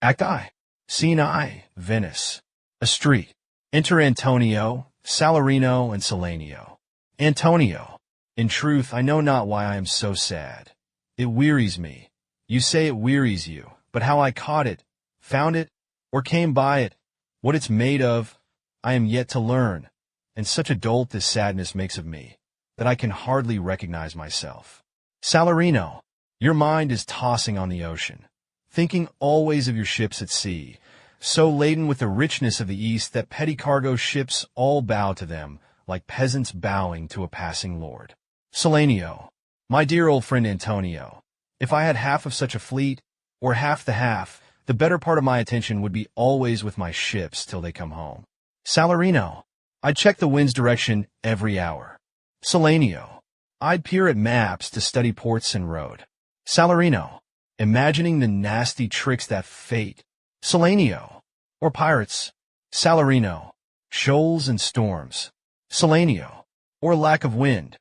Act I. Scene I. Venice. A street. Enter Antonio, Salarino, and Salanio. Antonio. In truth, I know not why I am so sad. It wearies me. You say it wearies you, but how I caught it, found it, or came by it, what it's made of, I am yet to learn, and such a dolt this sadness makes of me, that I can hardly recognize myself. Salarino. Your mind is tossing on the ocean, thinking always of your ships at sea, so laden with the richness of the East that petty cargo ships all bow to them, like peasants bowing to a passing lord. Salanio. My dear old friend Antonio, if I had half of such a fleet, or half, the better part of my attention would be always with my ships till they come home. Salarino. I'd check the wind's direction every hour. Salanio. I'd peer at maps to study ports and road. Salarino. Imagining the nasty tricks that fate. Salanio. Or pirates. Salarino. Shoals and storms. Salanio. Or lack of wind.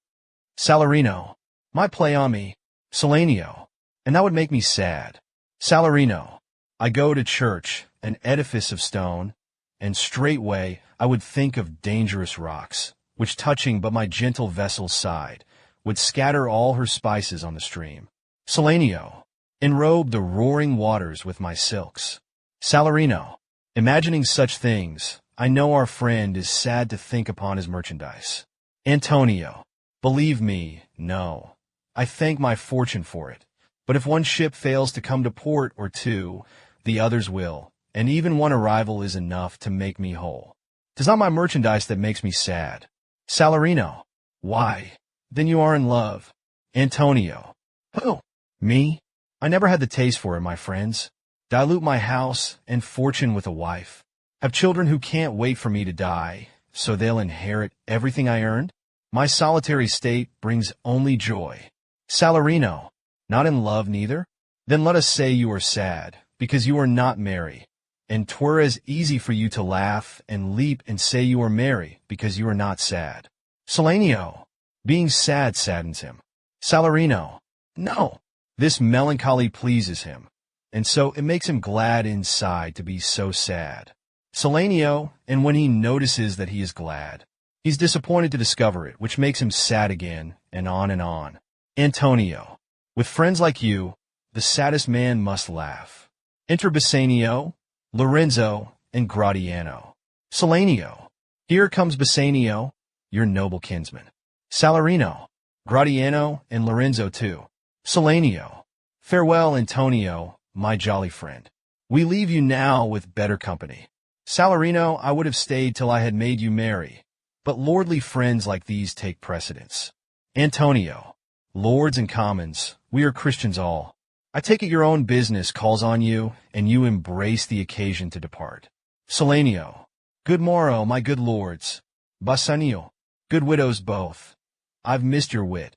Salarino. My play on me. Salanio. And that would make me sad. Salarino. I go to church, an edifice of stone, and straightway I would think of dangerous rocks, which touching but my gentle vessel's side, would scatter all her spices on the stream. Salanio. Enrobe the roaring waters with my silks. Salarino. Imagining such things, I know our friend is sad to think upon his merchandise. Antonio. Believe me, no. I thank my fortune for it. But if one ship fails to come to port or two, the others will, and even one arrival is enough to make me whole. 'Tis not my merchandise that makes me sad. Salarino. Why? Then you are in love. Antonio. Who? Me? I never had the taste for it, my friends. Dilute my house and fortune with a wife. Have children who can't wait for me to die, so they'll inherit everything I earned? My solitary state brings only joy. Salarino. Not in love neither? Then let us say you are sad, because you are not merry. And 'twere as easy for you to laugh and leap and say you are merry, because you are not sad. Salanio. Being sad saddens him. Salarino. No. This melancholy pleases him, and so it makes him glad inside to be so sad. Salanio. And when he notices that he is glad, he's disappointed to discover it, which makes him sad again, and on and on. Antonio. With friends like you, the saddest man must laugh. Enter Bassanio, Lorenzo, and Gratiano. Salanio. Here comes Bassanio, your noble kinsman. Salarino. Gratiano, and Lorenzo too. Salanio. Farewell, Antonio, my jolly friend. We leave you now with better company. Salarino, I would have stayed till I had made you merry, but lordly friends like these take precedence. Antonio. Lords and commons, we are Christians all. I take it your own business calls on you, and you embrace the occasion to depart. Salanio. Good morrow, my good lords. Bassanio. Good widows both. I've missed your wit.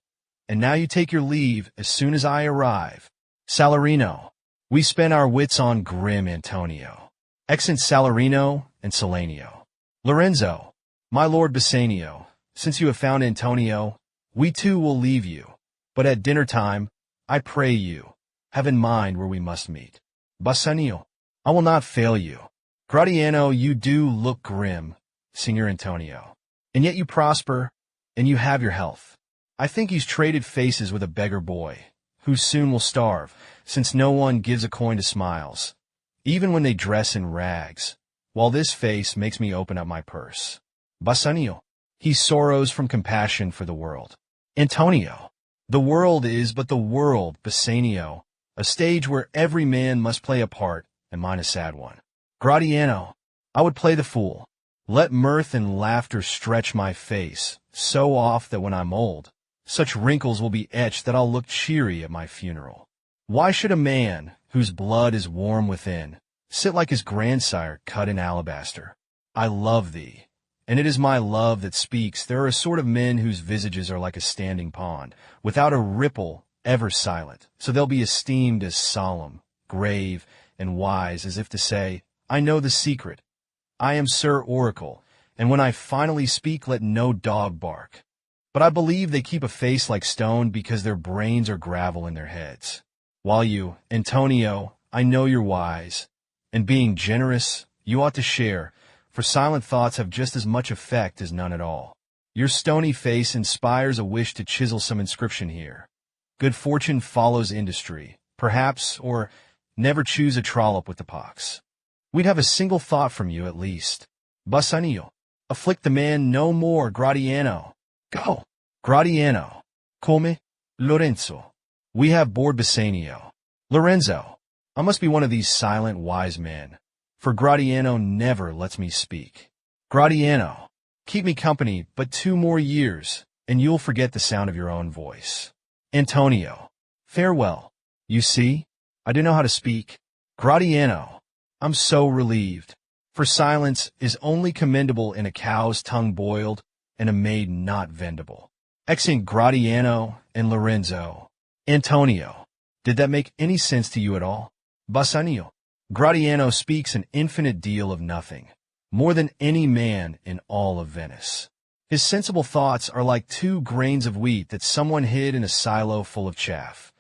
And now you take your leave as soon as I arrive. Salarino. We spend our wits on grim Antonio. Exeunt Salarino and Salanio. Lorenzo. My lord Bassanio, since you have found Antonio, we too will leave you. But at dinner time, I pray you, have in mind where we must meet. Bassanio. I will not fail you. Gratiano, you do look grim, Signor Antonio. And yet you prosper, and you have your health. I think he's traded faces with a beggar boy, who soon will starve, since no one gives a coin to smiles, even when they dress in rags, while this face makes me open up my purse. Bassanio. He sorrows from compassion for the world. Antonio. The world is but the world, Bassanio, a stage where every man must play a part, and mine a sad one. Gratiano. I would play the fool. Let mirth and laughter stretch my face, so oft that when I'm old, such wrinkles will be etched that I'll look cheery at my funeral. Why should a man, whose blood is warm within, sit like his grandsire cut in alabaster? I love thee, and it is my love that speaks. There are a sort of men whose visages are like a standing pond, without a ripple, ever silent, so they'll be esteemed as solemn, grave, and wise, as if to say, I know the secret. I am Sir Oracle, and when I finally speak, let no dog bark. But I believe they keep a face like stone because their brains are gravel in their heads. While you, Antonio, I know you're wise, And being generous, you ought to share, for silent thoughts have just as much effect as none at all. Your stony face inspires a wish to chisel some inscription here. Good fortune follows industry, perhaps, or never choose a trollop with the pox. We'd have a single thought from you at least. Bassanio. Afflict the man no more, Gratiano. Go. Gratiano. Come. Lorenzo. We have bored Bassanio. Lorenzo. I must be one of these silent wise men, for Gratiano never lets me speak. Gratiano. Keep me company but 2 more years, and you'll forget the sound of your own voice. Antonio. Farewell. You see, I do know how to speak. Gratiano. I'm so relieved, for silence is only commendable in a cow's tongue boiled and a maid not vendible. Exeunt Gratiano and Lorenzo. Antonio. Did that make any sense to you at all? Bassanio. Gratiano speaks an infinite deal of nothing, more than any man in all of Venice. His sensible thoughts are like 2 grains of wheat that someone hid in a silo full of chaff.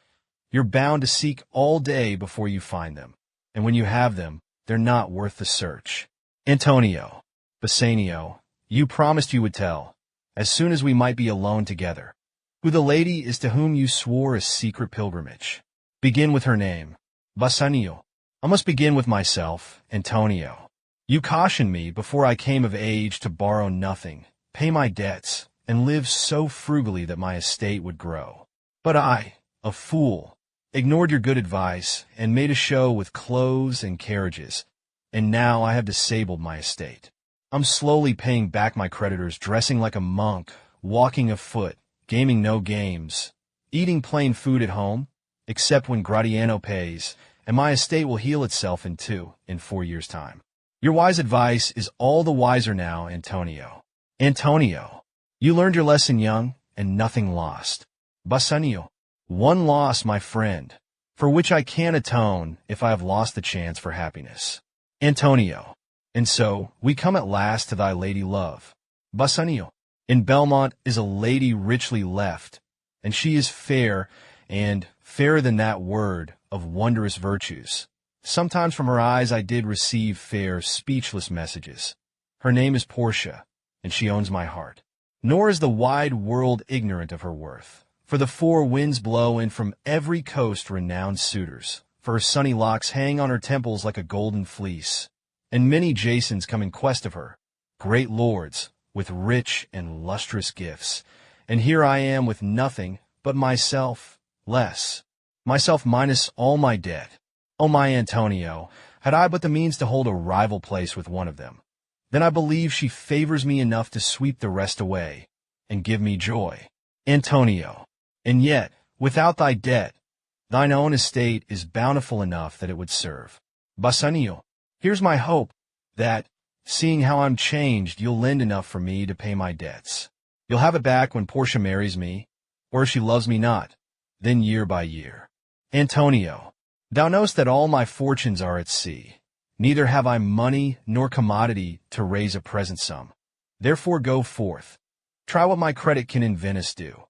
You're bound to seek all day before you find them, and when you have them, they're not worth the search. Antonio. Bassanio, you promised you would tell, as soon as we might be alone together, who the lady is to whom you swore a secret pilgrimage. Begin with her name. Bassanio. I must begin with myself, Antonio. You cautioned me before I came of age to borrow nothing, pay my debts, and live so frugally that my estate would grow. But I, a fool, ignored your good advice and made a show with clothes and carriages, and now I have disabled my estate. I'm slowly paying back my creditors, dressing like a monk, walking afoot, gaming no games, eating plain food at home, except when Gratiano pays, and my estate will heal itself in 4 years' time. Your wise advice is all the wiser now, Antonio. Antonio, you learned your lesson young, and nothing lost. Bassanio. One loss, my friend, for which I can atone if I have lost the chance for happiness. Antonio. And so, we come at last to thy lady love. Bassanio. In Belmont is a lady richly left, and she is fair, and fairer than that word, of wondrous virtues. Sometimes from her eyes I did receive fair, speechless messages. Her name is Portia, and she owns my heart. Nor is the wide world ignorant of her worth, for the 4 winds blow in from every coast renowned suitors, for her sunny locks hang on her temples like a golden fleece, and many Jasons come in quest of her, great lords, with rich and lustrous gifts, and here I am with nothing but myself, less, myself minus all my debt. Oh, my Antonio, had I but the means to hold a rival place with one of them, then I believe she favors me enough to sweep the rest away, and give me joy. Antonio. And yet, without thy debt, thine own estate is bountiful enough that it would serve. Bassanio. Here's my hope, that, seeing how I'm changed, you'll lend enough for me to pay my debts. You'll have it back when Portia marries me, or if she loves me not, then year by year. Antonio. Thou knowest that all my fortunes are at sea. Neither have I money nor commodity to raise a present sum. Therefore go forth. Try what my credit can in Venice do.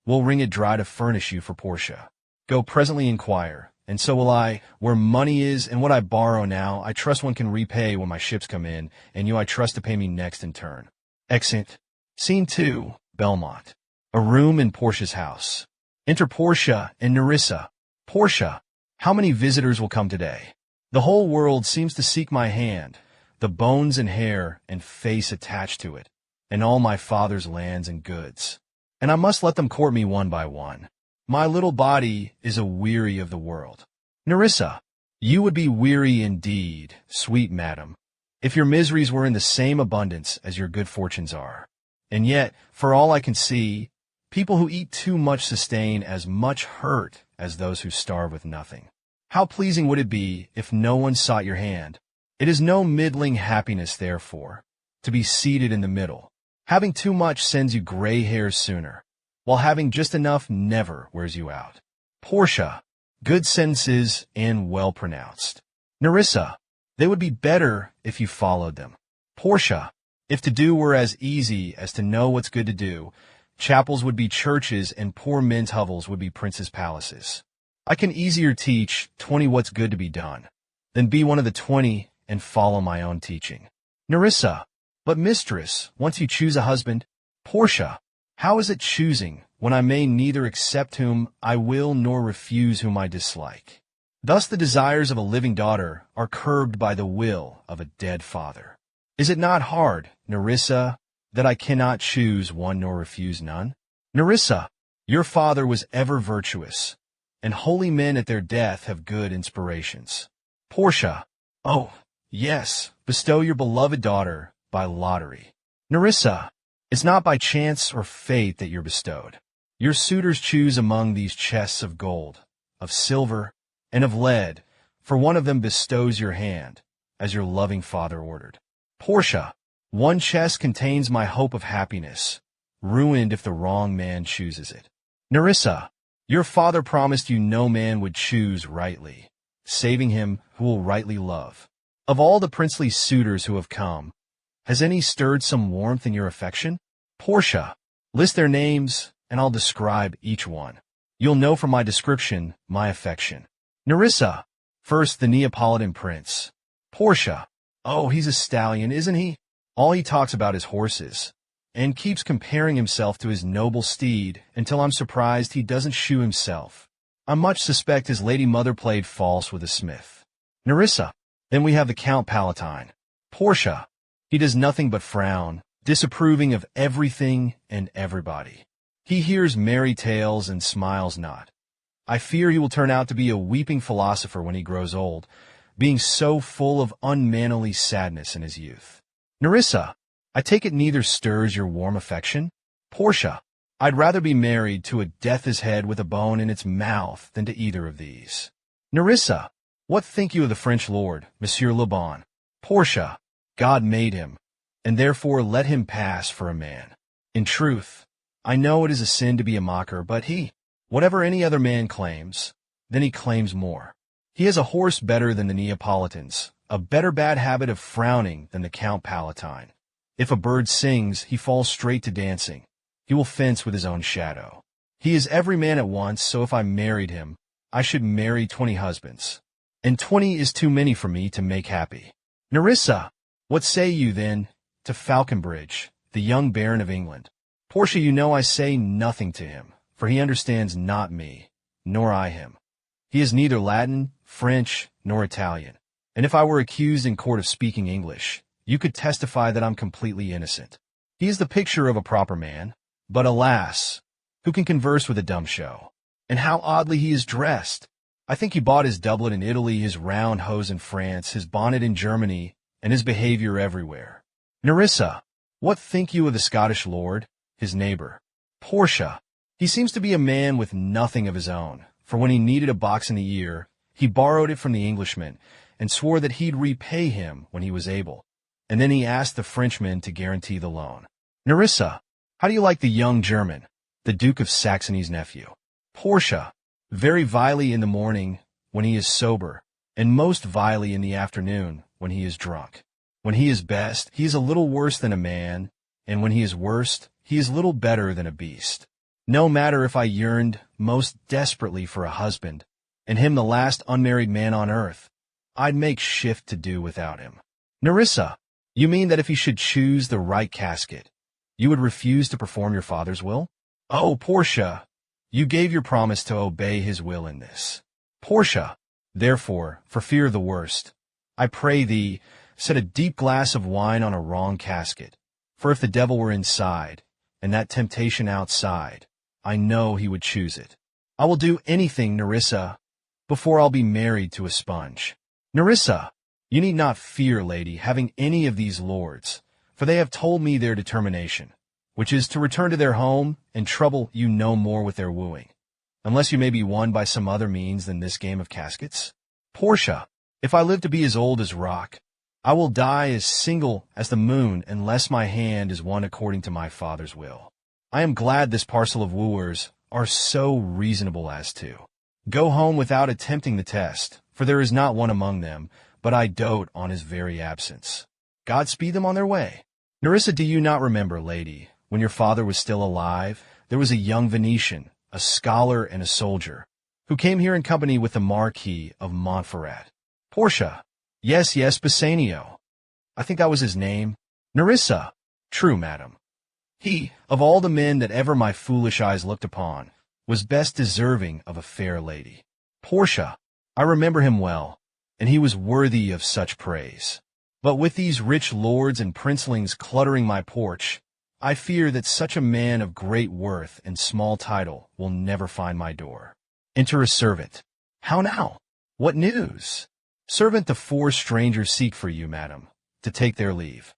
We'll wring it dry to furnish you for Portia. Go presently inquire, and so will I, where money is, and what I borrow now, I trust one can repay when my ships come in, and you I trust to pay me next in turn. Exeunt. Scene 2, Belmont. A room in Portia's house. Enter Portia and Nerissa. Portia. How many visitors will come today? The whole world seems to seek my hand, the bones and hair and face attached to it, and all my father's lands and goods. And I must let them court me one by one. My little body is a-weary of the world. Nerissa, you would be weary indeed, sweet madam, if your miseries were in the same abundance as your good fortunes are. And yet, for all I can see, people who eat too much sustain as much hurt as those who starve with nothing. How pleasing would it be if no one sought your hand? It is no middling happiness, therefore, to be seated in the middle. Having too much sends you gray hairs sooner, while having just enough never wears you out. Portia, good sentences and well pronounced. Nerissa, they would be better if you followed them. Portia, if to do were as easy as to know what's good to do, chapels would be churches and poor men's hovels would be princes' palaces. I can easier teach 20 what's good to be done Then be one of the 20 and follow my own teaching. Nerissa, but mistress, once you choose a husband, Portia, how is it choosing, when I may neither accept whom I will nor refuse whom I dislike? Thus the desires of a living daughter are curbed by the will of a dead father. Is it not hard, Nerissa, that I cannot choose one nor refuse none? Nerissa, your father was ever virtuous, and holy men at their death have good inspirations. Portia, oh, yes, bestow your beloved daughter by lottery. Nerissa, it's not by chance or fate that you're bestowed. Your suitors choose among these chests of gold, of silver, and of lead, for one of them bestows your hand, as your loving father ordered. Portia, one chest contains my hope of happiness, ruined if the wrong man chooses it. Nerissa, your father promised you no man would choose rightly, saving him who will rightly love. Of all the princely suitors who have come, has any stirred some warmth in your affection? Portia, list their names, and I'll describe each one. You'll know from my description my affection. Nerissa, first the Neapolitan prince. Portia, oh, he's a stallion, isn't he? All he talks about is horses, and keeps comparing himself to his noble steed until I'm surprised he doesn't shoe himself. I much suspect his lady mother played false with a smith. Nerissa, then we have the Count Palatine. Portia, he does nothing but frown, disapproving of everything and everybody. He hears merry tales and smiles not. I fear he will turn out to be a weeping philosopher when he grows old, being so full of unmanly sadness in his youth. Nerissa, I take it neither stirs your warm affection? Portia, I'd rather be married to a death's head with a bone in its mouth than to either of these. Nerissa, what think you of the French lord, Monsieur Le Bon? Portia, God made him, and therefore let him pass for a man. In truth, I know it is a sin to be a mocker, but whatever any other man claims, then he claims more. He has a horse better than the Neapolitans, a better bad habit of frowning than the Count Palatine. If a bird sings, he falls straight to dancing. He will fence with his own shadow. He is every man at once, so if I married him, I should marry 20 husbands. And 20 is too many for me to make happy. Nerissa, what say you, then, to Falconbridge, the young Baron of England? Portia, you know I say nothing to him, for he understands not me, nor I him. He is neither Latin, French, nor Italian, and if I were accused in court of speaking English, you could testify that I'm completely innocent. He is the picture of a proper man, but alas, who can converse with a dumb show? And how oddly he is dressed! I think he bought his doublet in Italy, his round hose in France, his bonnet in Germany, and his behavior everywhere. Nerissa, what think you of the Scottish lord, his neighbor? Portia, he seems to be a man with nothing of his own, for when he needed a box in the ear, he borrowed it from the Englishman, and swore that he'd repay him when he was able, and then he asked the Frenchman to guarantee the loan. Nerissa, how do you like the young German, the Duke of Saxony's nephew? Portia, very vilely in the morning when he is sober, and most vilely in the afternoon when he is drunk. When he is best, he is a little worse than a man, and when he is worst, he is little better than a beast. No matter if I yearned most desperately for a husband, and him the last unmarried man on earth, I'd make shift to do without him. Nerissa, you mean that if he should choose the right casket, you would refuse to perform your father's will? Oh, Portia, you gave your promise to obey his will in this. Portia, therefore, for fear of the worst, I pray thee, set a deep glass of wine on a wrong casket, for if the devil were inside, and that temptation outside, I know he would choose it. I will do anything, Nerissa, before I'll be married to a sponge. Nerissa, you need not fear, lady, having any of these lords, for they have told me their determination, which is to return to their home and trouble you no more with their wooing, unless you may be won by some other means than this game of caskets. Portia, if I live to be as old as rock, I will die as single as the moon unless my hand is won according to my father's will. I am glad this parcel of wooers are so reasonable as to go home without attempting the test, for there is not one among them, but I dote on his very absence. God speed them on their way. Nerissa, do you not remember, lady, when your father was still alive, there was a young Venetian, a scholar and a soldier, who came here in company with the Marquis of Montferrat. Portia. Yes, yes, Bassanio. I think that was his name. Nerissa. True, madam. He, of all the men that ever my foolish eyes looked upon, was best deserving of a fair lady. Portia. I remember him well, and he was worthy of such praise. But with these rich lords and princelings cluttering my porch, I fear that such a man of great worth and small title will never find my door. Enter a servant. How now? What news? Servant, the 4 strangers seek for you, madam, to take their leave.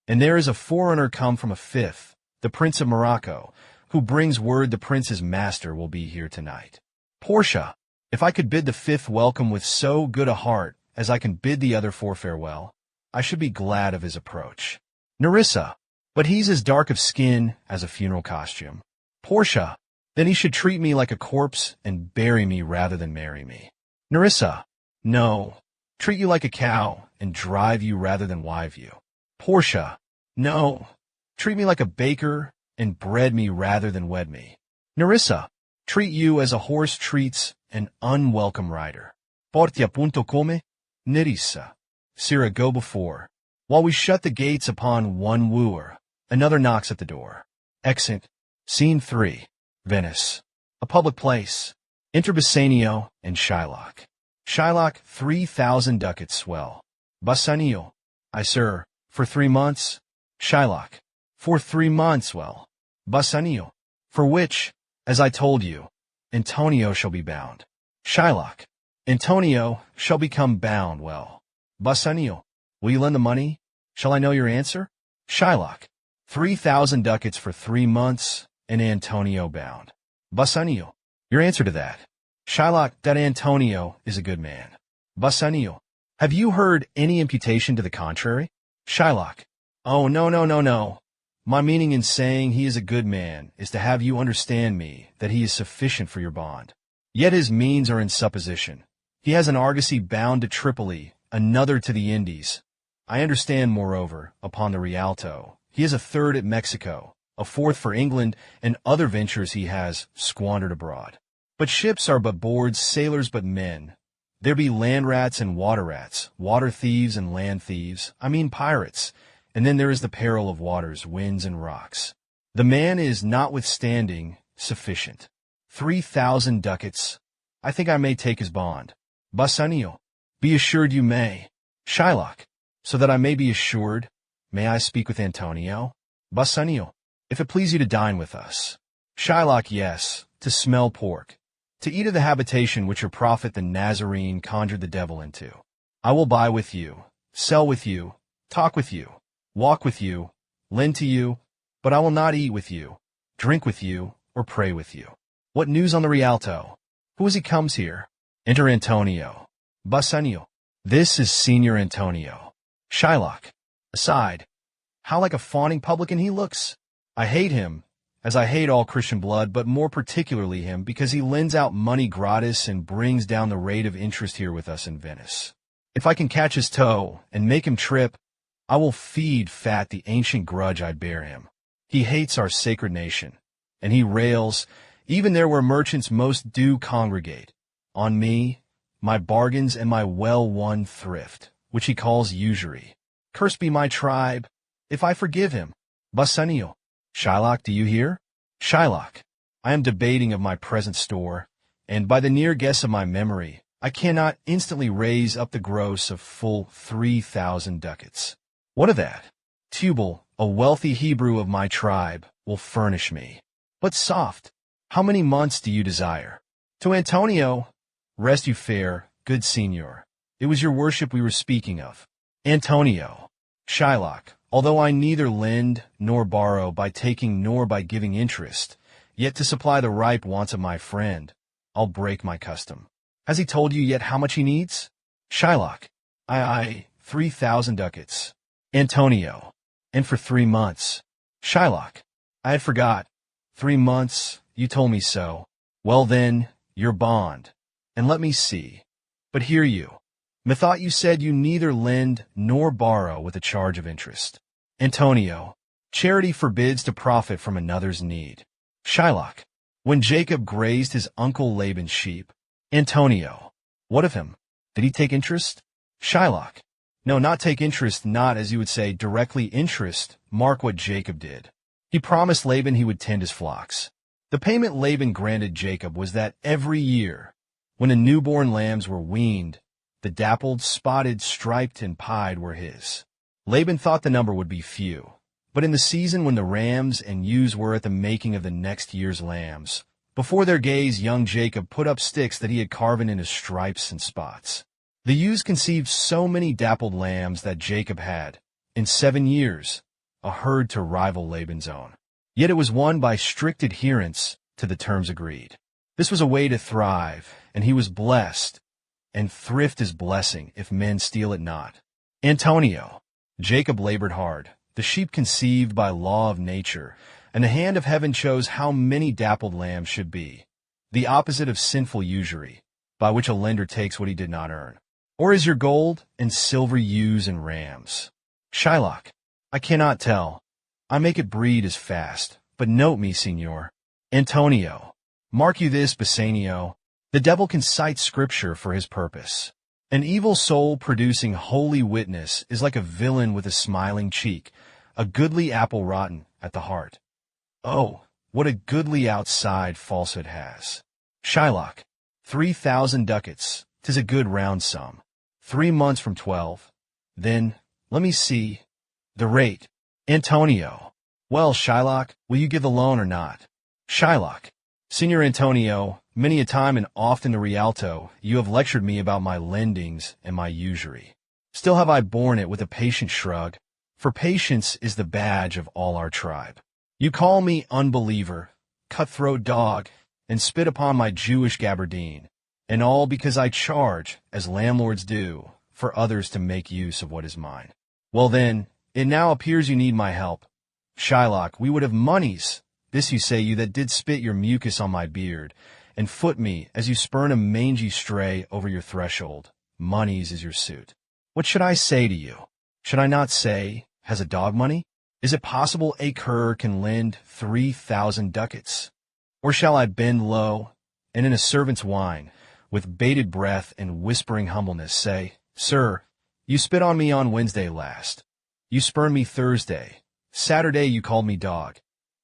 And there is a foreigner come from a 5th, the Prince of Morocco, who brings word the prince's master will be here tonight. Portia, if I could bid the 5th welcome with so good a heart as I can bid the other 4 farewell, I should be glad of his approach. Nerissa, but he's as dark of skin as a funeral costume. Portia, then he should treat me like a corpse and bury me rather than marry me. Nerissa, no, treat you like a cow and drive you rather than wive you. Portia, no, treat me like a baker and bread me rather than wed me. Nerissa, treat you as a horse treats an unwelcome rider. Porti appunto come? Nerissa. Sirrah, go before. While we shut the gates upon one wooer, another knocks at the door. Exit. Scene 3. Venice. A public place. Enter Bassanio and Shylock. Shylock, 3,000 ducats swell. Bassanio, I, sir, for 3 months. Shylock, for 3 months, well. Bassanio, for which, as I told you, Antonio shall be bound. Shylock, Antonio shall become bound, well. Bassanio, will you lend the money? Shall I know your answer? Shylock, 3,000 ducats for 3 months, and Antonio bound. Bassanio, your answer to that? Shylock, that Antonio is a good man. Bassanio, have you heard any imputation to the contrary? Shylock, oh, no. My meaning in saying he is a good man is to have you understand me that he is sufficient for your bond. Yet his means are in supposition. He has an argosy bound to Tripoli, another to the Indies. I understand, moreover, upon the Rialto, he has a 3rd at Mexico, a 4th for England, and other ventures he has squandered abroad. But ships are but boards, sailors but men. There be land rats and water thieves and land thieves, I mean pirates, and then there is the peril of waters, winds, and rocks. The man is, notwithstanding, sufficient. 3,000 ducats. I think I may take his bond. Bassanio, be assured you may. Shylock, so that I may be assured, may I speak with Antonio? Bassanio, if it please you to dine with us. Shylock, yes, to smell pork, to eat of the habitation which your prophet the Nazarene conjured the devil into. I will buy with you, sell with you, talk with you, walk with you, lend to you, but I will not eat with you, drink with you, or pray with you. What news on the Rialto? Who as he comes here? Enter Antonio. Bassanio, this is Signor Antonio. Shylock, aside, how like a fawning publican he looks. I hate him, as I hate all Christian blood, but more particularly him, because he lends out money gratis and brings down the rate of interest here with us in Venice. If I can catch his toe and make him trip, I will feed fat the ancient grudge I bear him. He hates our sacred nation, and he rails, even there where merchants most do congregate, on me, my bargains, and my well-won thrift, which he calls usury. Cursed be my tribe, if I forgive him. Bassanio, Shylock, do you hear? Shylock, I am debating of my present store, and by the near guess of my memory, I cannot instantly raise up the gross of full 3,000 ducats. What of that? Tubal, a wealthy Hebrew of my tribe, will furnish me. But soft, how many months do you desire? To Antonio, rest you fair, good Signor. It was your worship we were speaking of. Antonio, Shylock, although I neither lend nor borrow by taking nor by giving interest, yet to supply the ripe wants of my friend, I'll break my custom. Has he told you yet how much he needs? Shylock, 3,000 ducats. Antonio, and for 3 months. Shylock, I had forgot. 3 months, you told me so. Well then, your bond. And let me see. But hear you. Methought you said you neither lend nor borrow with a charge of interest. Antonio, charity forbids to profit from another's need. Shylock, when Jacob grazed his uncle Laban's sheep. Antonio, what of him? Did he take interest? Shylock. No, not take interest, not, as you would say, directly interest. Mark what Jacob did. He promised Laban he would tend his flocks. The payment Laban granted Jacob was that every year, when the newborn lambs were weaned, the dappled, spotted, striped, and pied were his. Laban thought the number would be few, but in the season when the rams and ewes were at the making of the next year's lambs, before their gaze young Jacob put up sticks that he had carven in his stripes and spots. The ewes conceived so many dappled lambs that Jacob had, in 7 years, a herd to rival Laban's own. Yet it was won by strict adherence to the terms agreed. This was a way to thrive, and he was blessed, and thrift is blessing if men steal it not. Antonio. Jacob labored hard. The sheep conceived by law of nature, and the hand of heaven chose how many dappled lambs should be, the opposite of sinful usury, by which a lender takes what he did not earn. Or is your gold and silver ewes and rams? Shylock. I cannot tell. I make it breed as fast, but note me, Signor. Antonio. Mark you this, Bassanio. The devil can cite scripture for his purpose. An evil soul producing holy witness is like a villain with a smiling cheek, a goodly apple rotten at the heart. Oh, what a goodly outside falsehood has. Shylock. 3,000 ducats, 'tis a good round sum. 3 months from 12. Then, let me see. The rate. Antonio. Well, Shylock, will you give the loan or not? Shylock. Signor Antonio, many a time and often the Rialto, you have lectured me about my lendings and my usury. Still have I borne it with a patient shrug, for patience is the badge of all our tribe. You call me unbeliever, cutthroat dog, and spit upon my Jewish gabardine, and all because I charge, as landlords do, for others to make use of what is mine. Well then, it now appears you need my help. Shylock, we would have moneys. This you say, you that did spit your mucus on my beard, and foot me as you spurn a mangy stray over your threshold. Moneys is your suit. What should I say to you? Should I not say, has a dog money? Is it possible a cur can lend 3,000 ducats? Or shall I bend low, and in a servant's whine, with bated breath and whispering humbleness, say, Sir, you spit on me on Wednesday last. You spurned me Thursday. Saturday you called me dog.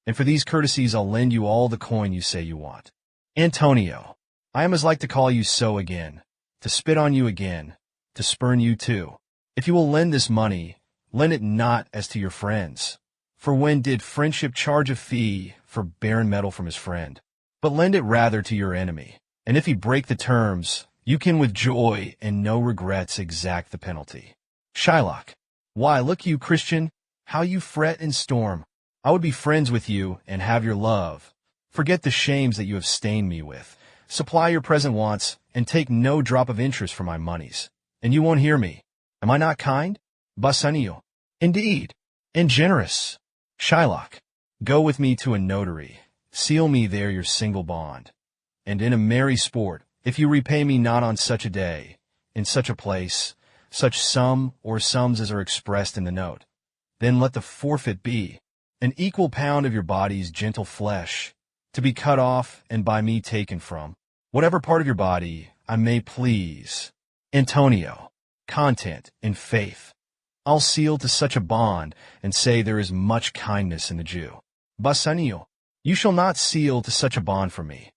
And for these courtesies I'll lend you all the coin you say you want. Antonio, I am as like to call you so again, to spit on you again, to spurn you too. If you will lend this money, lend it not as to your friends. For when did friendship charge a fee for barren metal from his friend? But lend it rather to your enemy. And if he break the terms, you can with joy and no regrets exact the penalty. Shylock. Why, look you, Christian, how you fret and storm. I would be friends with you and have your love. Forget the shames that you have stained me with. Supply your present wants, and take no drop of interest for my moneys. And you won't hear me. Am I not kind? Bassanio. Indeed, and generous. Shylock. Go with me to a notary. Seal me there your single bond. And in a merry sport, if you repay me not on such a day, in such a place, such sum or sums as are expressed in the note, then let the forfeit be an equal pound of your body's gentle flesh, to be cut off and by me taken from, whatever part of your body I may please. Antonio. Content and faith. I'll seal to such a bond, and say there is much kindness in the Jew. Bassanio. You shall not seal to such a bond for me.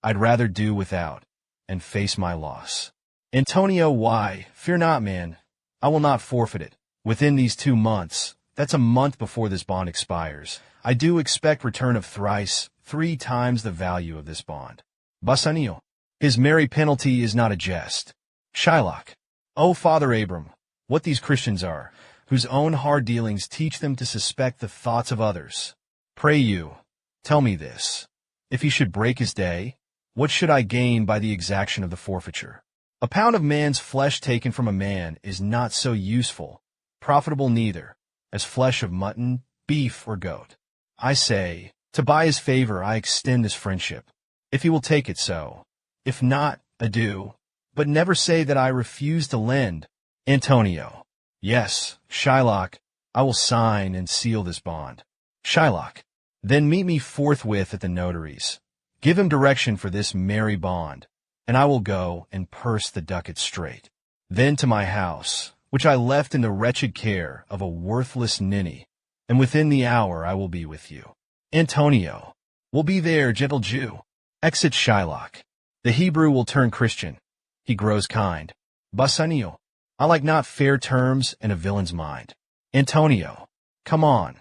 I'd rather do without, and face my loss. Antonio, why, fear not, man. I will not forfeit it. Within these 2 months, that's a month before this bond expires, I do expect return of thrice, 3 times the value of this bond. Bassanio. His merry penalty is not a jest. Shylock. O Father Abram, what these Christians are, whose own hard dealings teach them to suspect the thoughts of others. Pray you, tell me this. If he should break his day, what should I gain by the exaction of the forfeiture? A pound of man's flesh taken from a man is not so useful, profitable neither, as flesh of mutton, beef, or goat. I say, to buy his favor I extend this friendship, if he will take it so. If not, adieu, but never say that I refuse to lend. Antonio. Yes, Shylock, I will sign and seal this bond. Shylock. Then meet me forthwith at the notary's. Give him direction for this merry bond, and I will go and purse the ducats straight. then to my house, which I left in the wretched care of a worthless ninny, and within the hour I will be with you. Antonio, will be there, gentle Jew. Exit Shylock. The Hebrew will turn Christian. He grows kind. Bassanio, I like not fair terms and a villain's mind. Antonio, come on.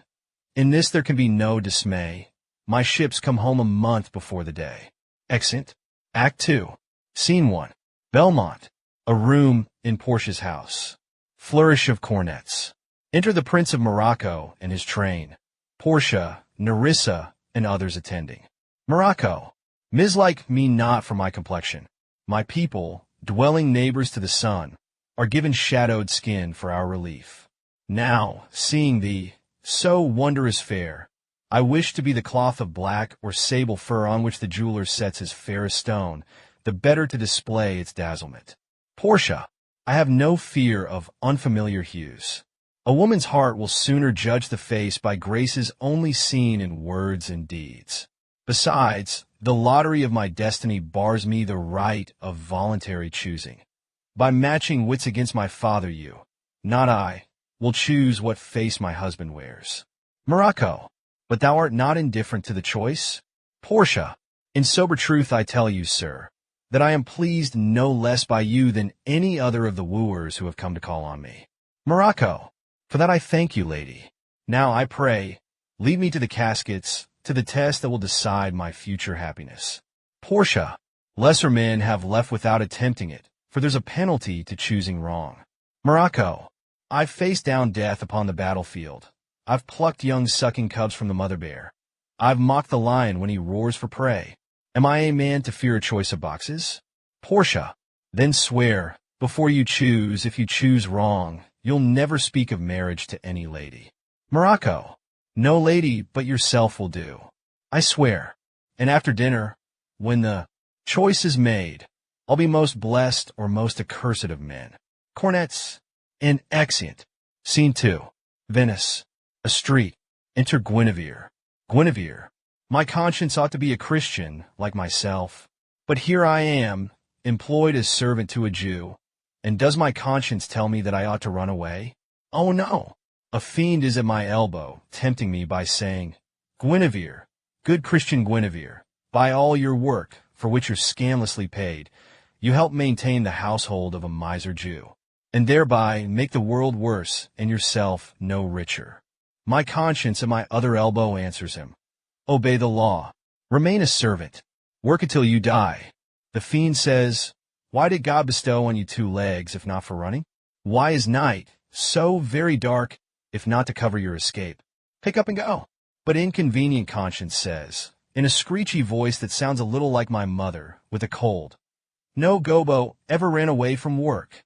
In this there can be no dismay. My ships come home a month before the day. Exit. Act 2. Scene 1. Belmont. A room in Portia's house. Flourish of cornets. Enter the Prince of Morocco and his train. Portia, Nerissa, and others attending. Morocco. Mislike me not for my complexion. My people, dwelling neighbors to the sun, are given shadowed skin for our relief. Now, seeing thee, so wondrous fair, I wish to be the cloth of black or sable fur on which the jeweler sets his fairest stone, the better to display its dazzlement. Portia, I have no fear of unfamiliar hues. A woman's heart will sooner judge the face by graces only seen in words and deeds. Besides, the lottery of my destiny bars me the right of voluntary choosing. By matching wits against my father, you, not I, will choose what face my husband wears. Morocco, but thou art not indifferent to the choice? Portia, in sober truth I tell you, sir, that I am pleased no less by you than any other of the wooers who have come to call on me. Morocco, for that I thank you, lady. Now, I pray, lead me to the caskets, to the test that will decide my future happiness. Portia, lesser men have left without attempting it, for there's a penalty to choosing wrong. Morocco, I've faced down death upon the battlefield. I've plucked young sucking cubs from the mother bear. I've mocked the lion when he roars for prey. Am I a man to fear a choice of boxes? Portia, then swear, before you choose, if you choose wrong, you'll never speak of marriage to any lady. Morocco, no lady but yourself will do. I swear. And after dinner, when the choice is made, I'll be most blessed or most accursed of men. Cornets, and exeunt. Scene 2. Venice. A street. Enter Guinevere. Guinevere, my conscience ought to be a Christian, like myself. But here I am, employed as servant to a Jew, and does my conscience tell me that I ought to run away? Oh no! A fiend is at my elbow, tempting me by saying, Guinevere, good Christian Guinevere, by all your work, for which you're scandalously paid, you help maintain the household of a miser Jew, and thereby make the world worse and yourself no richer. My conscience at my other elbow answers him, obey the law, remain a servant, work until you die. The fiend says, why did God bestow on you 2 legs if not for running? Why is night so very dark if not to cover your escape? Pick up and go. But inconvenient conscience says, in a screechy voice that sounds a little like my mother with a cold, no Gobbo ever ran away from work.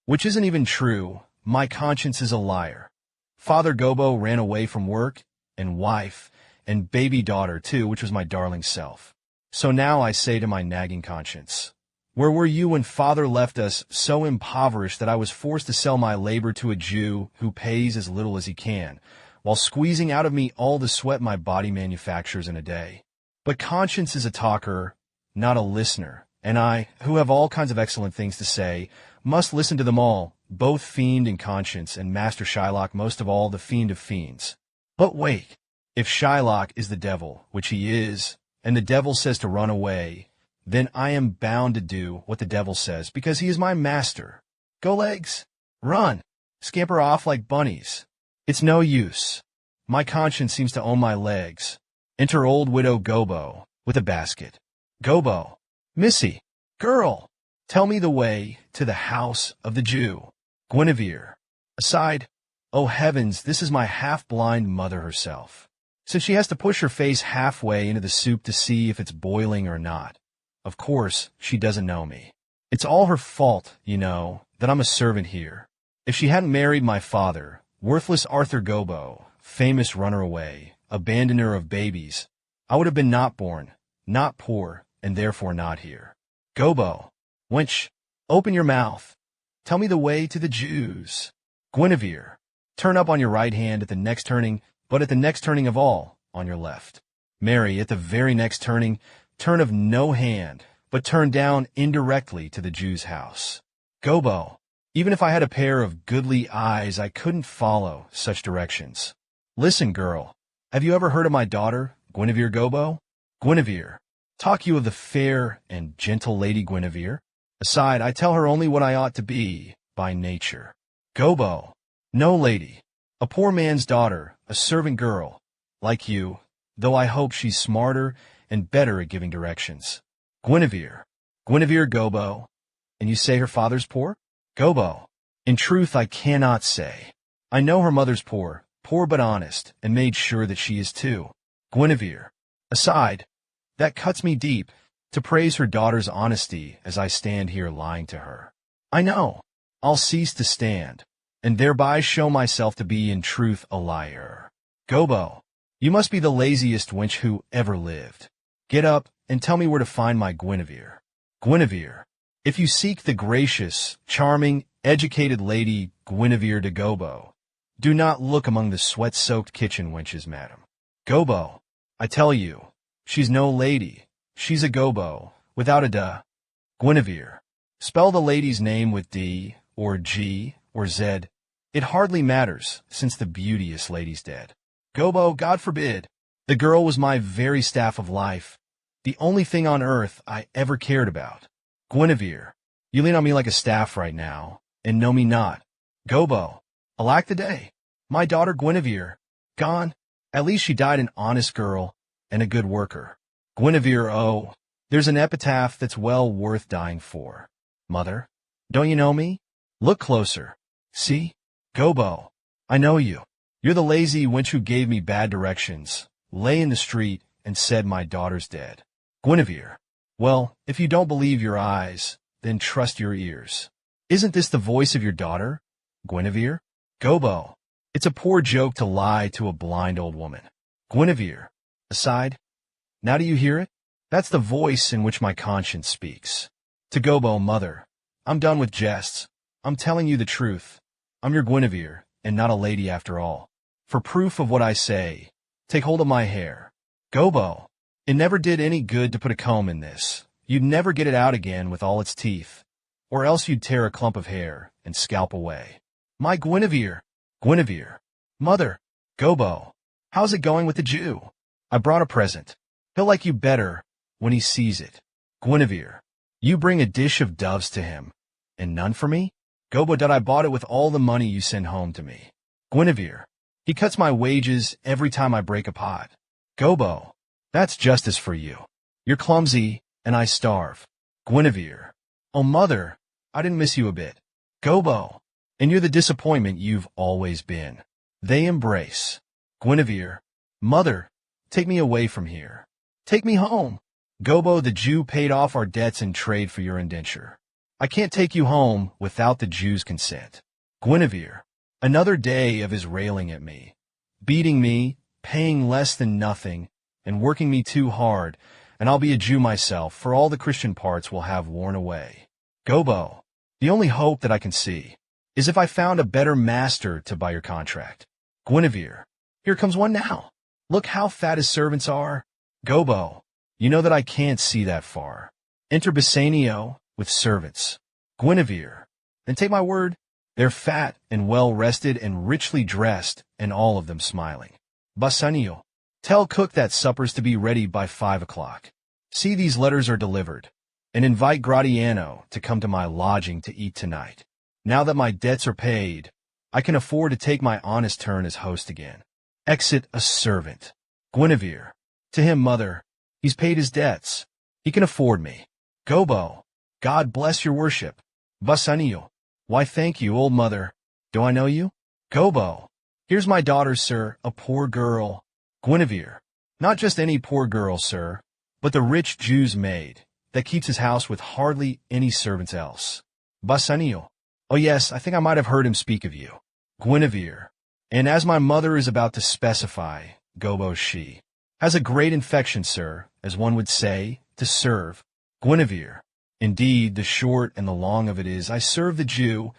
Which isn't even true. My conscience is a liar. Father Gobbo ran away from work, and wife, and baby daughter too, which was my darling self. So now I say to my nagging conscience, where were you when father left us so impoverished that I was forced to sell my labor to a Jew who pays as little as he can, while squeezing out of me all the sweat my body manufactures in a day? But conscience is a talker, not a listener, and I, who have all kinds of excellent things to say, must listen to them all, both fiend and conscience, and Master Shylock most of all, the fiend of fiends. But wait, if Shylock is the devil, which he is, and the devil says to run away, then I am bound to do what the devil says, because he is my master. Go legs, run, scamper off like bunnies. It's no use. My conscience seems to own my legs. Enter old widow Gobbo, with a basket. Gobbo, missy, girl, tell me the way to the house of the Jew. Guinevere, aside, oh heavens, this is my half-blind mother herself. Since she has to push her face halfway into the soup to see if it's boiling or not. Of course, she doesn't know me. It's all her fault, you know, that I'm a servant here. If she hadn't married my father, worthless Arthur Gobbo, famous runner-away, abandoner of babies, I would have been not born, not poor, and therefore not here. Gobbo, wench, open your mouth. Tell me the way to the Jews. Guinevere, turn up on your right hand at the next turning, but at the next turning of all, on your left. Mary, at the very next turning, turn of no hand, but turn down indirectly to the Jew's house. Gobbo, Even if I had a pair of goodly eyes, I couldn't follow such directions. Listen, girl, have you ever heard of my daughter, Guinevere Gobbo? Guinevere, talk you of the fair and gentle Lady Guinevere? Aside, I tell her only what I ought to be, by nature. Gobbo, no lady, a poor man's daughter, a servant girl, like you, though I hope she's smarter and better at giving directions. Guinevere, Guinevere Gobbo, and you say her father's poor? Gobbo, in truth I cannot say. I know her mother's poor but honest, and made sure that she is too. Guinevere, aside, that cuts me deep, to praise her daughter's honesty as I stand here lying to her. I know, I'll cease to stand, and thereby show myself to be in truth a liar. Gobbo, you must be the laziest wench who ever lived. Get up and tell me where to find my Guinevere. Guinevere, if you seek the gracious, charming, educated lady Guinevere de Gobbo, do not look among the sweat-soaked kitchen wenches, madam. Gobbo, I tell you, she's no lady, she's a Gobbo, without a da. Guinevere, spell the lady's name with D, or G, or Z. It hardly matters, since the beauteous lady's dead. Gobbo, God forbid. The girl was my very staff of life, the only thing on earth I ever cared about. Guinevere, you lean on me like a staff right now, and know me not. Gobbo, alack the day, my daughter Guinevere, gone. At least she died an honest girl and a good worker. Guinevere, oh, there's an epitaph that's well worth dying for. Mother, don't you know me? Look closer. See? Gobbo, I know you. You're the lazy wench who gave me bad directions, lay in the street, and said my daughter's dead. Guinevere, well, if you don't believe your eyes, then trust your ears. Isn't this the voice of your daughter, Guinevere? Gobbo, it's a poor joke to lie to a blind old woman. Guinevere, aside, now do you hear it? That's the voice in which my conscience speaks. To Gobbo, mother, I'm done with jests. I'm telling you the truth. I'm your Guinevere, and not a lady after all. For proof of what I say, take hold of my hair. Gobbo, it never did any good to put a comb in this. You'd never get it out again with all its teeth, or else you'd tear a clump of hair and scalp away. My Guinevere, Guinevere, mother, Gobbo, how's it going with the Jew? I brought a present. He'll like you better when he sees it. Guinevere, you bring a dish of doves to him, and none for me? Gobbo, that I bought it with all the money you send home to me. Guinevere, he cuts my wages every time I break a pot. Gobbo, that's justice for you. You're clumsy, and I starve. Guinevere, oh mother, I didn't miss you a bit. Gobbo, and you're the disappointment you've always been. They embrace. Guinevere, mother, take me away from here. Take me home. Gobbo, the Jew paid off our debts in trade for your indenture. I can't take you home without the Jew's consent. Guinevere, another day of his railing at me, beating me, paying less than nothing, and working me too hard, and I'll be a Jew myself, for all the Christian parts will have worn away. Gobbo, the only hope that I can see is if I found a better master to buy your contract. Guinevere, here comes one now. Look how fat his servants are. Gobbo, you know that I can't see that far. Enter Bassanio with servants. Guinevere, then take my word, they're fat and well-rested and richly dressed, and all of them smiling. Bassanio, tell cook that supper's to be ready by 5 o'clock. See these letters are delivered, and invite Gratiano to come to my lodging to eat tonight. Now that my debts are paid, I can afford to take my honest turn as host again. Exit a servant. Guinevere, to him, mother, he's paid his debts. He can afford me. Gobbo, God bless your worship. Bassanio, why thank you, old mother. Do I know you? Gobbo, here's my daughter, sir, a poor girl. Guinevere, not just any poor girl, sir, but the rich Jew's maid, that keeps his house with hardly any servants else. Bassanio, oh yes, I think I might have heard him speak of you. Guinevere, and as my mother is about to specify, Gobbo, she has a great infection, sir, as one would say, to serve. Guinevere, indeed, the short and the long of it is, I serve the Jew,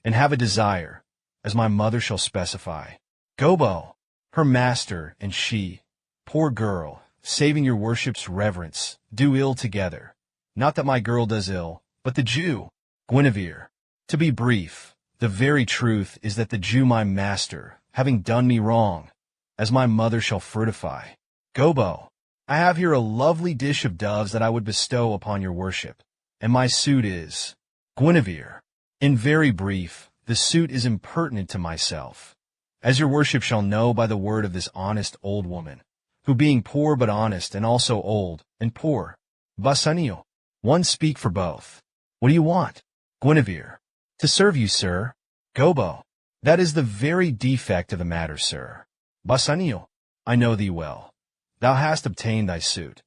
and have a desire, as my mother shall specify. Gobbo, her master and she, poor girl, saving your worship's reverence, do ill together. Not that my girl does ill, but the Jew. Guinevere, To be brief, the very truth is that the Jew my master, having done me wrong, as my mother shall fructify. Gobo, I have here a lovely dish of doves that I would bestow upon your worship, and my suit is Guinevere. In very brief, the suit is impertinent to myself, as your worship shall know by the word of this honest old woman, who being poor but honest and also old and poor, Bassanio, one speak for both. What do you want? Guinevere. To serve you, sir. Gobo. That is the very defect of the matter, sir. Bassanio. I know thee well. Thou hast obtained thy suit.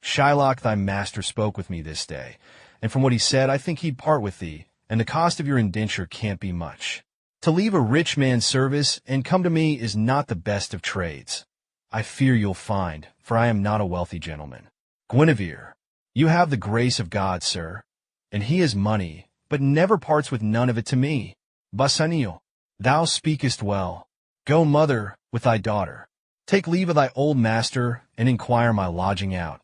Shylock thy master spoke with me this day, and from what he said I think he'd part with thee, and the cost of your indenture can't be much. To leave a rich man's service and come to me is not the best of trades. I fear you'll find, for I am not a wealthy gentleman. Guinevere. You have the grace of God, sir, and he has money, but never parts with none of it to me. Bassanio. Thou speakest well. Go, mother, with thy daughter. Take leave of thy old master, and inquire my lodging out.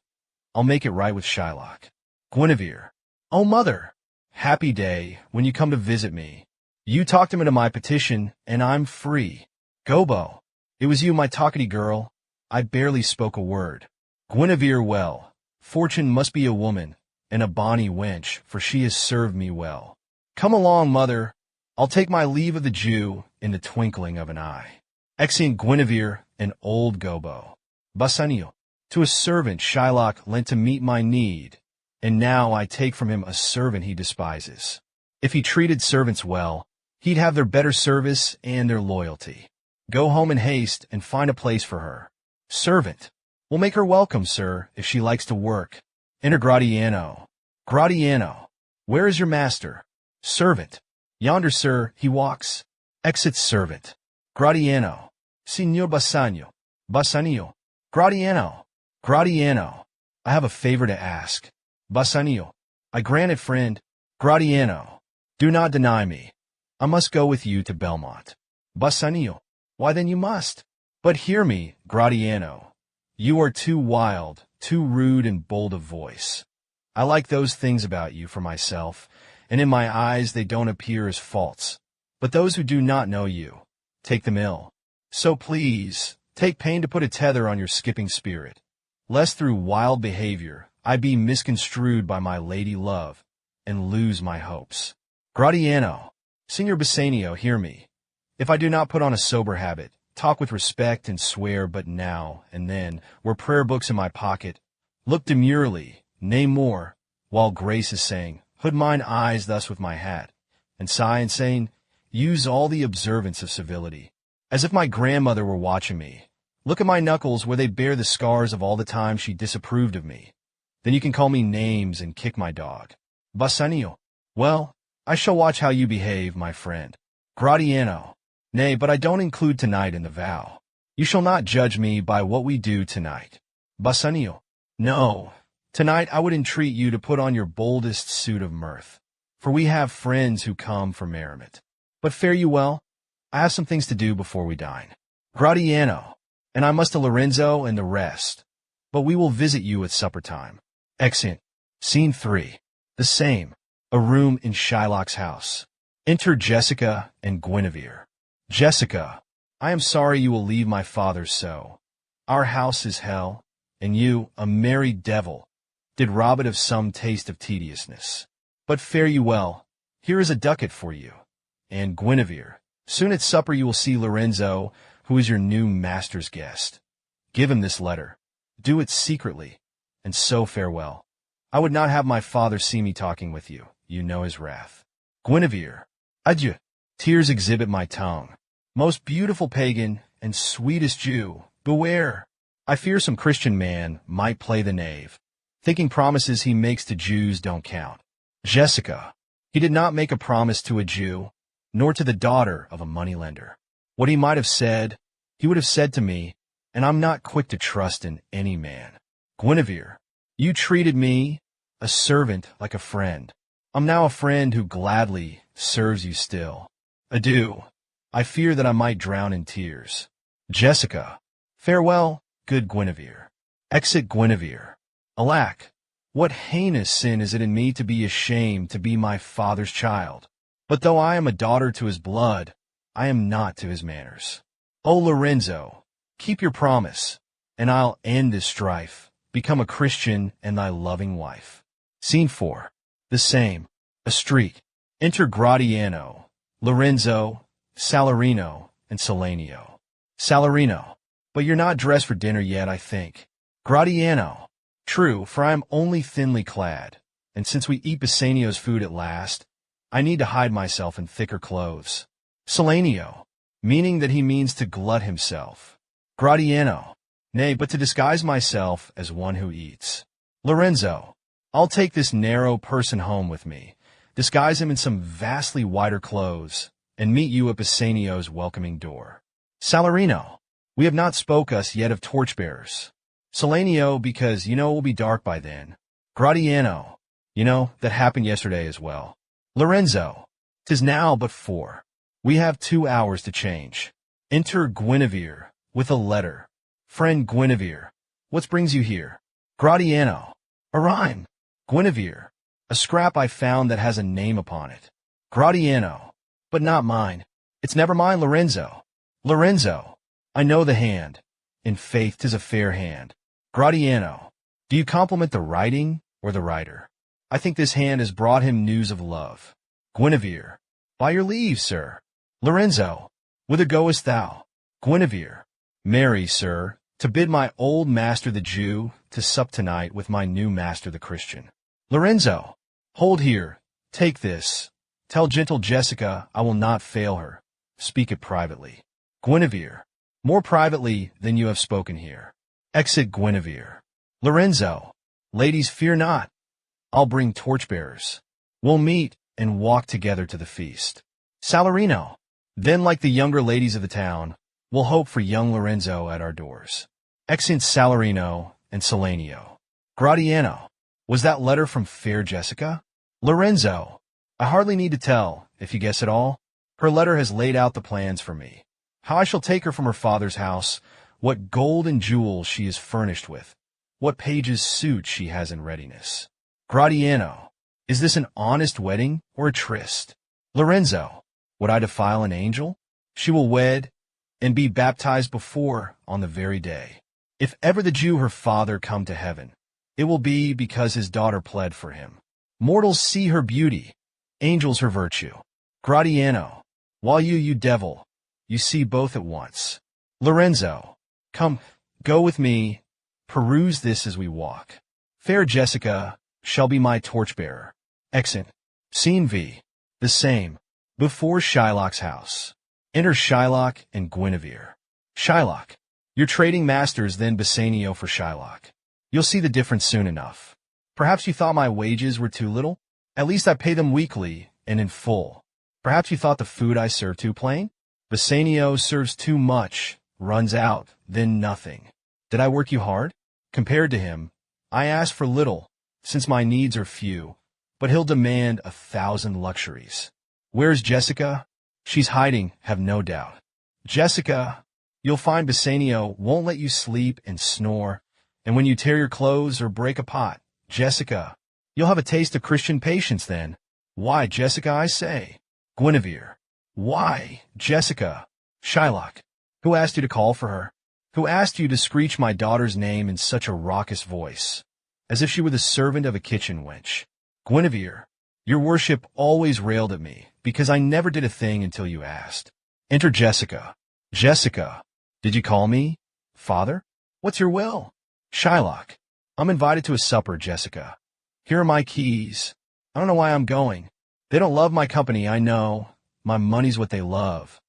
I'll make it right with Shylock. Guinevere. Oh, mother! Happy day, when you come to visit me. You talked him into my petition, and I'm free. Gobo. It was you, my talkative girl. I barely spoke a word. Guinevere. Well, fortune must be a woman, and a bonny wench, for she has served me well. Come along, mother. I'll take my leave of the Jew in the twinkling of an eye. Exeunt Guinevere and old Gobo. Bassanio. To a servant Shylock lent to meet my need, and now I take from him a servant he despises. If he treated servants well, he'd have their better service and their loyalty. Go home in haste and find a place for her. Servant. We'll make her welcome, sir, if she likes to work. Enter Gratiano. Gratiano. Where is your master? Servant. Yonder, sir, he walks. Exit servant. Gratiano. Signor Bassanio. Bassanio. Gratiano. Gratiano. I have a favor to ask. Bassanio. I grant it, friend. Gratiano. Do not deny me. I must go with you to Belmont. Bassanio. Why then you must. But hear me, Gratiano. You are too wild, too rude and bold of voice. I like those things about you for myself, and in my eyes they don't appear as faults. But those who do not know you, take them ill. So please, take pain to put a tether on your skipping spirit, lest through wild behavior I be misconstrued by my lady love, and lose my hopes. Gratiano. Signor Bassanio, hear me. If I do not put on a sober habit, talk with respect and swear but now and then, were prayer books in my pocket, look demurely, nay more, while grace is saying, hood mine eyes thus with my hat, and sigh and saying, use all the observance of civility, as if my grandmother were watching me. Look at my knuckles where they bear the scars of all the time she disapproved of me. Then you can call me names and kick my dog. Bassanio. Well, I shall watch how you behave, my friend. Gratiano. Nay, but I don't include tonight in the vow. You shall not judge me by what we do tonight. Bassanio. No, tonight I would entreat you to put on your boldest suit of mirth, for we have friends who come for merriment. But fare you well. I have some things to do before we dine. Gratiano. And I must to Lorenzo and the rest. But we will visit you at supper time. Exeunt. Scene 3. The same. A room in Shylock's house. Enter Jessica and Guinevere. Jessica. I am sorry you will leave my father so. Our house is hell, and you, a merry devil, did rob it of some taste of tediousness. But fare you well. Here is a ducat for you. And Guinevere. Soon at supper you will see Lorenzo, who is your new master's guest. Give him this letter. Do it secretly, and so farewell. I would not have my father see me talking with you. You know his wrath. Guinevere. Adieu. Tears exhibit my tongue. Most beautiful pagan and sweetest Jew, beware. I fear some Christian man might play the knave, thinking promises he makes to Jews don't count. Jessica. He did not make a promise to a Jew, nor to the daughter of a moneylender. What he might have said, he would have said to me, and I'm not quick to trust in any man. Guinevere. You treated me, a servant, like a friend. I'm now a friend who gladly serves you still. Adieu. I fear that I might drown in tears. Jessica. Farewell, good Guinevere. Exit Guinevere. Alack, what heinous sin is it in me to be ashamed to be my father's child? But though I am a daughter to his blood, I am not to his manners. O Lorenzo, keep your promise, and I'll end this strife, become a Christian and thy loving wife. Scene 4. The same. A street. Enter Gratiano, Lorenzo, Salarino, and Salanio. Salarino. But you're not dressed for dinner yet, I think. Gratiano. True, for I am only thinly clad, and since we eat Bassanio's food at last, I need to hide myself in thicker clothes. Salanio. Meaning that he means to glut himself. Gratiano. Nay, but to disguise myself as one who eats. Lorenzo. I'll take this narrow person home with me, disguise him in some vastly wider clothes, and meet you at Bassanio's welcoming door. Salarino. We have not spoke us yet of torchbearers. Salanio, because you know it will be dark by then. Gratiano. You know, that happened yesterday as well. Lorenzo. 'Tis now but 4. We have 2 hours to change. Enter Guinevere, with a letter. Friend Guinevere, what brings you here? Gratiano. A rhyme. Guinevere. A scrap I found that has a name upon it. Gratiano. But not mine. It's never mine, Lorenzo. Lorenzo. I know the hand. In faith, 'tis a fair hand. Gratiano. Do you compliment the writing or the writer? I think this hand has brought him news of love. Guinevere. By your leave, sir. Lorenzo. Whither goest thou? Guinevere. Marry, sir, to bid my old master the Jew to sup tonight with my new master the Christian. Lorenzo. Hold here. Take this. Tell gentle Jessica I will not fail her. Speak it privately. Guinevere. More privately than you have spoken here. Exit Guinevere. Lorenzo. Ladies, fear not. I'll bring torchbearers. We'll meet and walk together to the feast. Salarino. Then, like the younger ladies of the town, we'll hope for young Lorenzo at our doors. Exeunt Salarino and Salanio. Gratiano. Was that letter from fair Jessica? Lorenzo. I hardly need to tell, if you guess it all. Her letter has laid out the plans for me. How I shall take her from her father's house, what gold and jewels she is furnished with, what page's suit she has in readiness. Gratiano. Is this an honest wedding or a tryst? Lorenzo. Would I defile an angel? She will wed and be baptized before on the very day. If ever the Jew her father come to heaven, it will be because his daughter pled for him. Mortals see her beauty, angels her virtue. Gratiano. While you devil, you see both at once. Lorenzo. Come, go with me, peruse this as we walk. Fair Jessica shall be my torchbearer. Exit. Scene V. The same. Before Shylock's house. Enter Shylock and Guinevere. Shylock. Your trading masters then Bassanio for Shylock. You'll see the difference soon enough. Perhaps you thought my wages were too little? At least I pay them weekly and in full. Perhaps you thought the food I serve too plain? Bassanio serves too much, runs out, then nothing. Did I work you hard? Compared to him, I ask for little, since my needs are few, but he'll demand 1,000 luxuries. Where's Jessica? She's hiding, have no doubt. Jessica, you'll find Bassanio won't let you sleep and snore, and when you tear your clothes or break a pot, Jessica, you'll have a taste of Christian patience then. Why, Jessica, I say. Guinevere. Why, Jessica? Shylock. Who asked you to call for her? Who asked you to screech my daughter's name in such a raucous voice, as if she were the servant of a kitchen wench? Guinevere. Your worship always railed at me, because I never did a thing until you asked. Enter Jessica. Jessica. Did you call me? Father? What's your will? Shylock. I'm invited to a supper, Jessica. Here are my keys. I don't know why I'm going. They don't love my company, I know. My money's what they love.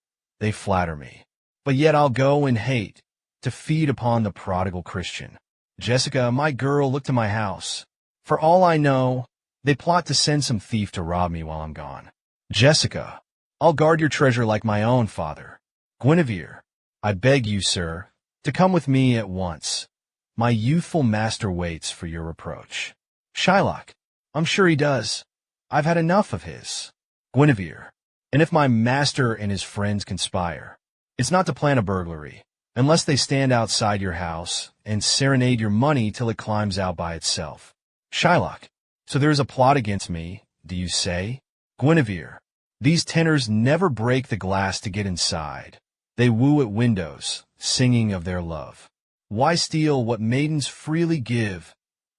They flatter me. But yet I'll go and hate, to feed upon the prodigal Christian. Jessica, my girl, look to my house. For all I know, they plot to send some thief to rob me while I'm gone. Jessica, I'll guard your treasure like my own father. Guinevere, I beg you, sir, to come with me at once. My youthful master waits for your reproach. Shylock, I'm sure he does. I've had enough of his. Guinevere, and if my master and his friends conspire, it's not to plan a burglary, unless they stand outside your house and serenade your money till it climbs out by itself. Shylock, so there is a plot against me, do you say? Guinevere, These tenors never break the glass to get inside. They woo at windows, singing of their love. Why steal what maidens freely give?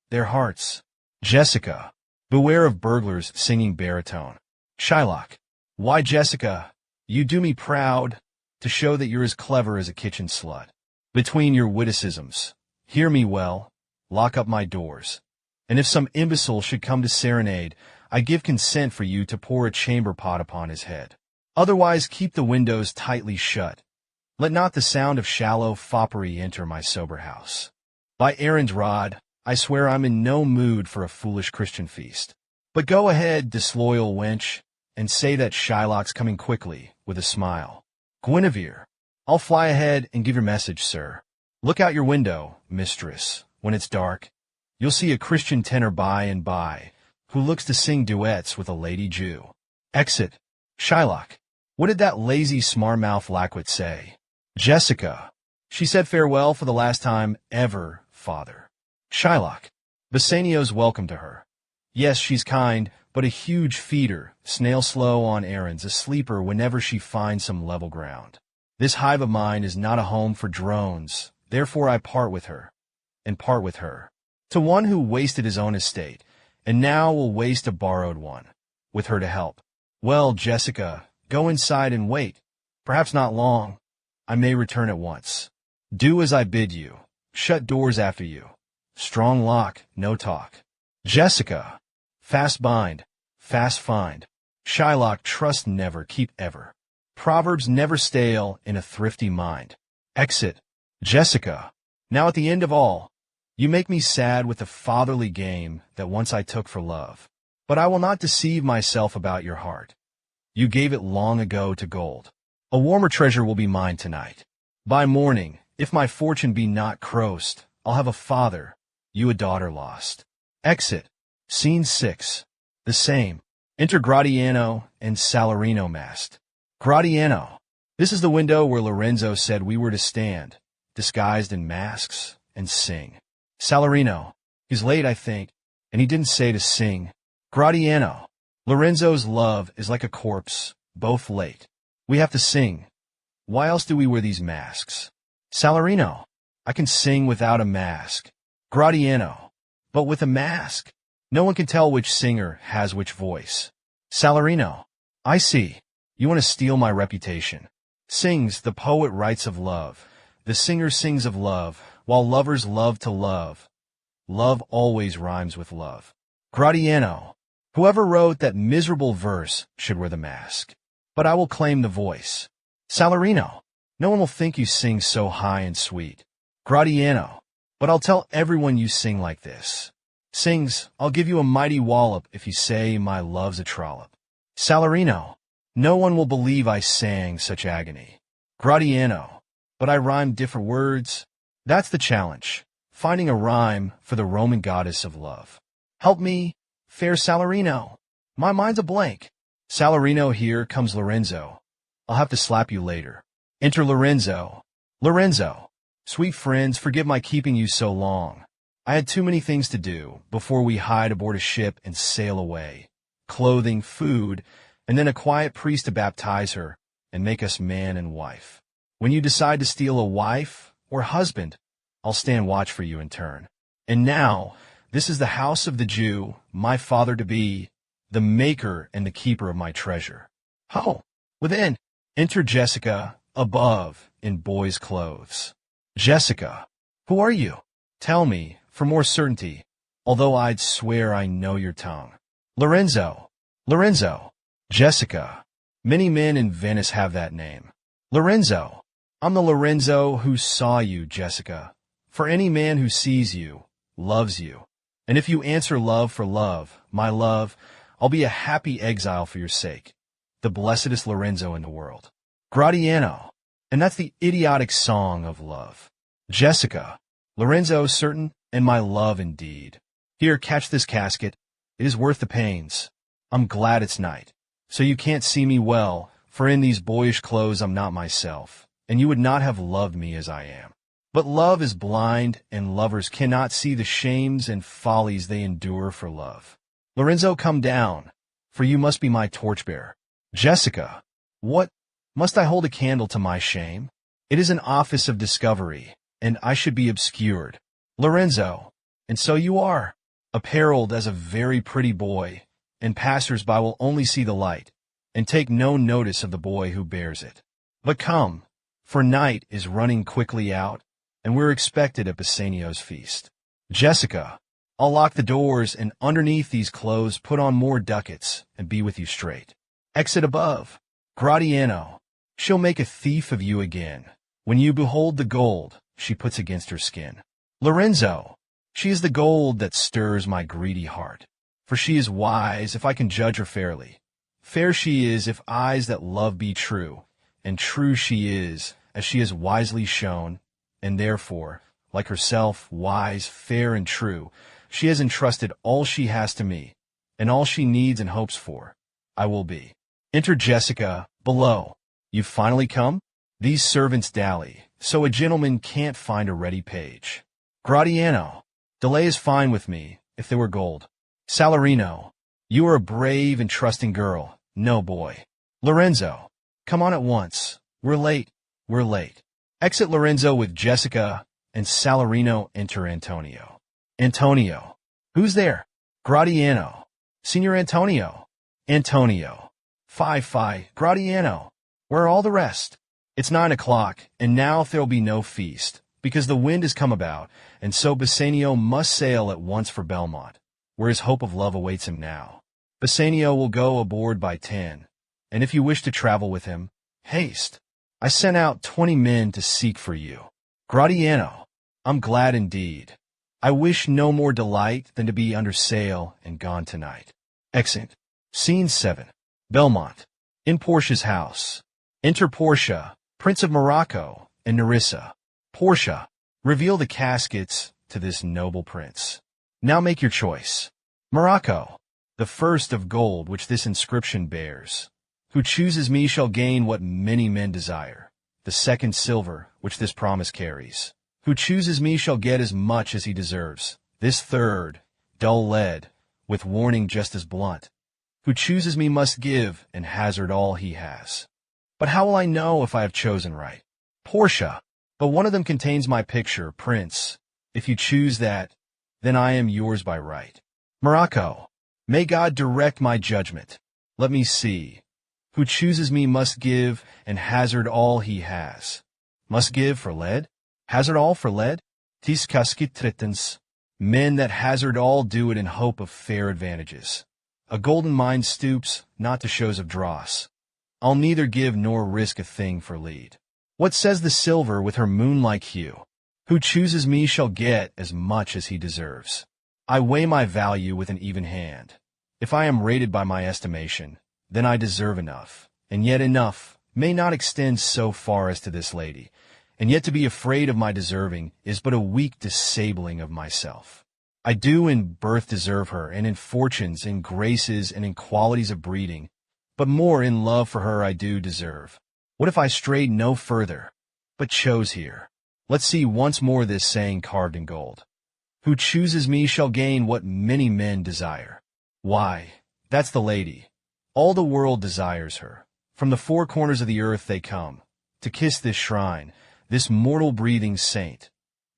Their hearts. Jessica. Beware of burglars singing baritone. Shylock. Why, Jessica, you do me proud to show that you're as clever as a kitchen slut. Between your witticisms, hear me well, lock up my doors. And if some imbecile should come to serenade, I give consent for you to pour a chamber pot upon his head. Otherwise keep the windows tightly shut. Let not the sound of shallow foppery enter my sober house. By Aaron's rod, I swear I'm in no mood for a foolish Christian feast. But go ahead, disloyal wench, and say that Shylock's coming quickly, with a smile. Guinevere, I'll fly ahead and give your message, sir. Look out your window, mistress, when it's dark. You'll see a Christian tenor by and by, who looks to sing duets with a lady Jew. Exit. Shylock, what did that lazy smartmouth lackwit say? Jessica, she said farewell for the last time ever, father. Shylock, Bassanio's welcome to her. Yes, she's kind, but a huge feeder, snail slow on errands, a sleeper whenever she finds some level ground. This hive of mine is not a home for drones, therefore I part with her, and part with her. To one who wasted his own estate, and now will waste a borrowed one, with her to help. Well, Jessica, go inside and wait. Perhaps not long. I may return at once. Do as I bid you. Shut doors after you. Strong lock, no talk. Jessica, fast bind, fast find. Shylock, trust never, keep ever. Proverbs never stale in a thrifty mind. Exit. Jessica, now at the end of all, you make me sad with the fatherly game that once I took for love. But I will not deceive myself about your heart. You gave it long ago to gold. A warmer treasure will be mine tonight. By morning, if my fortune be not crossed, I'll have a father, you a daughter lost. Exit. Scene 6. The same. Enter Gratiano and Salarino masked. Gratiano. This is the window where Lorenzo said we were to stand, disguised in masks, and sing. Salarino. He's late, I think, and he didn't say to sing. Gratiano. Lorenzo's love is like a corpse, both late. We have to sing. Why else do we wear these masks? Salarino. I can sing without a mask. Gratiano. But with a mask, no one can tell which singer has which voice. Salarino. I see. You want to steal my reputation. Sings, the poet writes of love. The singer sings of love, while lovers love to love. Love always rhymes with love. Gratiano. Whoever wrote that miserable verse should wear the mask. But I will claim the voice. Salarino. No one will think you sing so high and sweet. Gratiano. But I'll tell everyone you sing like this. Sings, I'll give you a mighty wallop if you say my love's a trollop. Salarino. No one will believe I sang such agony. Gratiano. But I rhyme different words. That's the challenge, finding a rhyme for the Roman goddess of love. Help me, fair Salarino. My mind's a blank. Salarino, here comes Lorenzo. I'll have to slap you later. Enter Lorenzo. Lorenzo. Sweet friends, forgive my keeping you so long. I had too many things to do before we hide aboard a ship and sail away. Clothing, food, and then a quiet priest to baptize her and make us man and wife. When you decide to steal a wife or husband, I'll stand watch for you in turn. And now, this is the house of the Jew, my father-to-be, the maker and the keeper of my treasure. Ho! Within, enter Jessica, above, in boy's clothes. Jessica, who are you? Tell me, for more certainty, although I'd swear I know your tongue. Lorenzo. Lorenzo. Jessica. Many men in Venice have that name. Lorenzo. I'm the Lorenzo who saw you, Jessica. For any man who sees you, loves you. And if you answer love for love, my love, I'll be a happy exile for your sake. The blessedest Lorenzo in the world. Gratiano. And that's the idiotic song of love. Jessica. Lorenzo, certain, and my love indeed. Here, catch this casket. It is worth the pains. I'm glad it's night. So you can't see me well, for in these boyish clothes I'm not myself, and you would not have loved me as I am. But love is blind, and lovers cannot see the shames and follies they endure for love. Lorenzo, come down, for you must be my torchbearer. Jessica. What? Must I hold a candle to my shame? It is an office of discovery, and I should be obscured. Lorenzo. And so you are, apparelled as a very pretty boy, and passers-by will only see the light, and take no notice of the boy who bears it. But come, for night is running quickly out, and we're expected at Bassanio's feast. Jessica. I'll lock the doors, and underneath these clothes put on more ducats, and be with you straight. Exit above. Gratiano. She'll make a thief of you again. When you behold the gold she puts against her skin. Lorenzo. She is the gold that stirs my greedy heart. For she is wise, if I can judge her fairly. Fair she is, if eyes that love be true. And true she is, as she has wisely shown. And therefore, like herself, wise, fair, and true, she has entrusted all she has to me, and all she needs and hopes for, I will be. Enter Jessica, below. You've finally come? These servants dally, so a gentleman can't find a ready page. Gratiano. Delay is fine with me, if there were gold. Salarino. You are a brave and trusting girl, no boy. Lorenzo. Come on at once. We're late. We're late. Exit Lorenzo with Jessica, and Salarino enter Antonio. Antonio. Who's there? Gratiano. Signor Antonio. Antonio. Fie, Gratiano. Where are all the rest? It's 9 o'clock, and now there'll be no feast, because the wind has come about, and so Bassanio must sail at once for Belmont, where his hope of love awaits him now. Bassanio will go aboard by 10, and if you wish to travel with him, haste. I sent out 20 men to seek for you. Gratiano. I'm glad indeed. I wish no more delight than to be under sail and gone tonight. Exit. Scene 7. Belmont. In Portia's house. Enter Portia, Prince of Morocco, and Nerissa. Portia. Reveal the caskets to this noble prince. Now make your choice. Morocco. The first of gold which this inscription bears. Who chooses me shall gain what many men desire. The second silver which this promise carries. Who chooses me shall get as much as he deserves. This third, dull lead, with warning just as blunt. Who chooses me must give and hazard all he has. But how will I know if I have chosen right? Portia. But one of them contains my picture, Prince. If you choose that, then I am yours by right. Morocco. May God direct my judgment. Let me see. Who chooses me must give and hazard all he has. Must give for lead? Hazard all for lead? Tis cascit tritens. Men that hazard all do it in hope of fair advantages. A golden mind stoops not to shows of dross. I'll neither give nor risk a thing for lead. What says the silver with her moon-like hue? Who chooses me shall get as much as he deserves. I weigh my value with an even hand. If I am rated by my estimation, then I deserve enough, and yet enough may not extend so far as to this lady, and yet to be afraid of my deserving is but a weak disabling of myself. I do in birth deserve her, and in fortunes, in graces, and in qualities of breeding, but more in love for her I do deserve. What if I strayed no further, but chose here? Let's see once more this saying carved in gold. Who chooses me shall gain what many men desire. Why, that's the lady. All the world desires her. From the four corners of the earth they come, to kiss this shrine, this mortal breathing saint.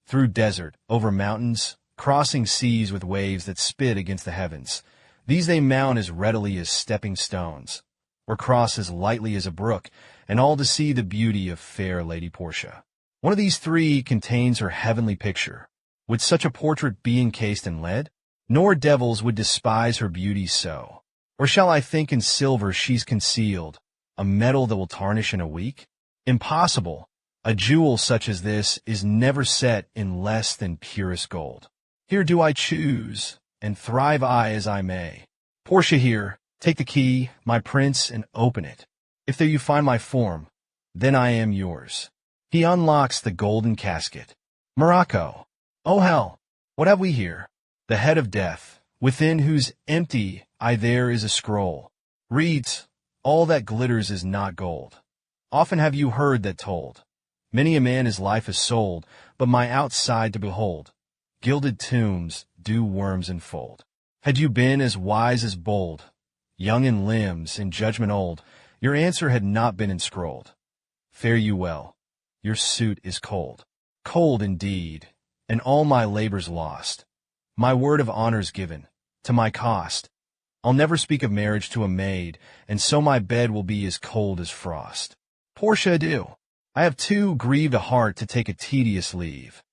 Through desert, over mountains, crossing seas with waves that spit against the heavens, these they mount as readily as stepping stones, or cross as lightly as a brook, and all to see the beauty of fair Lady Portia. One of these three contains her heavenly picture. Would such a portrait be encased in lead? Nor devils would despise her beauty so. Or shall I think in silver she's concealed, a metal that will tarnish in a week? Impossible. A jewel such as this is never set in less than purest gold. Here do I choose, and thrive I as I may. Portia here, take the key, my prince, and open it. If there you find my form, then I am yours. He unlocks the golden casket. Morocco. Oh hell, what have we here? The head of death, within whose empty eye there is a scroll. Reads, all that glitters is not gold. Often have you heard that told. Many a man his life has sold, but my outside to behold. Gilded tombs do worms enfold. Had you been as wise as bold, young in limbs, in judgment old, Your answer had not been inscrolled. Fare you well. Your suit is cold. Cold indeed, and all my labors lost. My word of honor's given, to my cost. I'll never speak of marriage to a maid, and so my bed will be as cold as frost. Portia, adieu. I have too grieved a heart to take a tedious leave.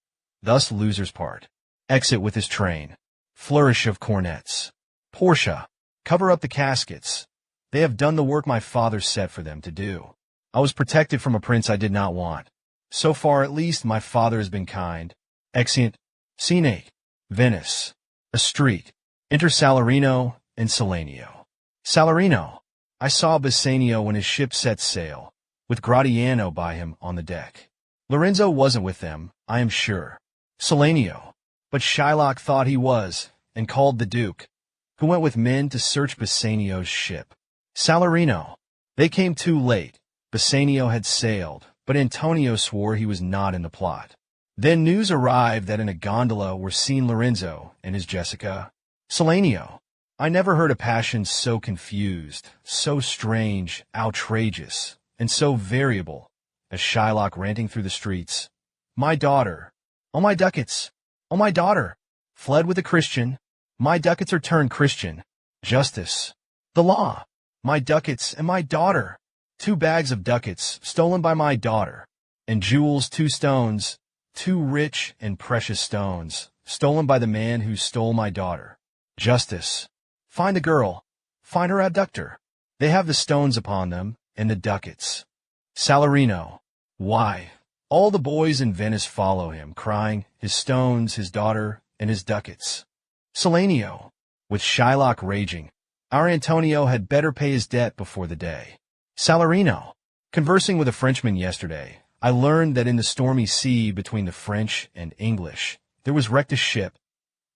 Thus losers part. Exit with his train. Flourish of cornets. Portia, cover up the caskets. They have done the work my father set for them to do. I was protected from a prince I did not want. So far, at least, my father has been kind. Exeunt. Scene 8. Venice. A street. Enter Salarino and Salanio. Salarino. I saw Bassanio when his ship set sail, with Gratiano by him on the deck. Lorenzo wasn't with them, I am sure. Salanio. But Shylock thought he was, and called the Duke, who went with men to search Bassanio's ship. Salarino. They came too late. Bassanio had sailed, but Antonio swore he was not in the plot. Then news arrived that in a gondola were seen Lorenzo and his Jessica. Salanio. I never heard a passion so confused, so strange, outrageous, and so variable, as Shylock ranting through the streets. My daughter. Oh, my ducats. Oh, my daughter. Fled with a Christian. My ducats are turned Christian. Justice. The law. My ducats and my daughter. 2 bags of ducats stolen by my daughter. And jewels 2 stones, 2 rich and precious stones, stolen by the man who stole my daughter. Justice. Find the girl. Find her abductor. They have the stones upon them, and the ducats. Salarino. Why, all the boys in Venice follow him, crying, his stones, his daughter, and his ducats. Salanio. With Shylock raging, our Antonio had better pay his debt before the day. Salarino. Conversing with a Frenchman yesterday, I learned that in the stormy sea between the French and English, there was wrecked a ship,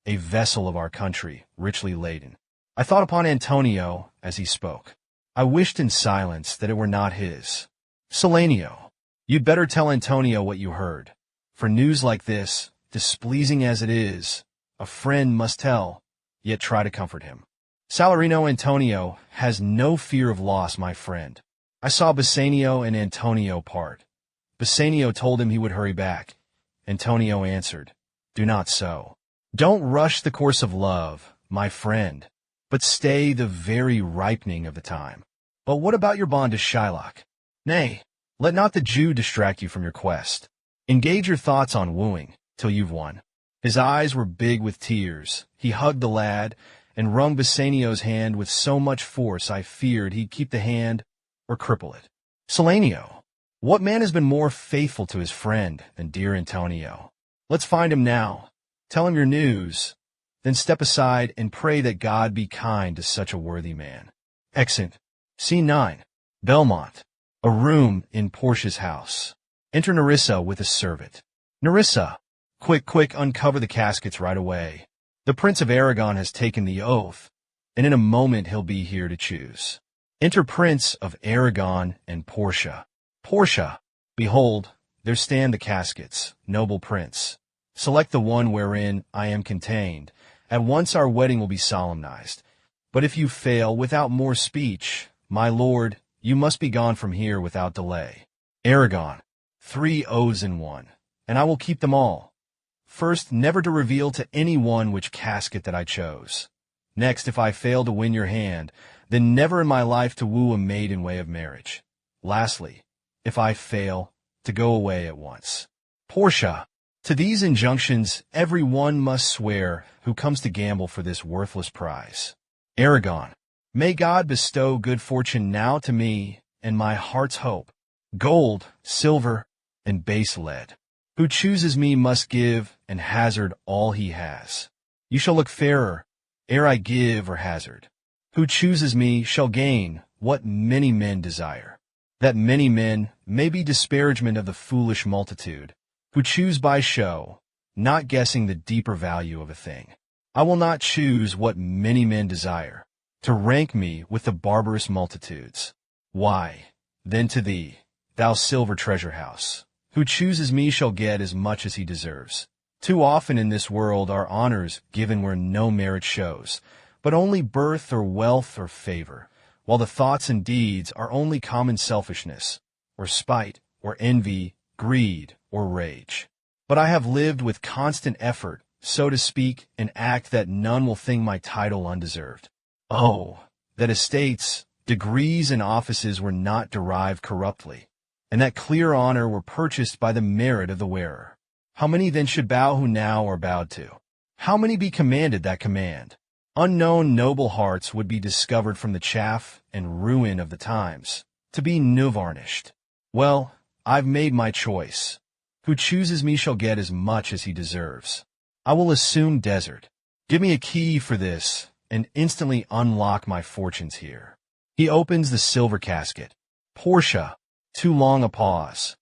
a vessel of our country, richly laden. I thought upon Antonio as he spoke. I wished in silence that it were not his. Salanio. You'd better tell Antonio what you heard. For news like this, displeasing as it is, a friend must tell, yet try to comfort him. Salarino. Antonio has no fear of loss, my friend. I saw Bassanio and Antonio part. Bassanio told him he would hurry back. Antonio answered, Do not so. Don't rush the course of love, my friend, but stay the very ripening of the time. But what about your bond to Shylock? Nay, let not the Jew distract you from your quest. Engage your thoughts on wooing, till you've won. His eyes were big with tears. He hugged the lad, and wrung Bassanio's hand with so much force I feared he'd keep the hand or cripple it. Salanio. What man has been more faithful to his friend than dear Antonio? Let's find him now. Tell him your news. Then step aside and pray that God be kind to such a worthy man. Exeunt. Scene 9. Belmont. A room in Portia's house. Enter Nerissa with a servant. Nerissa. Quick, quick, uncover the caskets right away. The Prince of Aragon has taken the oath, and in a moment he'll be here to choose. Enter Prince of Aragon and Portia. Portia. Behold, there stand the caskets, noble prince. Select the one wherein I am contained. At once our wedding will be solemnized. But if you fail without more speech, my lord, you must be gone from here without delay. Aragon. 3 oaths in one, and I will keep them all. First, never to reveal to any one which casket that I chose. Next, if I fail to win your hand, then never in my life to woo a maid in way of marriage. Lastly, if I fail, to go away at once. Portia. To these injunctions every one must swear who comes to gamble for this worthless prize. Aragon. May God bestow good fortune now to me and my heart's hope, gold, silver, and base lead. Who chooses me must give and hazard all he has. You shall look fairer ere I give or hazard. Who chooses me shall gain what many men desire. That many men may be disparagement of the foolish multitude, who choose by show, not guessing the deeper value of a thing. I will not choose what many men desire, to rank me with the barbarous multitudes. Why, then to thee, thou silver treasure house, who chooses me shall get as much as he deserves. Too often in this world are honors given where no merit shows, but only birth or wealth or favor, while the thoughts and deeds are only common selfishness, or spite, or envy, greed, or rage. But I have lived with constant effort, so to speak, an act that none will think my title undeserved. Oh, that estates, degrees, and offices were not derived corruptly, and that clear honor were purchased by the merit of the wearer. How many then should bow who now are bowed to? How many be commanded that command? Unknown noble hearts would be discovered from the chaff and ruin of the times, to be new-varnished. Well, I've made my choice. Who chooses me shall get as much as he deserves. I will assume desert. Give me a key for this, and instantly unlock my fortunes here. He opens the silver casket. Portia, too long a pause.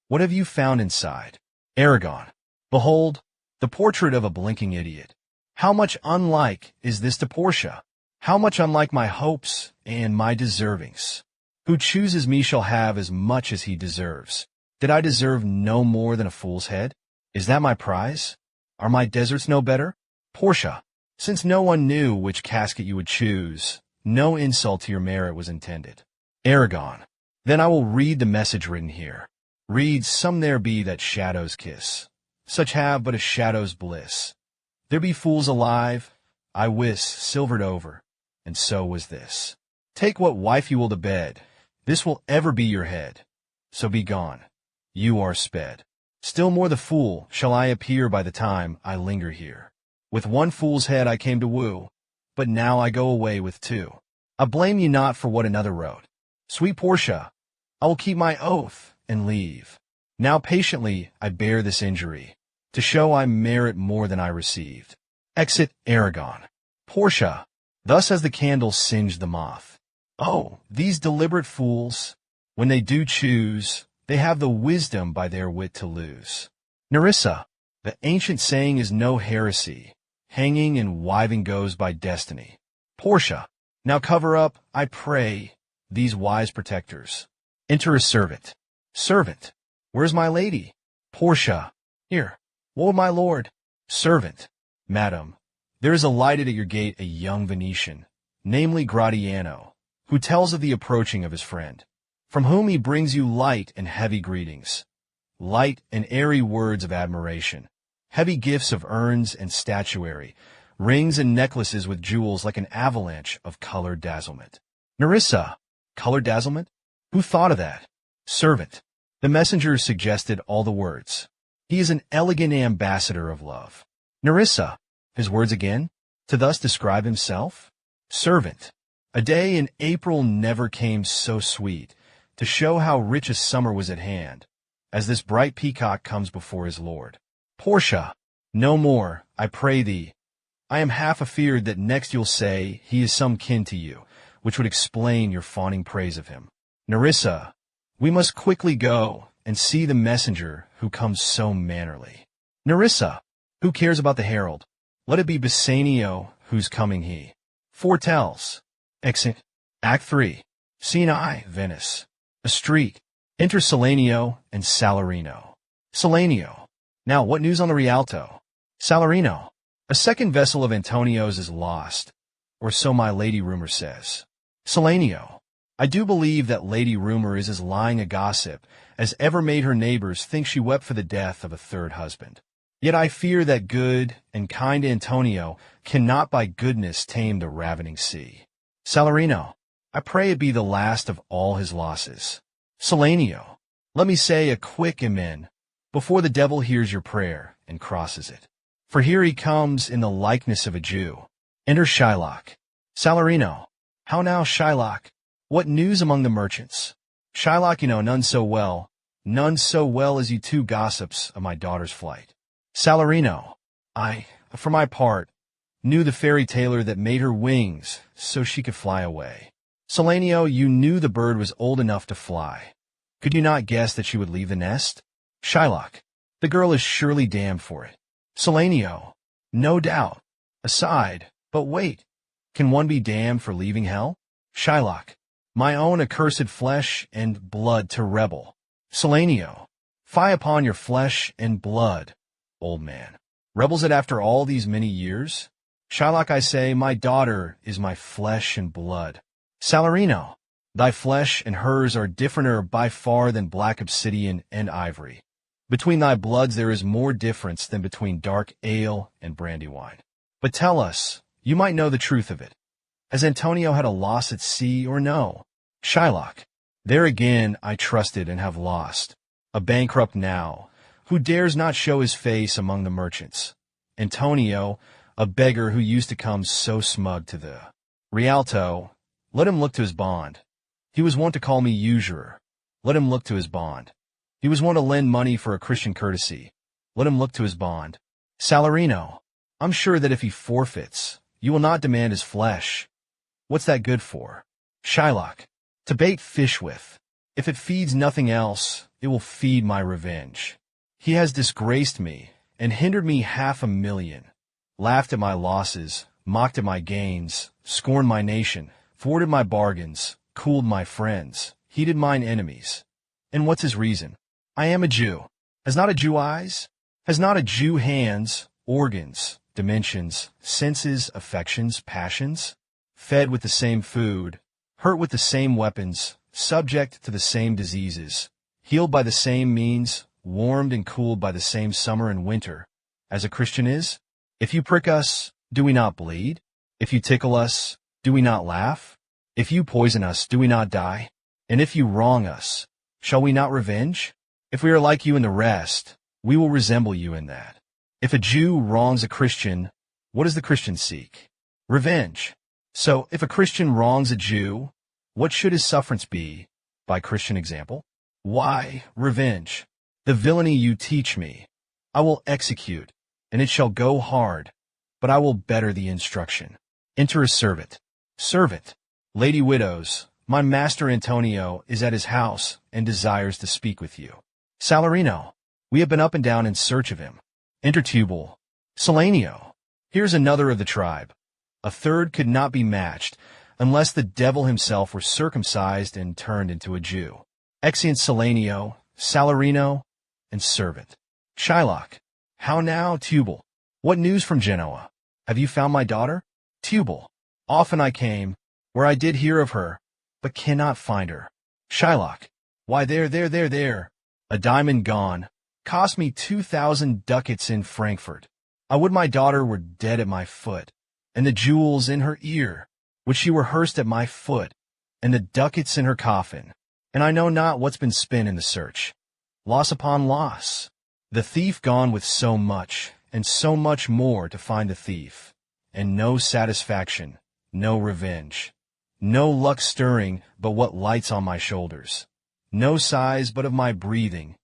What have you found inside? Aragon. Behold, the portrait of a blinking idiot. How much unlike is this to Portia? How much unlike my hopes and my deservings? Who chooses me shall have as much as he deserves. Did I deserve no more than a fool's head? Is that my prize? Are my deserts no better? Portia, since no one knew which casket you would choose, no insult to your merit was intended. Aragon, then I will read the message written here. Read, some there be that shadows kiss. Such have but a shadow's bliss. There be fools alive, I wis, silvered over, and so was this. Take what wife you will to bed, this will ever be your head. So be gone, you are sped. Still more the fool shall I appear by the time I linger here. With one fool's head I came to woo, but now I go away with two. I blame you not for what another wrote. Sweet Portia, I will keep my oath and leave. Now patiently I bear this injury, to show I merit more than I received. Exit Aragon. Portia, thus has the candle singed the moth. Oh, these deliberate fools, when they do choose, they have the wisdom by their wit to lose. Nerissa, the ancient saying is no heresy, hanging and wiving goes by destiny. Portia, now cover up, I pray, these wise protectors. Enter a servant. Servant, where's my lady? Portia, here. Woe, my lord. Servant, madam, there is alighted at your gate a young Venetian, namely Gratiano, who tells of the approaching of his friend, from whom he brings you light and heavy greetings, light and airy words of admiration, heavy gifts of urns and statuary, rings and necklaces with jewels like an avalanche of colored dazzlement. Nerissa, colored dazzlement? Who thought of that? Servant, the messenger suggested all the words. He is an elegant ambassador of love. Nerissa, his words again, to thus describe himself? Servant, a day in April never came so sweet, to show how rich a summer was at hand, as this bright peacock comes before his lord. Portia, no more, I pray thee. I am half afeard that next you'll say he is some kin to you, which would explain your fawning praise of him. Nerissa, we must quickly go and see the messenger who comes so mannerly. Nerissa, who cares about the herald? Let it be Bassanio whose coming he foretells. Exit. Act 3. Scene I, Venice. A street. Enter Salanio and Salarino. Salanio. Now, what news on the Rialto? Salarino. A second vessel of Antonio's is lost, or so my lady rumor says. Salanio. I do believe that Lady Rumor is as lying a gossip as ever made her neighbors think she wept for the death of a third husband. Yet I fear that good and kind Antonio cannot by goodness tame the ravening sea. Salarino, I pray it be the last of all his losses. Salanio, let me say a quick amen before the devil hears your prayer and crosses it. For here he comes in the likeness of a Jew. Enter Shylock. Salarino, how now, Shylock? What news among the merchants? Shylock, none so well as you two gossips of my daughter's flight. Salarino, I, for my part, knew the fairy tailor that made her wings so she could fly away. Salanio, you knew the bird was old enough to fly. Could you not guess that she would leave the nest? Shylock, the girl is surely damned for it. Salanio, no doubt. Aside, but wait, can one be damned for leaving hell? Shylock, my own accursed flesh and blood to rebel. Salanio, fie upon your flesh and blood, old man. Rebels it after all these many years? Shylock, I say, my daughter is my flesh and blood. Salarino, thy flesh and hers are differenter by far than black obsidian and ivory. Between thy bloods there is more difference than between dark ale and brandy wine. But tell us, you might know the truth of it. Has Antonio had a loss at sea or no? Shylock, there again I trusted and have lost. A bankrupt now, who dares not show his face among the merchants. Antonio, a beggar who used to come so smug to the Rialto, let him look to his bond. He was wont to call me usurer. Let him look to his bond. He was wont to lend money for a Christian courtesy. Let him look to his bond. Salarino, I'm sure that if he forfeits, you will not demand his flesh. What's that good for? Shylock, to bait fish with. If it feeds nothing else, it will feed my revenge. He has disgraced me and hindered me 500,000, laughed at my losses, mocked at my gains, scorned my nation, thwarted my bargains, cooled my friends, heated mine enemies. And what's his reason? I am a Jew. Has not a Jew eyes? Has not a Jew hands, organs, dimensions, senses, affections, passions? Fed with the same food, hurt with the same weapons, subject to the same diseases, healed by the same means, warmed and cooled by the same summer and winter, as a Christian is? If you prick us, do we not bleed? If you tickle us, do we not laugh? If you poison us, do we not die? And if you wrong us, shall we not revenge? If we are like you in the rest, we will resemble you in that. If a Jew wrongs a Christian, what does the Christian seek? Revenge. So, if a Christian wrongs a Jew, what should his sufferance be, by Christian example? Why, revenge. The villainy you teach me, I will execute, and it shall go hard, but I will better the instruction. Enter a servant. Servant, lady widows, my master Antonio is at his house and desires to speak with you. Salarino, we have been up and down in search of him. Enter Tubal. Salanio, here's another of the tribe. A third could not be matched, unless the devil himself were circumcised and turned into a Jew. Exeunt Salanio, Salarino, and servant. Shylock, how now, Tubal? What news from Genoa? Have you found my daughter? Tubal, often I came, where I did hear of her, but cannot find her. Shylock, why there. A diamond gone, cost me 2,000 ducats in Frankfurt. I would my daughter were dead at my foot, and the jewels in her ear, which she rehearsed at my foot, and the ducats in her coffin, and I know not what's been spent in the search. Loss upon loss. The thief gone with so much, and so much more to find the thief, and no satisfaction, no revenge. No luck stirring but what lights on my shoulders. No sighs but of my breathing.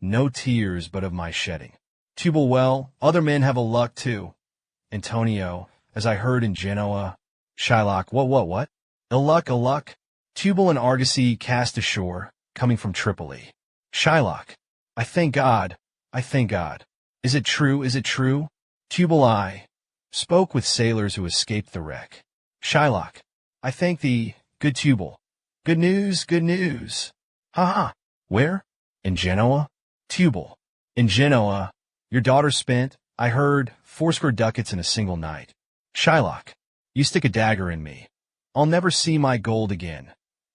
No tears but of my shedding. Tubal, well, other men have a luck too. Antonio, as I heard in Genoa. Shylock, what? A luck. Tubal and Argosy cast ashore, coming from Tripoli. Shylock, I thank God. Is it true? Tubal, I spoke with sailors who escaped the wreck. Shylock, I thank thee, good Tubal. Good news. Ha! Where? In Genoa? Tubal, in Genoa, your daughter spent, I heard, 40 ducats in a single night. Shylock, you stick a dagger in me. I'll never see my gold again.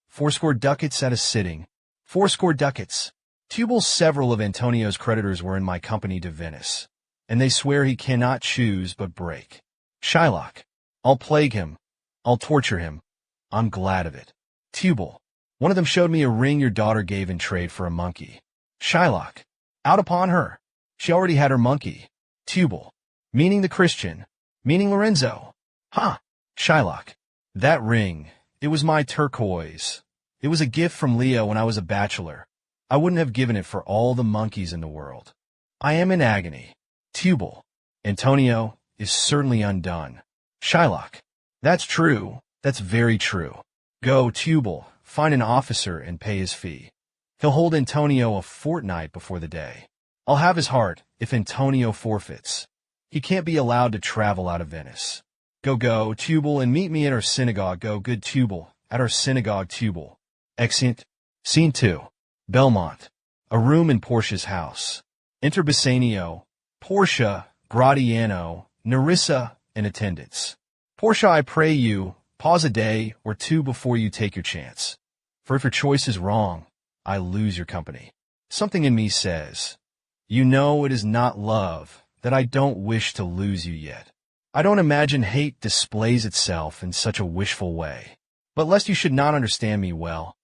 40 ducats at a sitting. 40 ducats. Tubal, several of Antonio's creditors were in my company to Venice, and they swear he cannot choose but break. Shylock, I'll plague him. I'll torture him. I'm glad of it. Tubal, one of them showed me a ring your daughter gave in trade for a monkey. Shylock, out upon her. She already had her monkey. Tubal, meaning the Christian, meaning Lorenzo. Ha! Shylock, that ring, it was my turquoise. It was a gift from Leo when I was a bachelor. I wouldn't have given it for all the monkeys in the world. I am in agony. Tubal, Antonio is certainly undone. Shylock, that's true. That's very true. Go, Tubal, find an officer and pay his fee. He'll hold Antonio a fortnight before the day. I'll have his heart if Antonio forfeits. He can't be allowed to travel out of Venice. Go, Tubal, and meet me at our synagogue. Go, good Tubal, at our synagogue, Tubal. Exeunt. Scene 2. Belmont. A room in Portia's house. Enter Bassanio, Portia, Gratiano, Nerissa, and attendants. Portia, I pray you, Pause a day or two before you take your chance. For if your choice is wrong, I lose your company. Something in me says, you know it is not love, that I don't wish to lose you yet. I don't imagine hate displays itself in such a wishful way. But lest you should not understand me well,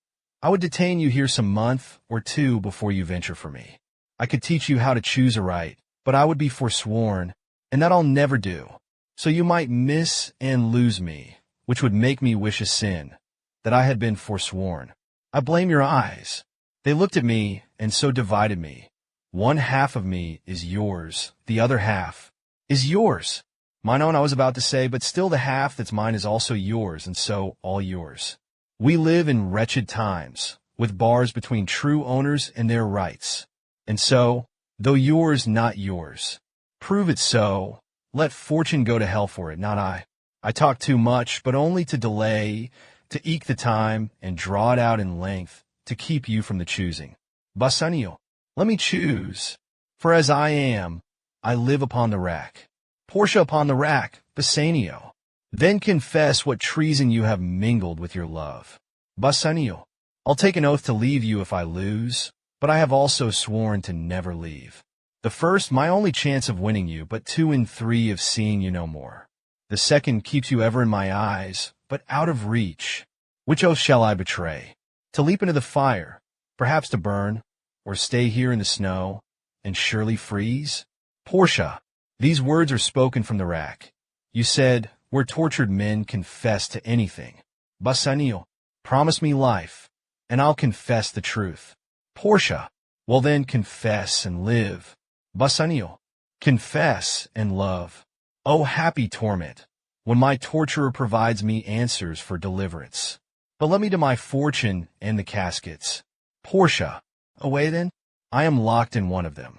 I would detain you here some month or two before you venture for me. I could teach you how to choose aright, but I would be forsworn, and that I'll never do. So you might miss and lose me, which would make me wish a sin, that I had been forsworn. I blame your eyes. They looked at me and so divided me. One half of me is yours, the other half is yours. Mine own I was about to say, but still the half that's mine is also yours, and so all yours. We live in wretched times, with bars between true owners and their rights. And so, though yours not yours, prove it so, let fortune go to hell for it, not I. I talk too much, but only to delay, to eke the time, and draw it out in length, to keep you from the choosing. Bassanio, let me choose, for as I am, I live upon the rack. Portia upon the rack, Bassanio. Then confess what treason you have mingled with your love. Bassanio, I'll take an oath to leave you if I lose, but I have also sworn to never leave. The first, my only chance of winning you, but 2 in 3 of seeing you no more. The second keeps you ever in my eyes, but out of reach. Which oath shall I betray? To leap into the fire, perhaps to burn, or stay here in the snow, and surely freeze? Portia, these words are spoken from the rack. You said, where tortured men confess to anything. Bassanio, promise me life, and I'll confess the truth. Portia, well then confess and live. Bassanio, confess and love. Oh, happy torment, when my torturer provides me answers for deliverance. But let me to my fortune and the caskets. Portia, away then? I am locked in one of them.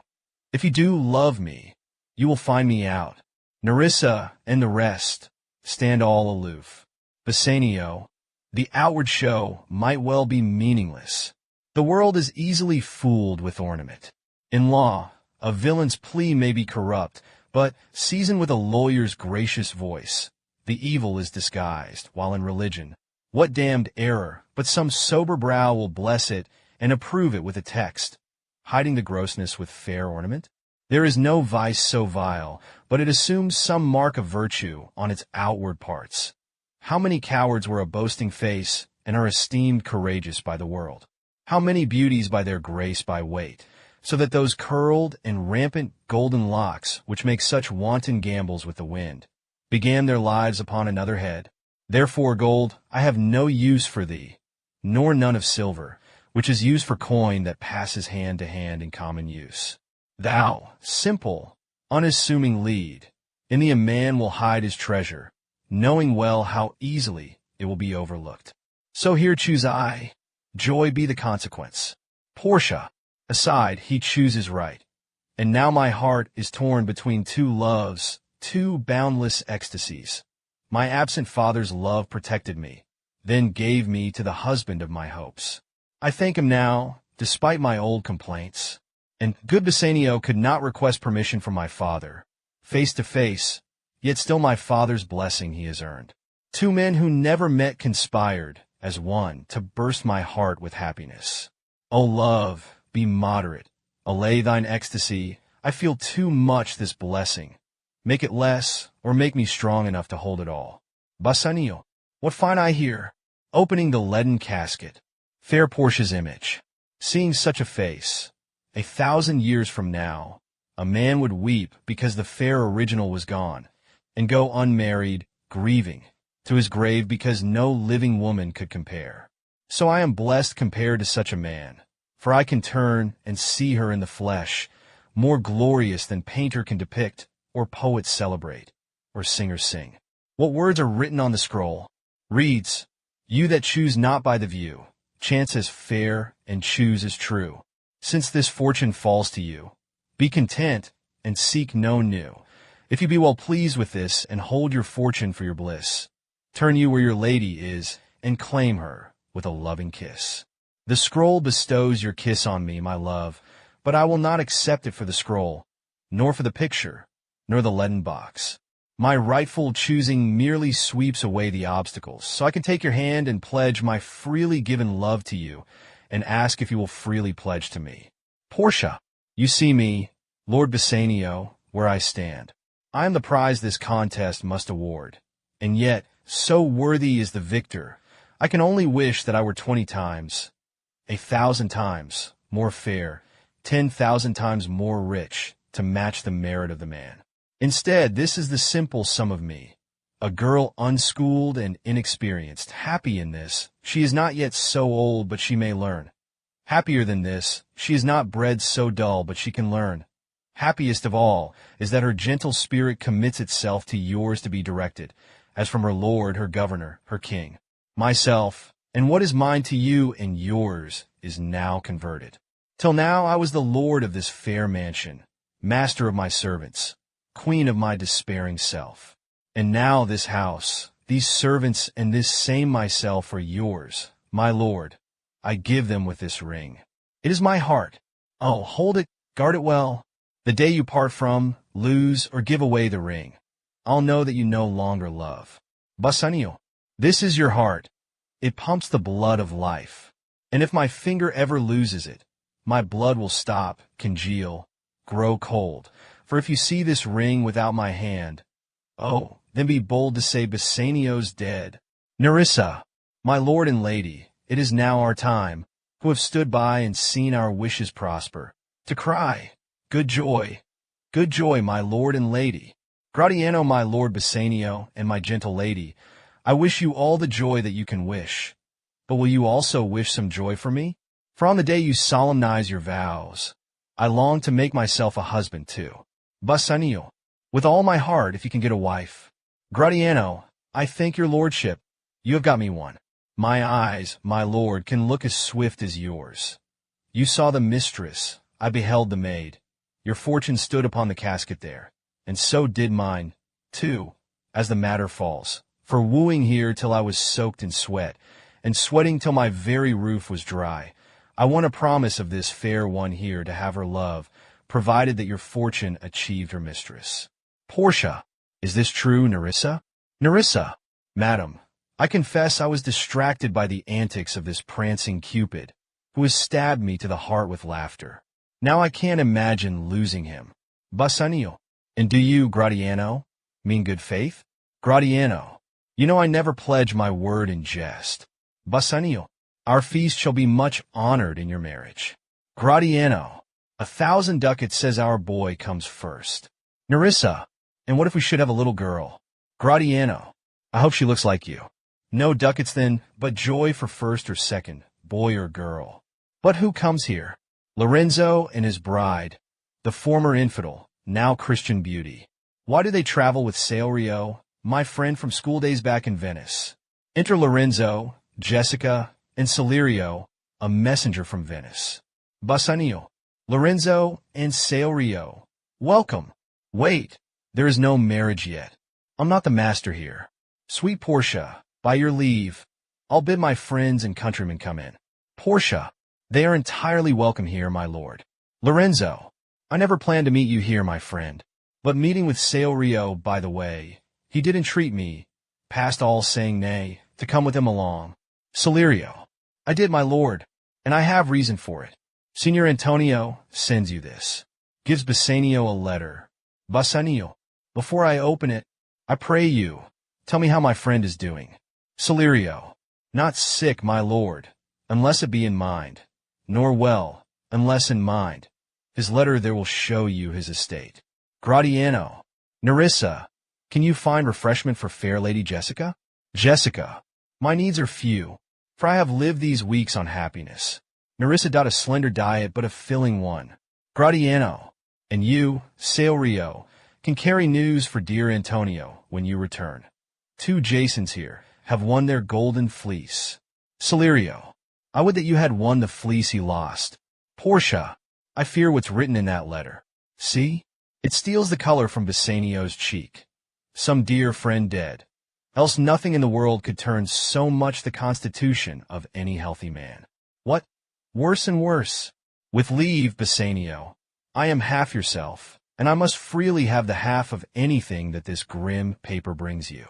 If you do love me, you will find me out. Nerissa and the rest stand all aloof. Bassanio, the outward show might well be meaningless. The world is easily fooled with ornament. In law, a villain's plea may be corrupt, but seasoned with a lawyer's gracious voice, the evil is disguised, while in religion, what damned error, but some sober brow will bless it and approve it with a text, hiding the grossness with fair ornament? There is no vice so vile, but it assumes some mark of virtue on its outward parts. How many cowards wear a boasting face and are esteemed courageous by the world? How many beauties by their grace by weight, so that those curled and rampant golden locks, which make such wanton gambols with the wind, began their lives upon another head? Therefore, gold, I have no use for thee, nor none of silver, which is used for coin that passes hand to hand in common use. Thou, simple, unassuming lead, in thee a man will hide his treasure, knowing well how easily it will be overlooked. So here choose I, joy be the consequence. Portia, aside, he chooses right. And now my heart is torn between 2 loves, 2 boundless ecstasies. My absent father's love protected me, then gave me to the husband of my hopes. I thank him now, despite my old complaints. And good Bassanio could not request permission from my father, face to face, yet still my father's blessing he has earned. 2 men who never met conspired, as one, to burst my heart with happiness. O love, be moderate, allay thine ecstasy, I feel too much this blessing. Make it less, or make me strong enough to hold it all. Bassanio, what find I here? Opening the leaden casket, fair Portia's image. Seeing such a face, 1,000 years from now, a man would weep because the fair original was gone, and go unmarried, grieving, to his grave because no living woman could compare. So I am blessed compared to such a man, for I can turn and see her in the flesh, more glorious than painter can depict, or poet celebrate, or singer sing. What words are written on the scroll? Reads, you that choose not by the view, chance as fair and choose as true. Since this fortune falls to you, be content and seek no new. If you be well pleased with this and hold your fortune for your bliss, turn you where your lady is and claim her with a loving kiss. The scroll bestows your kiss on me, my love, but I will not accept it for the scroll, nor for the picture, nor the leaden box. My rightful choosing merely sweeps away the obstacles, so I can take your hand and pledge my freely given love to you, and ask if you will freely pledge to me. Portia, you see me, Lord Bassanio, where I stand. I am the prize this contest must award, and yet, so worthy is the victor, I can only wish that I were 20 times, 1,000 times more fair, 10,000 times more rich, to match the merit of the man. Instead, this is the simple sum of me, a girl unschooled and inexperienced, happy in this. She is not yet so old, but she may learn. Happier than this, she is not bred so dull, but she can learn. Happiest of all is that her gentle spirit commits itself to yours to be directed, as from her lord, her governor, her king. Myself, and what is mine to you and yours, is now converted. Till now I was the lord of this fair mansion, master of my servants, queen of my despairing self. And now this house, these servants, and this same myself are yours, my lord. I give them with this ring. It is my heart. Oh, hold it, guard it well. The day you part from, lose, or give away the ring, I'll know that you no longer love. Bassanio, this is your heart. It pumps the blood of life. And if my finger ever loses it, my blood will stop, congeal, grow cold. For if you see this ring without my hand, oh, then be bold to say Bassanio's dead. Nerissa, my lord and lady, it is now our time, who have stood by and seen our wishes prosper, to cry, good joy, my lord and lady. Gratiano, my lord Bassanio, and my gentle lady, I wish you all the joy that you can wish. But will you also wish some joy for me? For on the day you solemnize your vows, I long to make myself a husband too. Bassanio, with all my heart, if you can get a wife. Gratiano, I thank your lordship. You have got me one. My eyes, my lord, can look as swift as yours. You saw the mistress, I beheld the maid. Your fortune stood upon the casket there, and so did mine, too, as the matter falls. For wooing here till I was soaked in sweat, and sweating till my very roof was dry, I won a promise of this fair one here to have her love, provided that your fortune achieved her mistress. Portia, is this true, Nerissa? Nerissa, madam, I confess I was distracted by the antics of this prancing Cupid, who has stabbed me to the heart with laughter. Now I can't imagine losing him. Bassanio, and do you, Gratiano, mean good faith? Gratiano, you know I never pledge my word in jest. Bassanio, our feast shall be much honored in your marriage. Gratiano, 1,000 ducats says our boy comes first. Nerissa, and what if we should have a little girl? Gratiano, I hope she looks like you. No ducats then, but joy for first or second, boy or girl. But who comes here? Lorenzo and his bride, the former infidel, now Christian beauty. Why do they travel with Saurio, my friend from school days back in Venice? Enter Lorenzo, Jessica, and Salerio, a messenger from Venice. Bassanio, Lorenzo and Saurio, welcome. Wait, there is no marriage yet. I'm not the master here. Sweet Portia, by your leave, I'll bid my friends and countrymen come in. Portia, they are entirely welcome here, my lord. Lorenzo, I never planned to meet you here, my friend. But meeting with Saurio, by the way, he did entreat me, past all saying nay, to come with him along. Salerio, I did, my lord, and I have reason for it. Signor Antonio sends you this. Gives Bassanio a letter. Bassanio, before I open it, I pray you, tell me how my friend is doing. Salerio, not sick, my lord, unless it be in mind, nor well, unless in mind. His letter there will show you his estate. Gratiano, Nerissa, can you find refreshment for fair Lady Jessica? Jessica, my needs are few, for I have lived these weeks on happiness. Nerissa got a slender diet, but a filling one. Gratiano, and you, Saurio, can carry news for dear Antonio when you return. 2 Jasons here have won their golden fleece. Salerio, I would that you had won the fleece he lost. Portia, I fear what's written in that letter. See? It steals the color from Bassanio's cheek. Some dear friend dead. Else nothing in the world could turn so much the constitution of any healthy man. What? Worse and worse. With leave, Bassanio, I am half yourself, and I must freely have the half of anything that this grim paper brings you.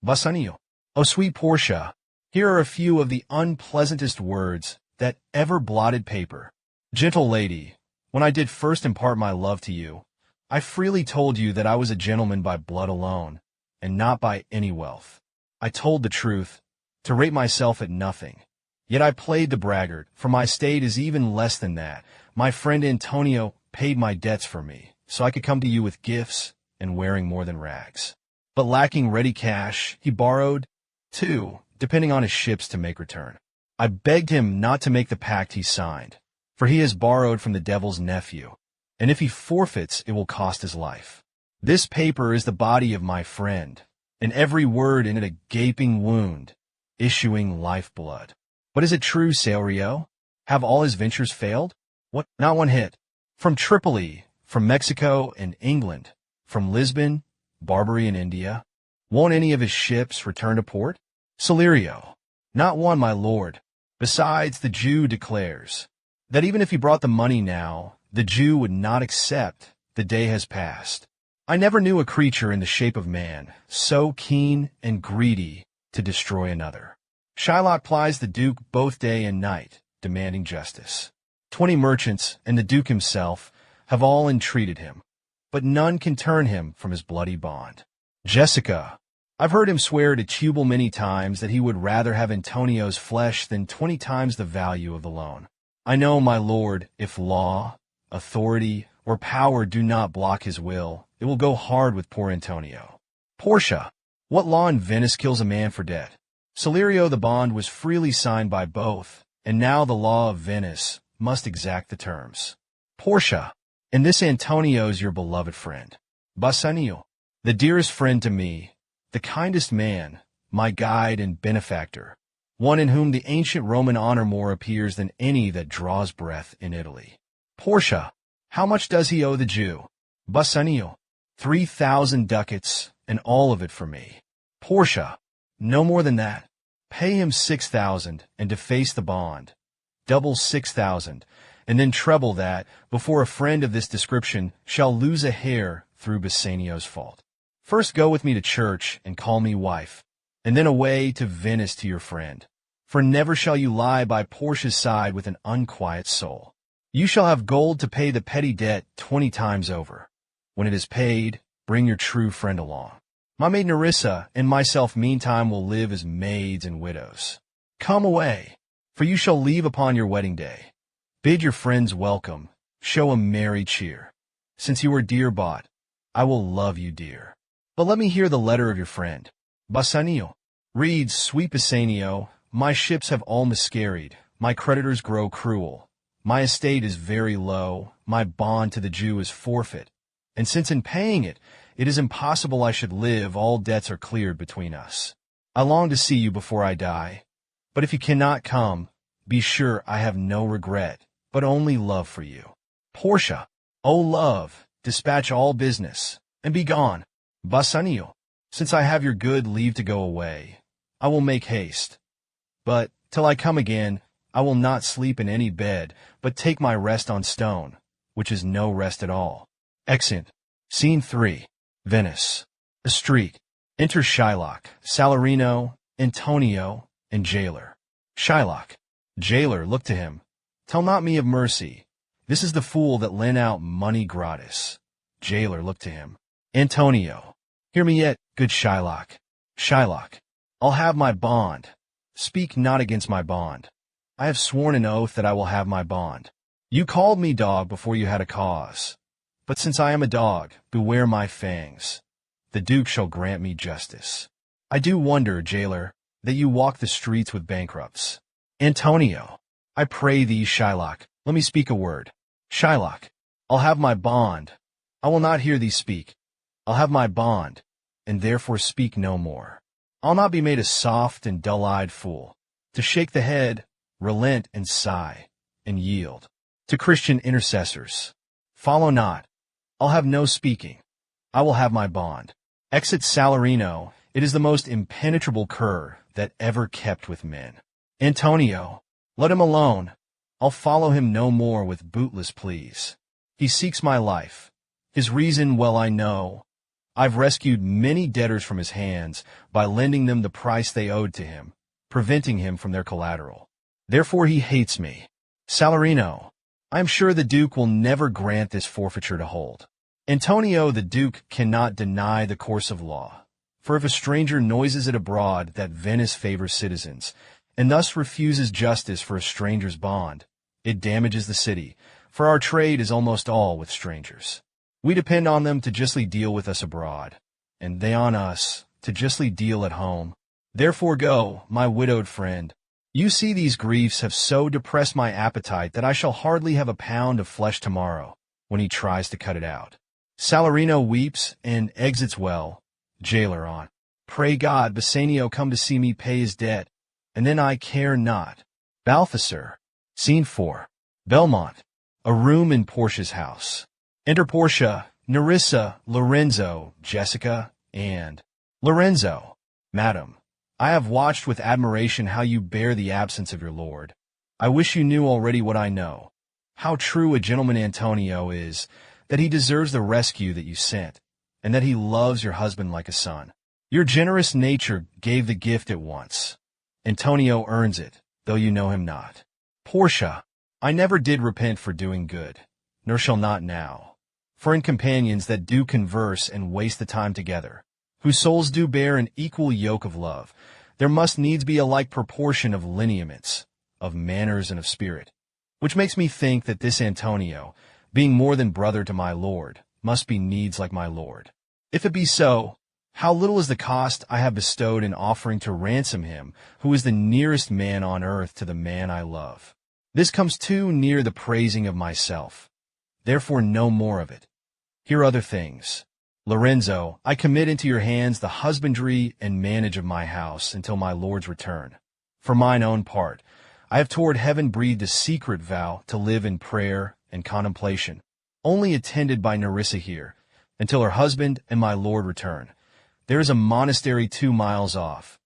Bassanio. O sweet Portia, here are a few of the unpleasantest words that ever blotted paper. Gentle lady, when I did first impart my love to you, I freely told you that I was a gentleman by blood alone, and not by any wealth. I told the truth, to rate myself at nothing. Yet I played the braggart, for my estate is even less than that. My friend Antonio paid my debts for me, so I could come to you with gifts and wearing more than rags. But lacking ready cash, he borrowed, too, depending on his ships to make return. I begged him not to make the pact he signed, for he has borrowed from the devil's nephew, and if he forfeits, it will cost his life. This paper is the body of my friend, and every word in it a gaping wound, issuing lifeblood. But is it true, Sailrio? Have all his ventures failed? What? Not one hit. From Tripoli, from Mexico and England, from Lisbon, Barbary and India, won't any of his ships return to port? Salerio. Not one, my lord. Besides, the Jew declares that even if he brought the money now, the Jew would not accept. The day has passed. I never knew a creature in the shape of man so keen and greedy to destroy another. Shylock plies the Duke both day and night, demanding justice. 20 merchants and the Duke himself have all entreated him, but none can turn him from his bloody bond. Jessica. I've heard him swear to Tubal many times that he would rather have Antonio's flesh than 20 times the value of the loan. I know, my lord, if law, authority, or power do not block his will, it will go hard with poor Antonio. Portia. What law in Venice kills a man for debt? Salerio, the bond was freely signed by both, and now the law of Venice must exact the terms. Portia. And this Antonio's your beloved friend. Bassanio. The dearest friend to me, the kindest man, my guide and benefactor, one in whom the ancient Roman honor more appears than any that draws breath in Italy. Portia. How much does he owe the Jew? Bassanio. 3,000 ducats, and all of it for me. Portia. No more than that. Pay him 6,000 and deface the bond. Double 6,000, and then treble that before a friend of this description shall lose a hair through Bassanio's fault. First go with me to church and call me wife, and then away to Venice to your friend. For never shall you lie by Portia's side with an unquiet soul. You shall have gold to pay the petty debt 20 times over. When it is paid, bring your true friend along. My maid Nerissa and myself meantime will live as maids and widows. Come away, for you shall leave upon your wedding day. Bid your friends welcome, show a merry cheer. Since you are dear bought, I will love you dear. But let me hear the letter of your friend. Bassanio. Reads, sweet Bassanio, my ships have all miscarried, my creditors grow cruel. My estate is very low, my bond to the Jew is forfeit, and since in paying it, it is impossible I should live, all debts are cleared between us. I long to see you before I die, but if you cannot come, be sure I have no regret, but only love for you. Portia. O love, dispatch all business, and be gone. Bassanio. Since I have your good leave to go away, I will make haste. But, till I come again, I will not sleep in any bed, but take my rest on stone, which is no rest at all. Exeunt. Scene 3. Venice. A street. Enter Shylock, Salarino, Antonio, and Jailer. Shylock. Jailer, look to him. Tell not me of mercy. This is the fool that lent out money gratis. Jailer, look to him. Antonio. Hear me yet, good Shylock. Shylock. I'll have my bond. Speak not against my bond. I have sworn an oath that I will have my bond. You called me dog before you had a cause. But since I am a dog, beware my fangs. The Duke shall grant me justice. I do wonder, Jailer, that you walk the streets with bankrupts. Antonio. I pray thee, Shylock, let me speak a word. Shylock. I'll have my bond. I will not hear thee speak. I'll have my bond, and therefore speak no more. I'll not be made a soft and dull-eyed fool, to shake the head, relent and sigh, and yield. To Christian intercessors. Follow not. I'll have no speaking. I will have my bond. Exit Salarino. It is the most impenetrable cur that ever kept with men. Antonio. Let him alone. I'll follow him no more with bootless pleas. He seeks my life. His reason, well, I know. I've rescued many debtors from his hands by lending them the price they owed to him, preventing him from their collateral. Therefore he hates me. Salarino, I am sure the Duke will never grant this forfeiture to hold. Antonio, the Duke cannot deny the course of law, for if a stranger noises it abroad that Venice favors citizens, and thus refuses justice for a stranger's bond, it damages the city, for our trade is almost all with strangers. We depend on them to justly deal with us abroad, and they on us to justly deal at home. Therefore go, my widowed friend. You see these griefs have so depressed my appetite that I shall hardly have a pound of flesh tomorrow, when he tries to cut it out. Salarino weeps and exits well. Jailer on. Pray God Bassanio come to see me pay his debt, and then I care not. Balthasar. Scene 4. Belmont. A room in Portia's house. Enter Portia, Nerissa, Lorenzo, Jessica, and Lorenzo. Madam, I have watched with admiration how you bear the absence of your lord. I wish you knew already what I know, how true a gentleman Antonio is, that he deserves the rescue that you sent, and that he loves your husband like a son. Your generous nature gave the gift at once. Antonio earns it, though you know him not. Portia, I never did repent for doing good, nor shall not now. For in companions that do converse and waste the time together, whose souls do bear an equal yoke of love, there must needs be a like proportion of lineaments, of manners and of spirit, which makes me think that this Antonio, being more than brother to my lord, must be needs like my lord. If it be so, how little is the cost I have bestowed in offering to ransom him who is the nearest man on earth to the man I love. This comes too near the praising of myself. Therefore no more of it. Here other things. Lorenzo, I commit into your hands the husbandry and manage of my house until my lord's return. For mine own part, I have toward heaven breathed a secret vow to live in prayer and contemplation, only attended by Nerissa here, until her husband and my lord return. There is a monastery 2 miles off,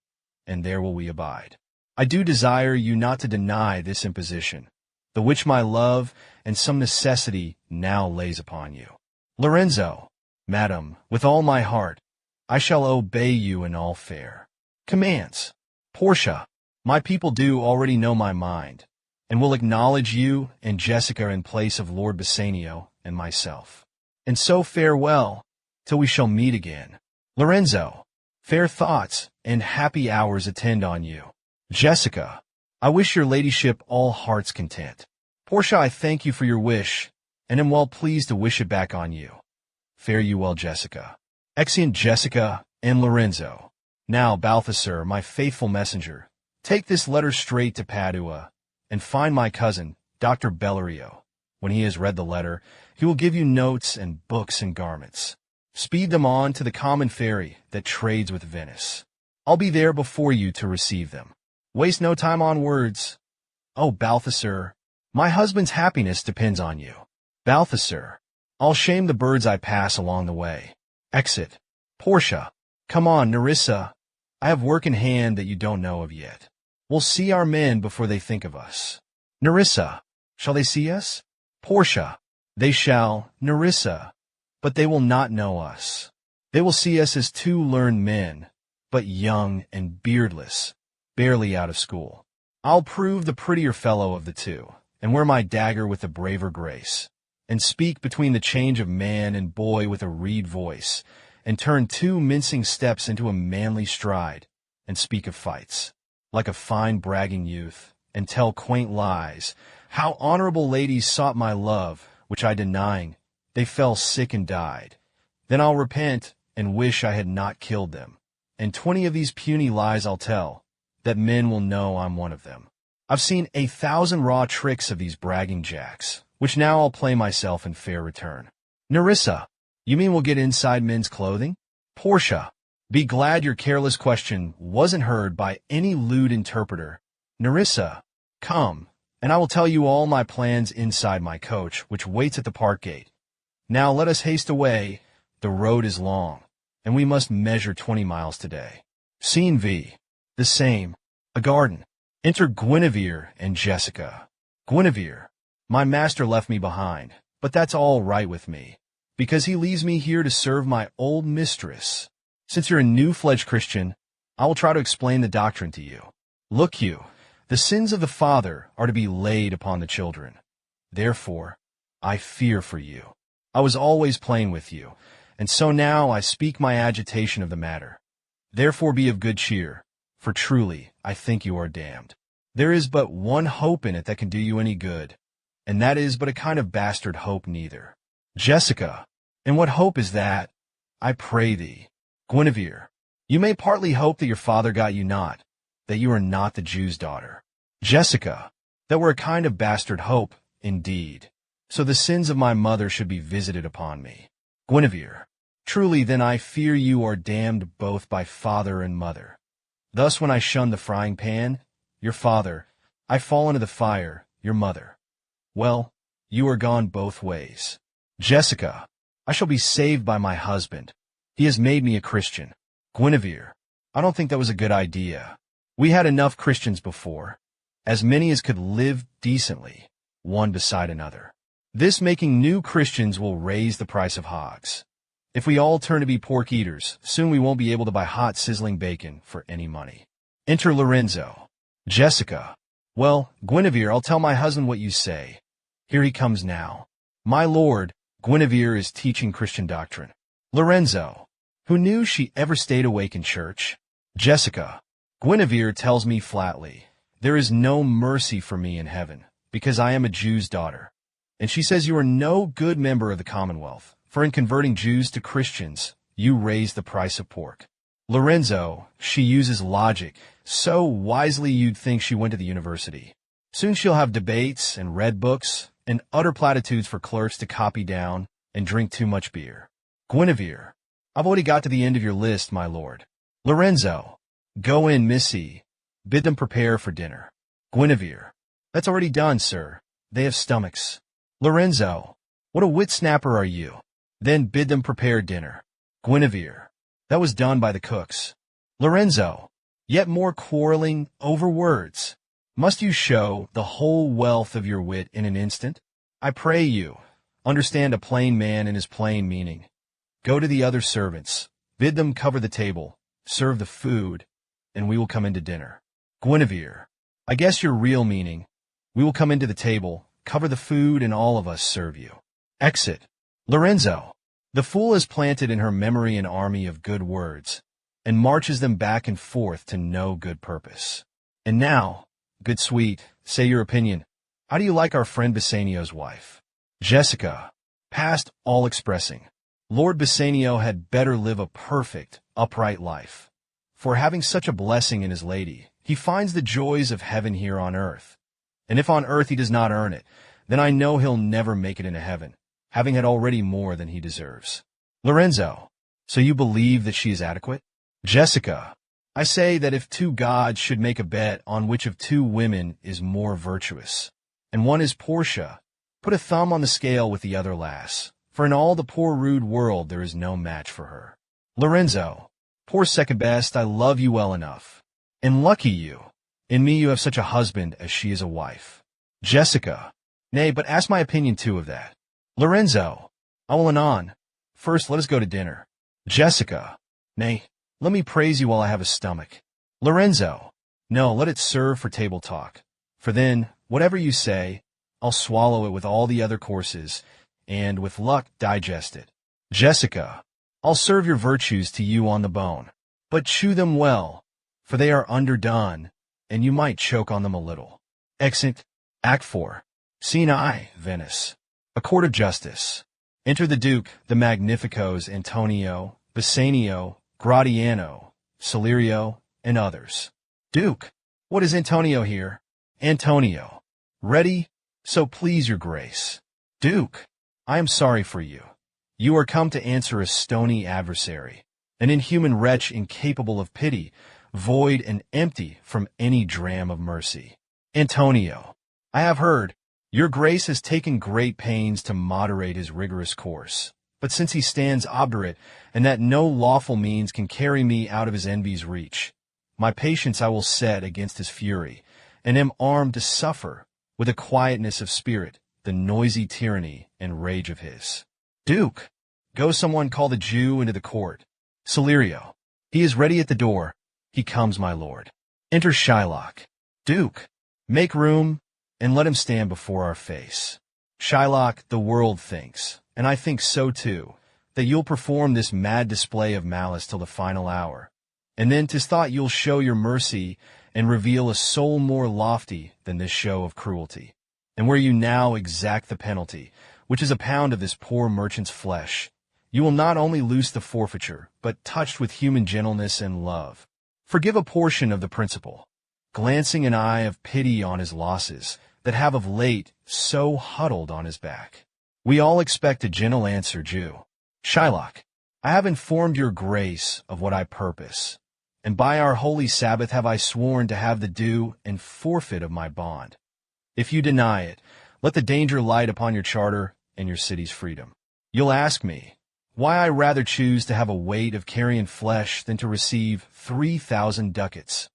and there will we abide. I do desire you not to deny this imposition, the which my love and some necessity now lays upon you. Lorenzo, madam, with all my heart, I shall obey you in all fair commands. Portia, my people do already know my mind, and will acknowledge you and Jessica in place of Lord Bassanio and myself. And so farewell, till we shall meet again. Lorenzo, fair thoughts and happy hours attend on you. Jessica, I wish your ladyship all heart's content. Portia, I thank you for your wish, and am well pleased to wish it back on you. Fare you well, Jessica. Exeunt Jessica and Lorenzo. Now, Balthasar, my faithful messenger, take this letter straight to Padua, and find my cousin, Dr. Bellerio. When he has read the letter, he will give you notes and books and garments. Speed them on to the common ferry that trades with Venice. I'll be there before you to receive them. Waste no time on words. Oh, Balthasar, my husband's happiness depends on you. Balthasar, I'll shame the birds I pass along the way. Exit. Portia, come on, Nerissa. I have work in hand that you don't know of yet. We'll see our men before they think of us. Nerissa, shall they see us? Portia, they shall, Nerissa, but they will not know us. They will see us as 2 learned men, but young and beardless, barely out of school. I'll prove the prettier fellow of the 2, and wear my dagger with a braver grace, and speak between the change of man and boy with a reed voice, and turn 2 mincing steps into a manly stride, and speak of fights, like a fine bragging youth, and tell quaint lies, how honorable ladies sought my love, which I denying, they fell sick and died. Then I'll repent, and wish I had not killed them, and 20 of these puny lies I'll tell, that men will know I'm one of them. I've seen 1,000 raw tricks of these bragging jacks, which now I'll play myself in fair return. Nerissa, you mean we'll get inside men's clothing? Portia, be glad your careless question wasn't heard by any lewd interpreter. Nerissa, come, and I will tell you all my plans inside my coach, which waits at the park gate. Now let us haste away, the road is long, and we must measure 20 miles today. Scene V. The same. A garden. Enter Guinevere and Jessica. Guinevere, my master left me behind, but that's all right with me. because he leaves me here to serve my old mistress. Since you're a new-fledged Christian, I will try to explain the doctrine to you. Look you, the sins of the father are to be laid upon the children. Therefore, I fear for you. I was always plain with you, and so now I speak my agitation of the matter. Therefore be of good cheer, for truly I think you are damned. There is but one hope in it that can do you any good, and that is but a kind of bastard hope neither. Jessica, and what hope is that? I pray thee. Guinevere, you may partly hope that your father got you not, that you are not the Jew's daughter. Jessica, that were a kind of bastard hope, indeed. So the sins of my mother should be visited upon me. Guinevere, truly then I fear you are damned both by father and mother. Thus when I shun the frying pan, your father, I fall into the fire, your mother. Well, you are gone both ways. Jessica, I shall be saved by my husband. He has made me a Christian. Guinevere, I don't think that was a good idea. We had enough Christians before, as many as could live decently, one beside another. This making new Christians will raise the price of hogs. If we all turn to be pork eaters, soon we won't be able to buy hot sizzling bacon for any money. Enter Lorenzo. Jessica, well, Guinevere, I'll tell my husband what you say. Here he comes now. My lord, Guinevere is teaching Christian doctrine. Lorenzo, who knew she ever stayed awake in church? Jessica, Guinevere tells me flatly, there is no mercy for me in heaven, because I am a Jew's daughter. And she says you are no good member of the Commonwealth, for in converting Jews to Christians, you raise the price of pork. Lorenzo, she uses logic, so wisely you'd think she went to the university. Soon she'll have debates and read books, and utter platitudes for clerks to copy down and drink too much beer. Guinevere, I've already got to the end of your list, my lord. Lorenzo, go in, missy. Bid them prepare for dinner. Guinevere, that's already done, sir. They have stomachs. Lorenzo, what a wit-snapper are you. Then bid them prepare dinner. Guinevere, that was done by the cooks. Lorenzo, yet more quarreling over words. Must you show the whole wealth of your wit in an instant? I pray you, understand a plain man in his plain meaning. Go to the other servants, bid them cover the table, serve the food, and we will come into dinner. Guinevere, I guess your real meaning. We will come into the table, cover the food, and all of us serve you. Exit. Lorenzo, the fool has planted in her memory an army of good words, and marches them back and forth to no good purpose. And now, good sweet, say your opinion. How do you like our friend Bassanio's wife? Jessica, past all expressing. Lord Bassanio had better live a perfect, upright life. For having such a blessing in his lady, he finds the joys of heaven here on earth. And if on earth he does not earn it, then I know he'll never make it into heaven, having had already more than he deserves. Lorenzo, so you believe that she is adequate? Jessica, I say that if two gods should make a bet on which of two women is more virtuous, and one is Portia, put a thumb on the scale with the other lass, for in all the poor rude world there is no match for her. Lorenzo, poor second best, I love you well enough. And lucky you. In me you have such a husband as she is a wife. Jessica, nay, but ask my opinion too of that. Lorenzo, I will anon. First let us go to dinner. Jessica, nay, let me praise you while I have a stomach. Lorenzo, no, let it serve for table talk. For then, whatever you say, I'll swallow it with all the other courses, and with luck digest it. Jessica, I'll serve your virtues to you on the bone, but chew them well, for they are underdone, and you might choke on them a little. Exit, Act 4. Scene I, Venice. A court of justice. Enter the Duke, the Magnificos, Antonio, Bassanio, Gratiano, Salerio, and others. Duke, what is Antonio here? Antonio, ready? So please your grace. Duke, I am sorry for you. You are come to answer a stony adversary, an inhuman wretch incapable of pity, void and empty from any dram of mercy. Antonio, I have heard, your grace has taken great pains to moderate his rigorous course. But since he stands obdurate, and that no lawful means can carry me out of his envy's reach, my patience I will set against his fury, and am armed to suffer, with a quietness of spirit, the noisy tyranny and rage of his. Duke, Go, someone call the Jew into the court. Salerio. He is ready at the door. He comes, my lord. Enter Shylock. Duke. Make room, and let him stand before our face. Shylock, the world thinks, and I think so too, that you'll perform this mad display of malice till the final hour. And then 'tis thought you'll show your mercy and reveal a soul more lofty than this show of cruelty. And where you now exact the penalty, which is a pound of this poor merchant's flesh, you will not only loose the forfeiture, but touched with human gentleness and love, forgive a portion of the principal, glancing an eye of pity on his losses that have of late so huddled on his back. We all expect a gentle answer, Jew. Shylock, I have informed your grace of what I purpose, and by our holy Sabbath have I sworn to have the due and forfeit of my bond. If you deny it, let the danger light upon your charter and your city's freedom. You'll ask me why I rather choose to have a weight of carrion flesh than to receive 3,000 ducats.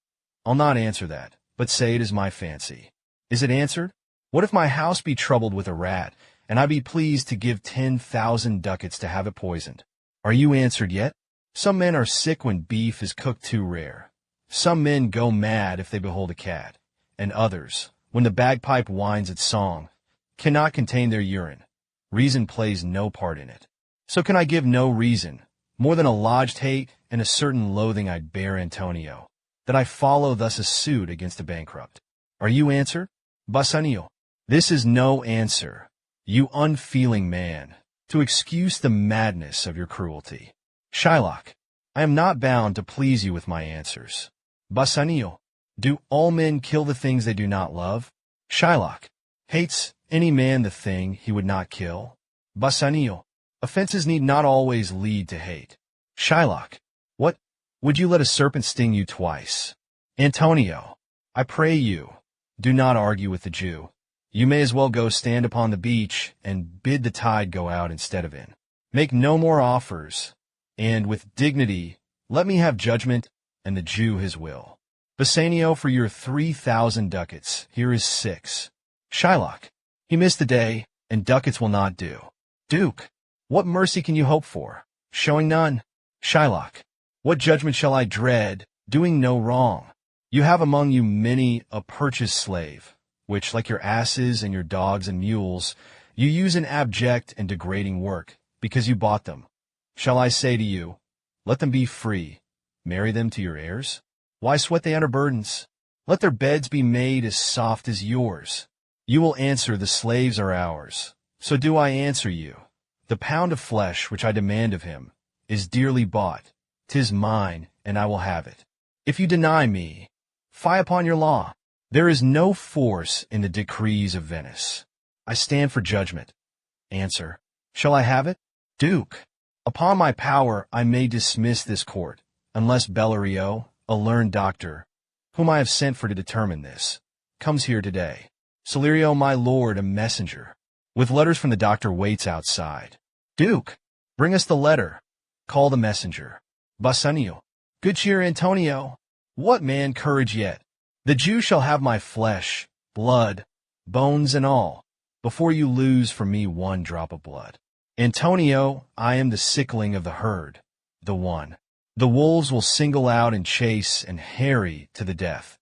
I'll not answer that, but say it is my fancy. Is it answered? What if my house be troubled with a rat, and I be pleased to give 10,000 ducats to have it poisoned? Are you answered yet? Some men are sick when beef is cooked too rare. Some men go mad if they behold a cat, and others, when the bagpipe winds its song, cannot contain their urine. Reason plays no part in it. So can I give no reason, more than a lodged hate and a certain loathing I bear Antonio, that I follow thus a suit against a bankrupt. Are you answered? Bassanio, this is no answer, you unfeeling man, to excuse the madness of your cruelty. Shylock, I am not bound to please you with my answers. Bassanio, do all men kill the things they do not love? Shylock, hates any man the thing he would not kill? Bassanio, offenses need not always lead to hate. Shylock, what? Would you let a serpent sting you twice? Antonio, I pray you, do not argue with the Jew. You may as well go stand upon the beach and bid the tide go out instead of in. Make no more offers, and with dignity let me have judgment and the Jew his will. Bassanio, for your 3,000 ducats, here is 6. Shylock, he missed the day, and ducats will not do. Duke, what mercy can you hope for? Showing none. Shylock, what judgment shall I dread, doing no wrong? You have among you many a purchased slave, which, like your asses and your dogs and mules, you use in abject and degrading work, because you bought them. Shall I say to you, let them be free, marry them to your heirs? Why sweat they under burdens? Let their beds be made as soft as yours. You will answer, the slaves are ours. So do I answer you. The pound of flesh which I demand of him is dearly bought. 'Tis mine, and I will have it. If you deny me, fie upon your law. There is no force in the decrees of Venice. I stand for judgment. Answer, shall I have it? Duke, upon my power I may dismiss this court, unless Bellerio, a learned doctor, whom I have sent for to determine this, comes here today. Salerio, my lord, a messenger, with letters from the doctor, waits outside. Duke, bring us the letter. Call the messenger. Bassanio, good cheer, Antonio. What man courage yet? The Jew shall have my flesh, blood, bones and all, before you lose for me one drop of blood. Antonio, I am the sickling of the herd, the one. The wolves will single out and chase and harry to the death.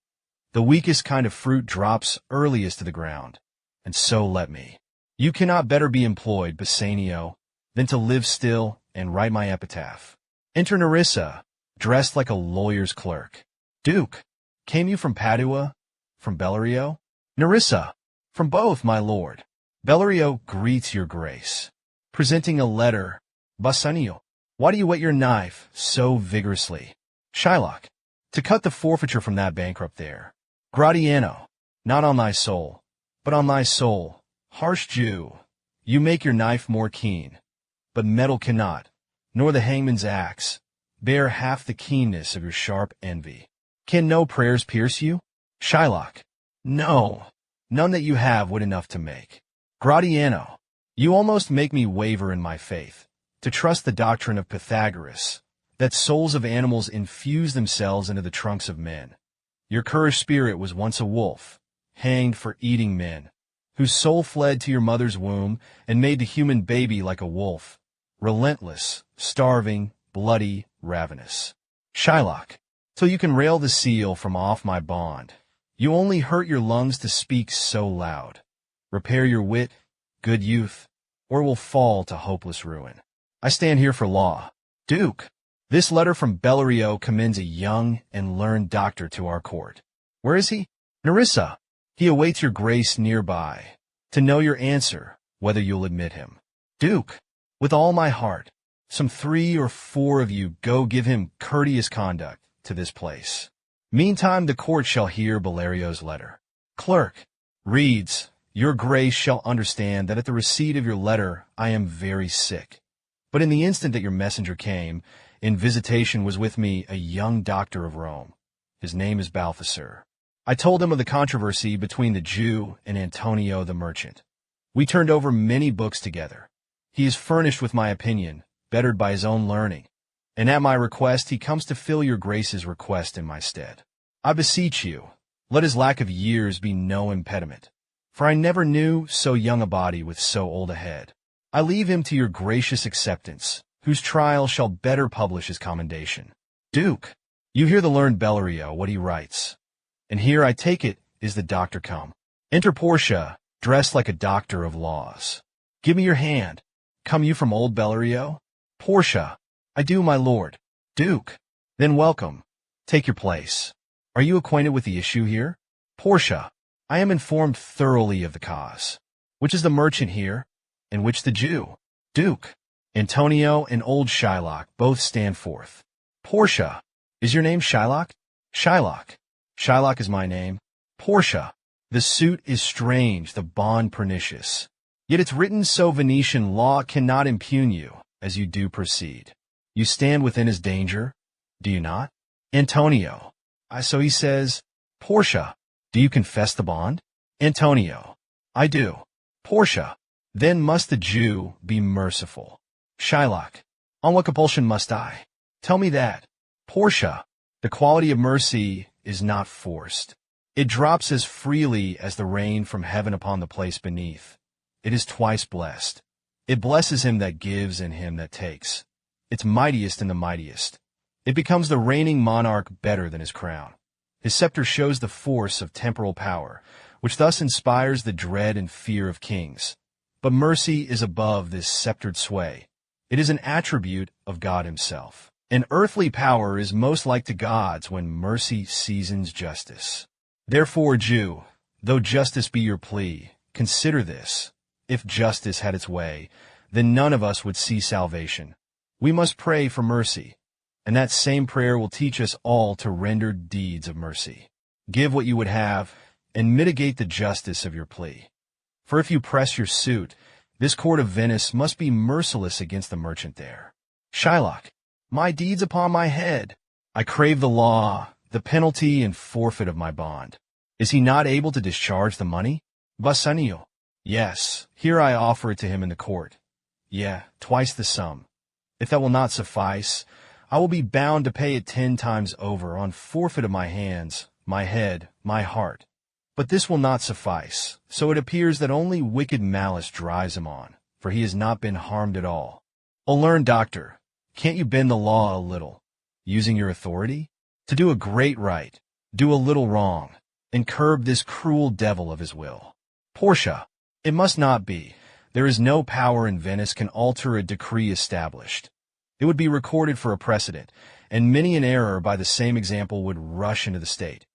The weakest kind of fruit drops earliest to the ground, and so let me. You cannot better be employed, Bassanio, than to live still and write my epitaph. Enter Nerissa, dressed like a lawyer's clerk. Duke, came you from Padua, from Bellerio? Nerissa, from both, my lord. Bellerio greets your grace. Presenting a letter, Bassanio, why do you whet your knife so vigorously? Shylock, to cut the forfeiture from that bankrupt there. Gratiano, not on thy soul, but on thy soul. Harsh Jew, you make your knife more keen, but metal cannot, nor the hangman's axe, bear half the keenness of your sharp envy. Can no prayers pierce you? Shylock, no, none that you have would enough to make. Gratiano, you almost make me waver in my faith, to trust the doctrine of Pythagoras, that souls of animals infuse themselves into the trunks of men. Your cursed spirit was once a wolf, hanged for eating men, whose soul fled to your mother's womb and made the human baby like a wolf, relentless, starving, bloody, ravenous. Shylock, till you can rail the seal from off my bond. You only hurt your lungs to speak so loud. Repair your wit, good youth, or will fall to hopeless ruin. I stand here for law. Duke, this letter from Bellerio commends a young and learned doctor to our court. Where is he? Nerissa. He awaits your grace nearby, to know your answer, whether you'll admit him. Duke, with all my heart, some 3 or 4 of you go give him courteous conduct to this place. Meantime the court shall hear Bellerio's letter. Clerk, reads, your grace shall understand that at the receipt of your letter I am very sick. But in the instant that your messenger came, in visitation was with me a young doctor of Rome. His name is Balthasar. I told him of the controversy between the Jew and Antonio the merchant. We turned over many books together. He is furnished with my opinion, bettered by his own learning, and at my request he comes to fill your grace's request in my stead. I beseech you, let his lack of years be no impediment, for I never knew so young a body with so old a head. I leave him to your gracious acceptance, whose trial shall better publish his commendation. Duke, you hear the learned Bellerio, what he writes. And here, I take it, is the doctor come. Enter Portia, dressed like a doctor of laws. Give me your hand. Come you from old Bellerio? Portia, I do, my lord. Duke, then welcome. Take your place. Are you acquainted with the issue here? Portia, I am informed thoroughly of the cause. Which is the merchant here, and which the Jew? Duke, Antonio and old Shylock both stand forth. Portia, is your name Shylock? Shylock. Shylock is my name. Portia, the suit is strange, the bond pernicious. Yet it's written so Venetian law cannot impugn you, as you do proceed. You stand within his danger, do you not? Antonio, so he says. Portia, do you confess the bond? Antonio, I do. Portia, then must the Jew be merciful. Shylock, on what compulsion must I? Tell me that. Portia, the quality of mercy is not forced. It drops as freely as the rain from heaven upon the place beneath. It is twice blessed. It blesses him that gives and him that takes. It's mightiest in the mightiest. It becomes the reigning monarch better than his crown. His scepter shows the force of temporal power, which thus inspires the dread and fear of kings. But mercy is above this sceptered sway. It is an attribute of God himself. An earthly power is most like to God's when mercy seasons justice. Therefore, Jew, though justice be your plea, consider this. If justice had its way, then none of us would see salvation. We must pray for mercy, and that same prayer will teach us all to render deeds of mercy. Give what you would have, and mitigate the justice of your plea. For if you press your suit, this court of Venice must be merciless against the merchant there. Shylock, my deeds upon my head. I crave the law, the penalty and forfeit of my bond. Is he not able to discharge the money? Bassanio. Yes, here I offer it to him in the court. Yea, twice the sum. If that will not suffice, I will be bound to pay it 10 times over on forfeit of my hands, my head, my heart. But this will not suffice, so it appears that only wicked malice drives him on, for he has not been harmed at all. O learned doctor, can't you bend the law a little, using your authority? To do a great right, do a little wrong, and curb this cruel devil of his will. Portia, it must not be. There is no power in Venice can alter a decree established. It would be recorded for a precedent, and many an error by the same example would rush into the state.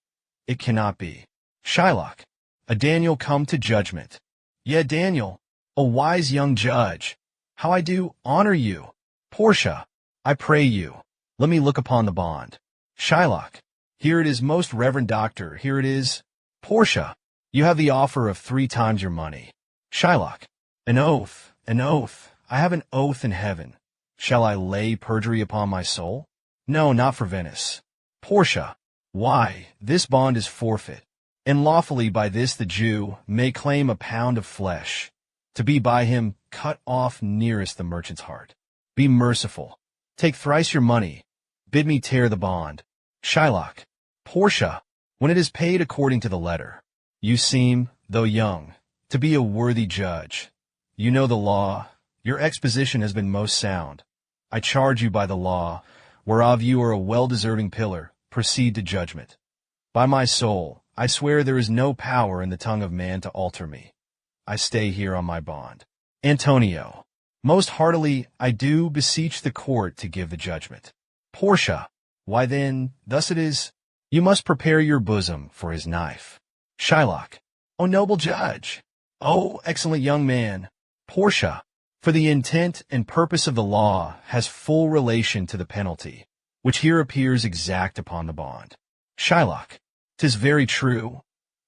It cannot be. Shylock, a Daniel come to judgment. Yea, Daniel, a wise young judge, how I do honor you. Portia, I pray you, let me look upon the bond. Shylock, here it is, most reverend doctor, here it is. Portia, you have the offer of 3 times your money. Shylock, an oath, I have an oath in heaven. Shall I lay perjury upon my soul? No, not for Venice. Portia, why, this bond is forfeit, and lawfully by this the Jew may claim a pound of flesh, to be by him cut off nearest the merchant's heart. Be merciful. Take thrice your money. Bid me tear the bond. Shylock, Portia, when it is paid according to the letter. You seem, though young, to be a worthy judge. You know the law. Your exposition has been most sound. I charge you by the law, whereof you are a well-deserving pillar, proceed to judgment. By my soul, I swear there is no power in the tongue of man to alter me. I stay here on my bond. Antonio. Most heartily I do beseech the court to give the judgment. Portia. Why then, thus it is, you must prepare your bosom for his knife. Shylock. O noble judge! O excellent young man! Portia. For the intent and purpose of the law has full relation to the penalty, which here appears exact upon the bond. Shylock. 'Tis very true.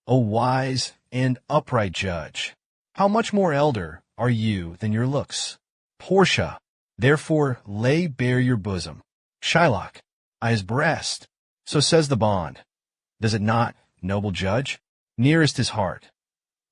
O wise and upright judge! How much more elder are you than your looks? Portia. Therefore lay bare your bosom. Shylock. I his breast. So says the bond. Does it not, noble judge? Nearest his heart.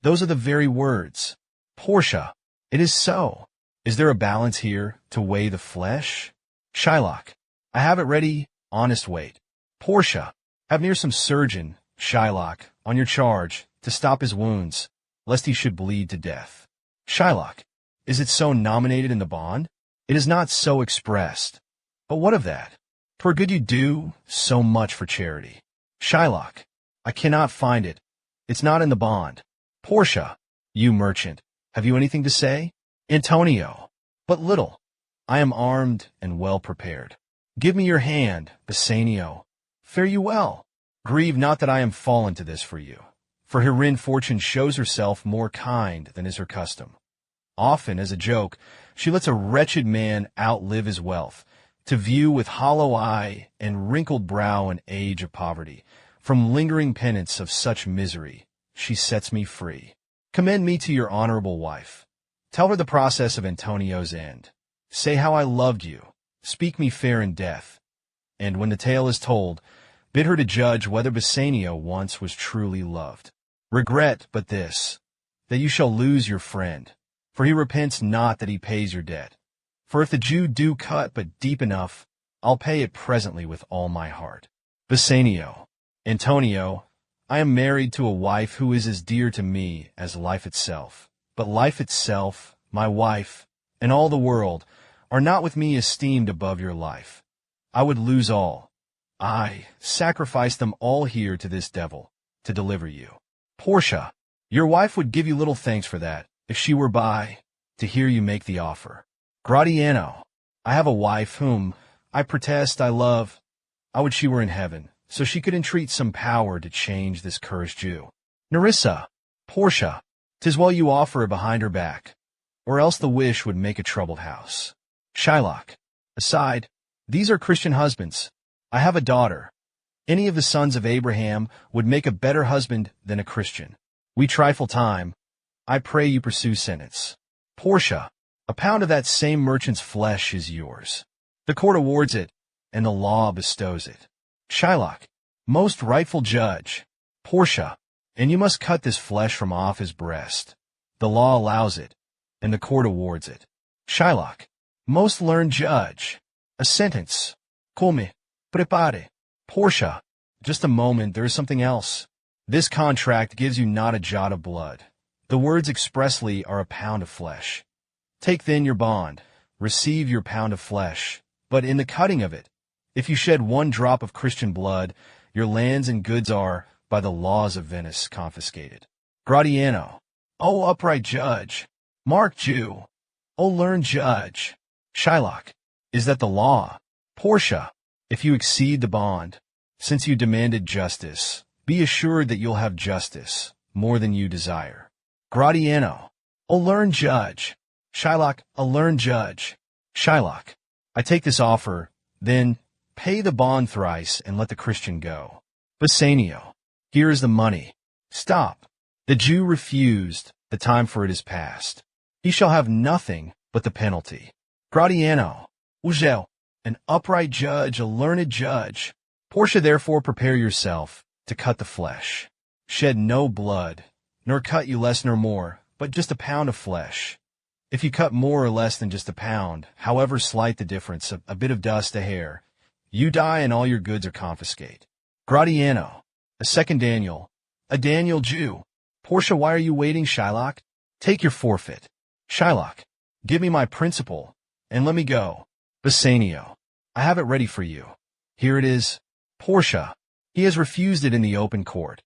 Those are the very words. Portia. It is so. Is there a balance here to weigh the flesh? Shylock. I have it ready, honest weight. Portia. Have near some surgeon, Shylock, on your charge, to stop his wounds, lest he should bleed to death. Shylock. Is it so nominated in the bond? It is not so expressed. But what of that? 'Twere good you do so much for charity. Shylock. I cannot find it. It's not in the bond. Portia. You merchant, have you anything to say? Antonio. But little. I am armed and well prepared. Give me your hand, Bassanio. Fare you well. Grieve not that I am fallen to this for you, for herein fortune shows herself more kind than is her custom. Often, as a joke, she lets a wretched man outlive his wealth, to view with hollow eye and wrinkled brow an age of poverty. From lingering penance of such misery, she sets me free. Commend me to your honorable wife. Tell her the process of Antonio's end. Say how I loved you. Speak me fair in death. And when the tale is told, bid her to judge whether Bassanio once was truly loved. Regret but this, that you shall lose your friend, for he repents not that he pays your debt. For if the Jew do cut but deep enough, I'll pay it presently with all my heart. Bassanio. Antonio, I am married to a wife who is as dear to me as life itself. But life itself, my wife, and all the world, are not with me esteemed above your life. I would lose all. I sacrifice them all here to this devil, to deliver you. Portia, your wife would give you little thanks for that, if she were by, to hear you make the offer. Gratiano, I have a wife whom, I protest, I love. I would she were in heaven, so she could entreat some power to change this cursed Jew. Nerissa, Portia, 'tis well you offer her behind her back, or else the wish would make a troubled house. Shylock, aside, these are Christian husbands. I have a daughter. Any of the sons of Abraham would make a better husband than a Christian. We trifle time. I pray you pursue sentence. Portia, a pound of that same merchant's flesh is yours. The court awards it, and the law bestows it. Shylock, most rightful judge. Portia, and you must cut this flesh from off his breast. The law allows it, and the court awards it. Shylock, most learned judge. A sentence. Come, prepare. Portia, just a moment, there is something else. This contract gives you not a jot of blood. The words expressly are a pound of flesh. Take then your bond, receive your pound of flesh, but in the cutting of it, if you shed one drop of Christian blood, your lands and goods are, by the laws of Venice, confiscated. Gratiano, O upright judge. Mark Jew, O learned judge. Shylock, is that the law? Portia, if you exceed the bond, since you demanded justice, be assured that you'll have justice, more than you desire. Gratiano, O learned judge. Shylock, a learned judge. Shylock, I take this offer, then pay the bond thrice and let the Christian go. Bassanio, here is the money. Stop. The Jew refused, the time for it is past. He shall have nothing but the penalty. Gratiano, Ugel, an upright judge, a learned judge. Portia, therefore prepare yourself to cut the flesh. Shed no blood, nor cut you less nor more, but just a pound of flesh. If you cut more or less than just a pound, however slight the difference, a bit of dust, a hair, you die and all your goods are confiscated. Gratiano, a second Daniel, a Daniel Jew. Portia, why are you waiting, Shylock? Take your forfeit. Shylock, Give me my principal, and let me go. Bassanio, I have it ready for you. Here it is. Portia, he has refused it in the open court.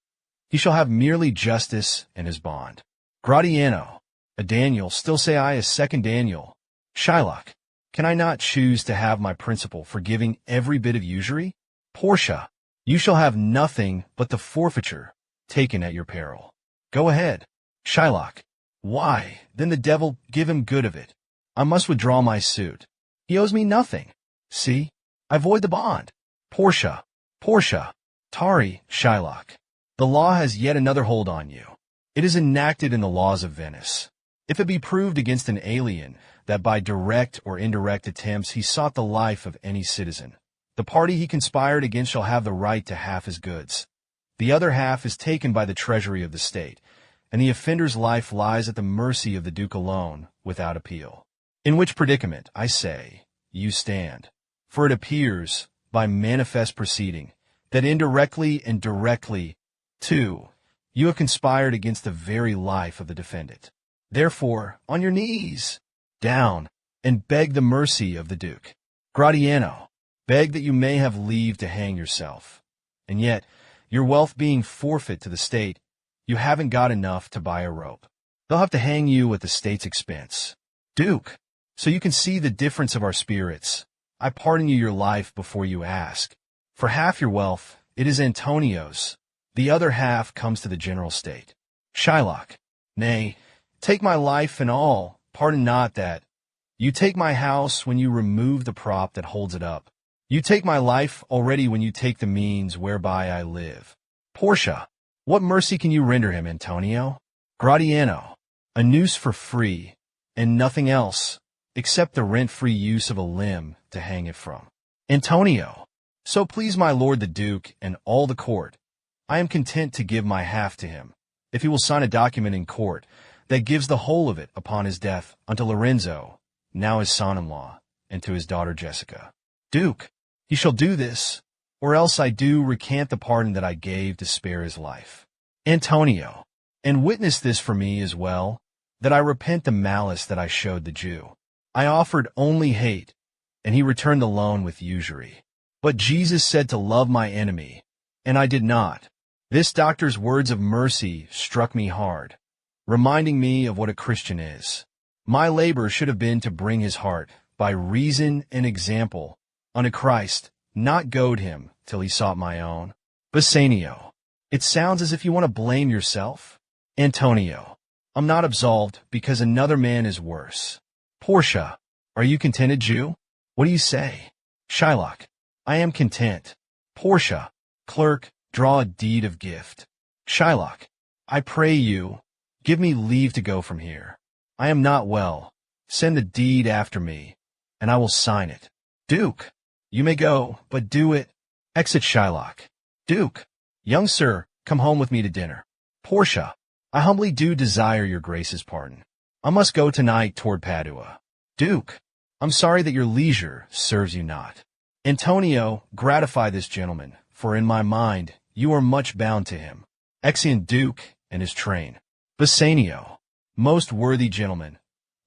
He shall have merely justice and his bond. Gratiano, a Daniel, still say I, a second Daniel. Shylock, can I not choose to have my principal forgiving every bit of usury? Portia, you shall have nothing but the forfeiture, taken at your peril. Go ahead. Shylock, why, then the devil give him good of it. I must withdraw my suit. He owes me nothing. See, I void the bond. Portia, Tari, Shylock, the law has yet another hold on you. It is enacted in the laws of Venice. If it be proved against an alien that by direct or indirect attempts he sought the life of any citizen, the party he conspired against shall have the right to half his goods. The other half is taken by the treasury of the state, and the offender's life lies at the mercy of the Duke alone, without appeal. In which predicament, I say, you stand. For it appears, by manifest proceeding, that indirectly and directly, too, you have conspired against the very life of the defendant. Therefore, on your knees, down, and beg the mercy of the Duke. Gratiano, beg that you may have leave to hang yourself. And yet, your wealth being forfeit to the state, you haven't got enough to buy a rope. They'll have to hang you at the state's expense. Duke, so you can see the difference of our spirits, I pardon you your life before you ask. For half your wealth, it is Antonio's. The other half comes to the general state. Shylock, nay, take my life and all, pardon not that. You take my house when you remove the prop that holds it up. You take my life already when you take the means whereby I live. Portia, what mercy can you render him, Antonio? Gratiano, a noose for free, and nothing else, except the rent-free use of a limb to hang it from. Antonio, so please my lord the Duke and all the court, I am content to give my half to him, if he will sign a document in court that gives the whole of it upon his death unto Lorenzo, now his son-in-law, and to his daughter Jessica. Duke, he shall do this, or else I do recant the pardon that I gave to spare his life. Antonio, and witness this for me as well, that I repent the malice that I showed the Jew. I offered only hate, and he returned the loan with usury. But Jesus said to love my enemy, and I did not. This doctor's words of mercy struck me hard, reminding me of what a Christian is. My labor should have been to bring his heart, by reason and example, unto Christ, not goad him till he sought my own. Bassanio, it sounds as if you want to blame yourself. Antonio, I'm not absolved because another man is worse. Portia, are you contented, Jew? What do you say? Shylock, I am content. Portia, clerk, draw a deed of gift. Shylock, I pray you, give me leave to go from here. I am not well. Send the deed after me, and I will sign it. Duke, you may go, but do it. Exit Shylock. Duke, young sir, come home with me to dinner. Portia, I humbly do desire your grace's pardon. I must go tonight toward Padua. Duke, I'm sorry that your leisure serves you not. Antonio, gratify this gentleman, for in my mind you are much bound to him. Exeunt Duke and his train. Bassanio, most worthy gentleman,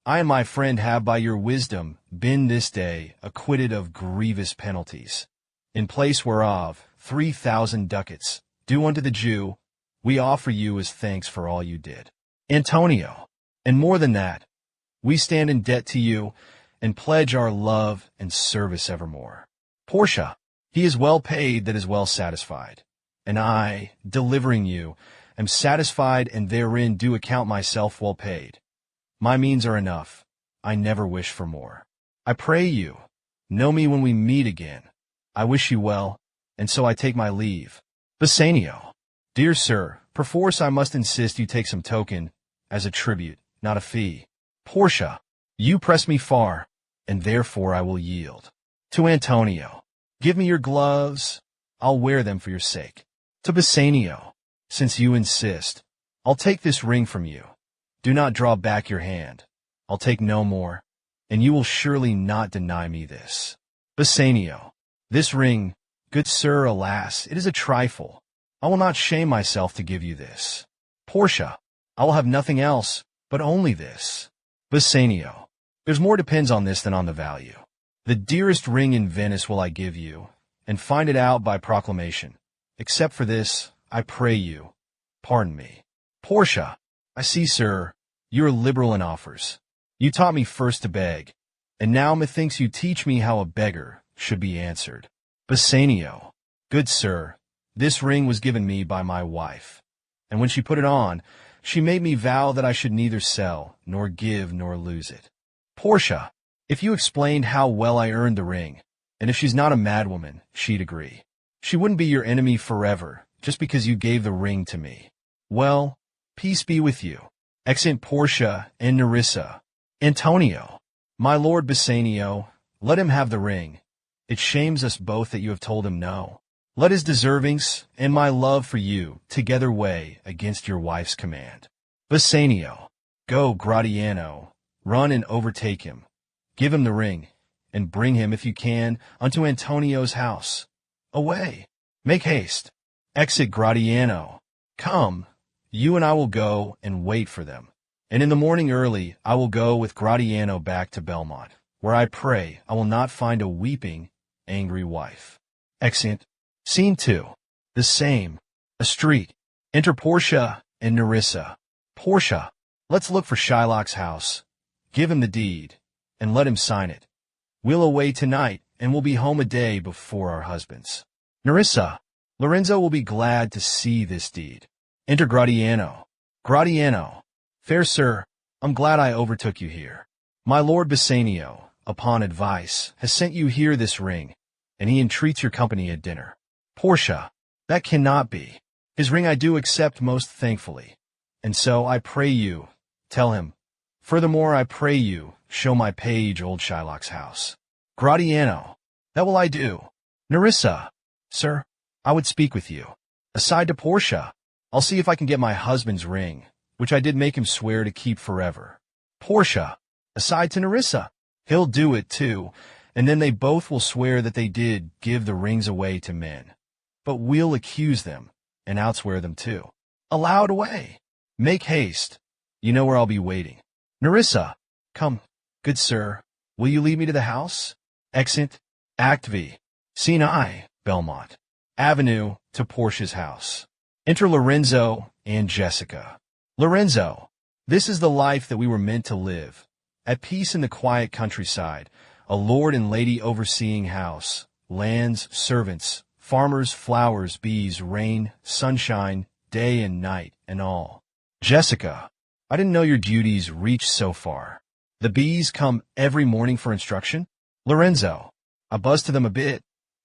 I and my friend have by your wisdom been this day acquitted of grievous penalties, in place whereof 3,000 ducats, due unto the Jew, we offer you as thanks for all you did. Antonio, and more than that, we stand in debt to you, and pledge our love and service evermore. Portia, he is well paid that is well satisfied, and I, delivering you, am satisfied and therein do account myself well paid. My means are enough, I never wish for more. I pray you, know me when we meet again. I wish you well, and so I take my leave. Bassanio, dear sir, perforce I must insist you take some token, as a tribute, not a fee. Portia, you press me far, and therefore I will yield. To Antonio, give me your gloves, I'll wear them for your sake. To Bassanio, since you insist, I'll take this ring from you. Do not draw back your hand. I'll take no more, and you will surely not deny me this. Bassanio, this ring, good sir, alas, it is a trifle. I will not shame myself to give you this. Portia, I will have nothing else, but only this. Bassanio, There's more depends on this than on the value. The dearest ring in Venice will I give you, and find it out by proclamation. Except for this, I pray you, pardon me. Portia, I see, sir, you are liberal in offers. You taught me first to beg, and now methinks you teach me how a beggar should be answered. Bassanio, good sir, this ring was given me by my wife, and when she put it on, she made me vow that I should neither sell, nor give, nor lose it. Portia, if you explained how well I earned the ring, and if she's not a madwoman, she'd agree. She wouldn't be your enemy forever, just because you gave the ring to me. Well, peace be with you. Exeunt Portia and Nerissa. Antonio, my lord Bassanio, let him have the ring. It shames us both that you have told him no. Let his deservings and my love for you together weigh against your wife's command. Bassanio, go, Gratiano, run and overtake him. Give him the ring, and bring him, if you can, unto Antonio's house. Away, make haste. Exit Gratiano. Come, you and I will go and wait for them. And in the morning early I will go with Gratiano back to Belmont, where I pray I will not find a weeping, angry wife. Exeunt. Scene 2. The same. A street. Enter Portia and Nerissa. Portia, let's look for Shylock's house. Give him the deed, and let him sign it. We'll away tonight, and we'll be home a day before our husbands. Nerissa, Lorenzo will be glad to see this deed. Enter Gratiano. Gratiano, fair sir, I'm glad I overtook you here. My lord Bassanio, upon advice, has sent you here this ring, and he entreats your company at dinner. Portia, that cannot be. His ring I do accept most thankfully, and so I pray you, tell him. Furthermore, I pray you, show my page old Shylock's house. Gratiano, that will I do. Nerissa, sir, I would speak with you. Aside to Portia, I'll see if I can get my husband's ring, which I did make him swear to keep forever. Portia, aside to Nerissa, he'll do it too, and then they both will swear that they did give the rings away to men. But we'll accuse them, and outswear them too. Allowed away. Make haste. You know where I'll be waiting. Nerissa, come, good sir, will you lead me to the house? Exeunt. Act V. Scene I. Belmont. Avenue to Portia's house. Enter Lorenzo and Jessica. Lorenzo, this is the life that we were meant to live. At peace in the quiet countryside, a lord and lady overseeing house, lands, servants, farmers, flowers, bees, rain, sunshine, day and night, and all. Jessica, I didn't know your duties reached so far. The bees come every morning for instruction? Lorenzo, I buzz to them a bit,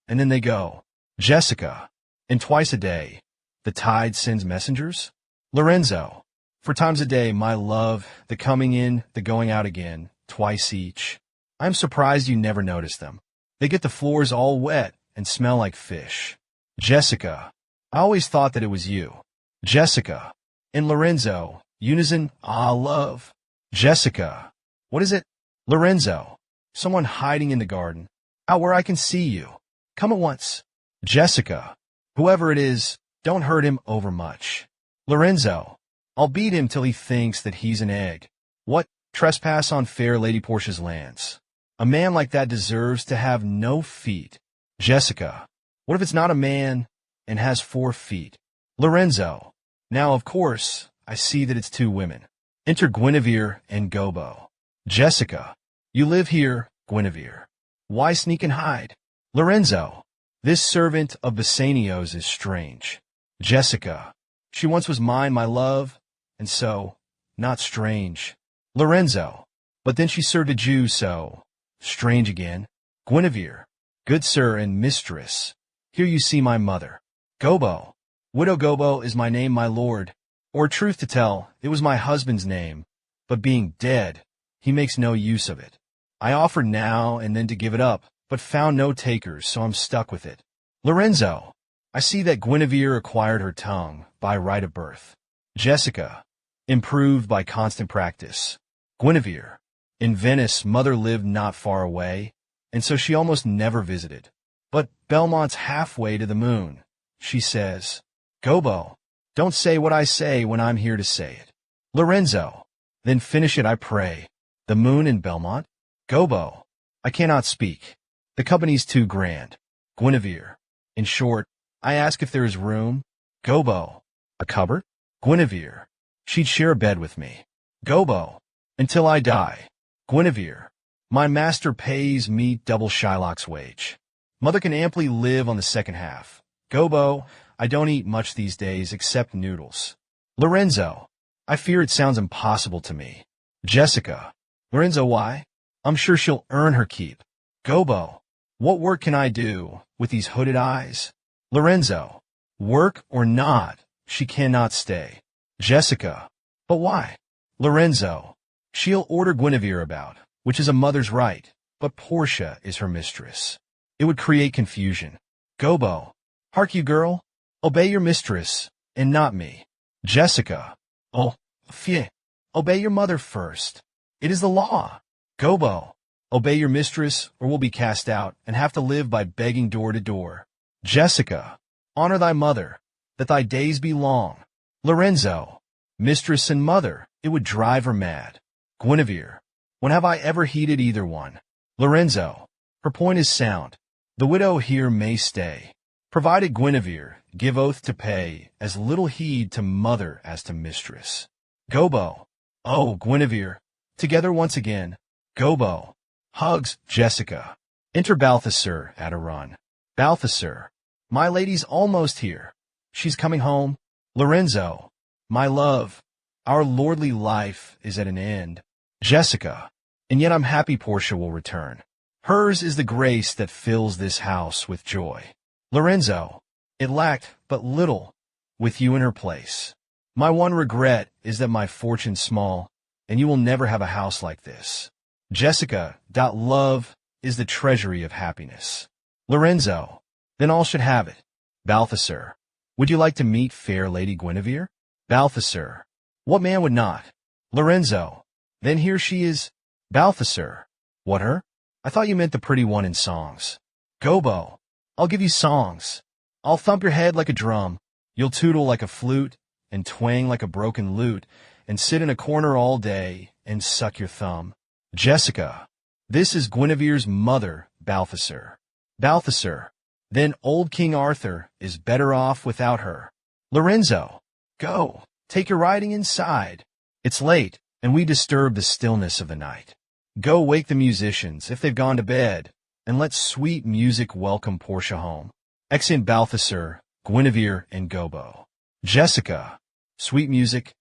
and then they go. Jessica, and twice a day, the tide sends messengers? Lorenzo, for times a day, my love, the coming in, the going out again, twice each. I'm surprised you never notice them. They get the floors all wet and smell like fish. Jessica, I always thought that it was you. Jessica, and Lorenzo, unison, ah, love. Jessica, what is it? Lorenzo, someone hiding in the garden, out where I can see you. Come at once. Jessica, whoever it is, don't hurt him overmuch. Lorenzo, I'll beat him till he thinks that he's an egg. What? Trespass on fair Lady Portia's lands. A man like that deserves to have no feet. Jessica, what if it's not a man and has 4 feet? Lorenzo, now of course, I see that it's 2 women. Enter Guinevere and Gobbo. Jessica, you live here, Guinevere. Why sneak and hide? Lorenzo, this servant of Bassanio's is strange. Jessica, she once was mine, my love, and so, not strange. Lorenzo, but then she served a Jew, so, strange again. Guinevere, good sir and mistress, here you see my mother. Gobbo, Widow Gobbo is my name, my lord, or truth to tell, it was my husband's name, but being dead, he makes no use of it. I offered now and then to give it up, but found no takers, so I'm stuck with it. Lorenzo, I see that Guinevere acquired her tongue by right of birth. Jessica, improved by constant practice. Guinevere, in Venice, mother lived not far away, and so she almost never visited. But Belmont's halfway to the moon, she says. Gobbo, don't say what I say when I'm here to say it. Lorenzo, then finish it, I pray. The moon in Belmont? Gobbo. I cannot speak. The company's too grand. Guinevere. In short, I ask if there is room. Gobbo. A cupboard? Guinevere. She'd share a bed with me. Gobbo. Until I die. Guinevere. My master pays me double Shylock's wage. Mother can amply live on the second half. Gobbo. I don't eat much these days except noodles. Lorenzo. I fear it sounds impossible to me. Jessica. Lorenzo, why? I'm sure she'll earn her keep. Gobbo. What work can I do with these hooded eyes? Lorenzo. Work or not, she cannot stay. Jessica. But why? Lorenzo. She'll order Guinevere about, which is a mother's right, but Portia is her mistress. It would create confusion. Gobbo. Hark you, girl. Obey your mistress, and not me. Jessica. Oh, phew. Obey your mother first. It is the law. Gobbo. Obey your mistress, or we'll be cast out and have to live by begging door to door. Jessica. Honor thy mother, that thy days be long. Lorenzo. Mistress and mother, it would drive her mad. Guinevere. When have I ever heeded either one? Lorenzo. Her point is sound. The widow here may stay, provided Guinevere give oath to pay as little heed to mother as to mistress. Gobbo. Oh, Guinevere. Together once again. Gobbo. Hugs, Jessica. Enter Balthasar at a run. Balthasar. My lady's almost here. She's coming home. Lorenzo. My love. Our lordly life is at an end. Jessica. And yet I'm happy Portia will return. Hers is the grace that fills this house with joy. Lorenzo. It lacked but little with you in her place. My one regret is that my fortune's small, and you will never have a house like this. Jessica. Love is the treasury of happiness. Lorenzo. Then all should have it. Balthasar. Would you like to meet fair Lady Guinevere? Balthasar. What man would not? Lorenzo. Then here she is. Balthasar. What, her? I thought you meant the pretty one in songs. Gobbo. I'll give you songs. I'll thump your head like a drum. You'll tootle like a flute, and twang like a broken lute, and sit in a corner all day, and suck your thumb. Jessica. This is Guinevere's mother, Balthasar. Balthasar. Then old King Arthur is better off without her. Lorenzo. Go. Take your riding inside. It's late, and we disturb the stillness of the night. Go wake the musicians if they've gone to bed, and let sweet music welcome Portia home. Exeunt Balthasar, Guinevere, and Gobbo. Jessica. Sweet music.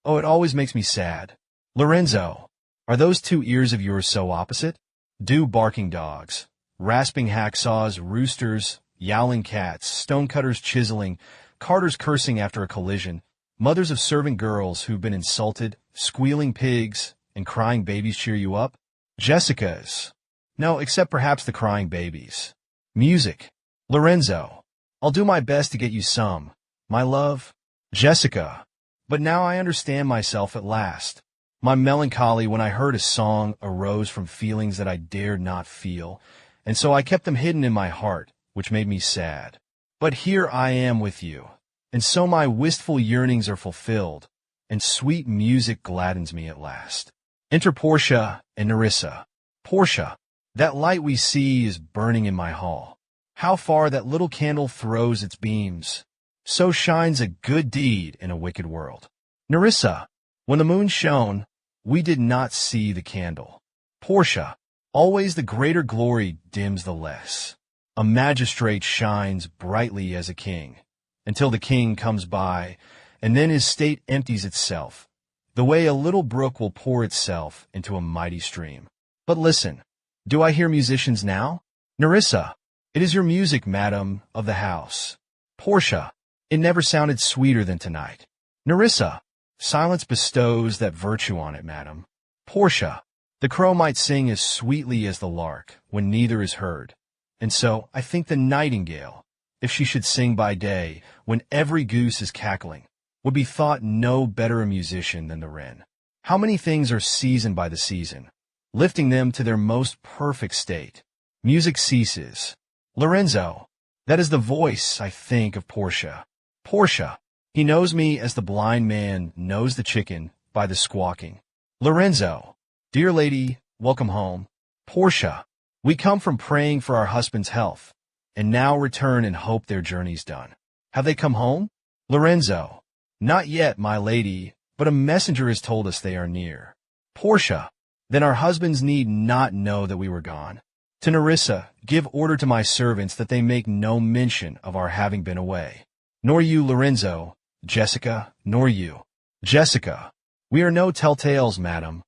Oh, it always makes me sad. Lorenzo. Are those two ears of yours so opposite? Do barking dogs, rasping hacksaws, roosters, yowling cats, stonecutters chiseling, carters cursing after a collision, mothers of servant girls who've been insulted, squealing pigs, and crying babies cheer you up? Jessica's. No, except perhaps the crying babies. Music. Lorenzo. I'll do my best to get you some, my love. Jessica. But now I understand myself at last. My melancholy when I heard a song arose from feelings that I dared not feel, and so I kept them hidden in my heart, which made me sad. But here I am with you, and so my wistful yearnings are fulfilled, and sweet music gladdens me at last. Enter Portia and Nerissa. Portia. That light we see is burning in my hall. How far that little candle throws its beams. So shines a good deed in a wicked world. Nerissa. When the moon shone, we did not see the candle. Portia. Always the greater glory dims the less. A magistrate shines brightly as a king, until the king comes by, and then his state empties itself, the way a little brook will pour itself into a mighty stream. But listen, do I hear musicians now? Nerissa. It is your music, madam, of the house. Portia. It never sounded sweeter than tonight. Nerissa. Silence bestows that virtue on it, madam. Portia. The crow might sing as sweetly as the lark when neither is heard. And so I think the nightingale, if she should sing by day when every goose is cackling, would be thought no better a musician than the wren. How many things are seasoned by the season, lifting them to their most perfect state. Music ceases. Lorenzo. That is the voice, I think, of Portia. Portia. He knows me as the blind man knows the chicken by the squawking. Lorenzo. Dear lady, welcome home. Portia, we come from praying for our husband's health, and now return and hope their journey's done. Have they come home? Lorenzo, not yet, my lady, but a messenger has told us they are near. Portia, then our husbands need not know that we were gone. To Nerissa, give order to my servants that they make no mention of our having been away. Nor you, Lorenzo, Jessica, nor you. Jessica, we are no telltales, madam.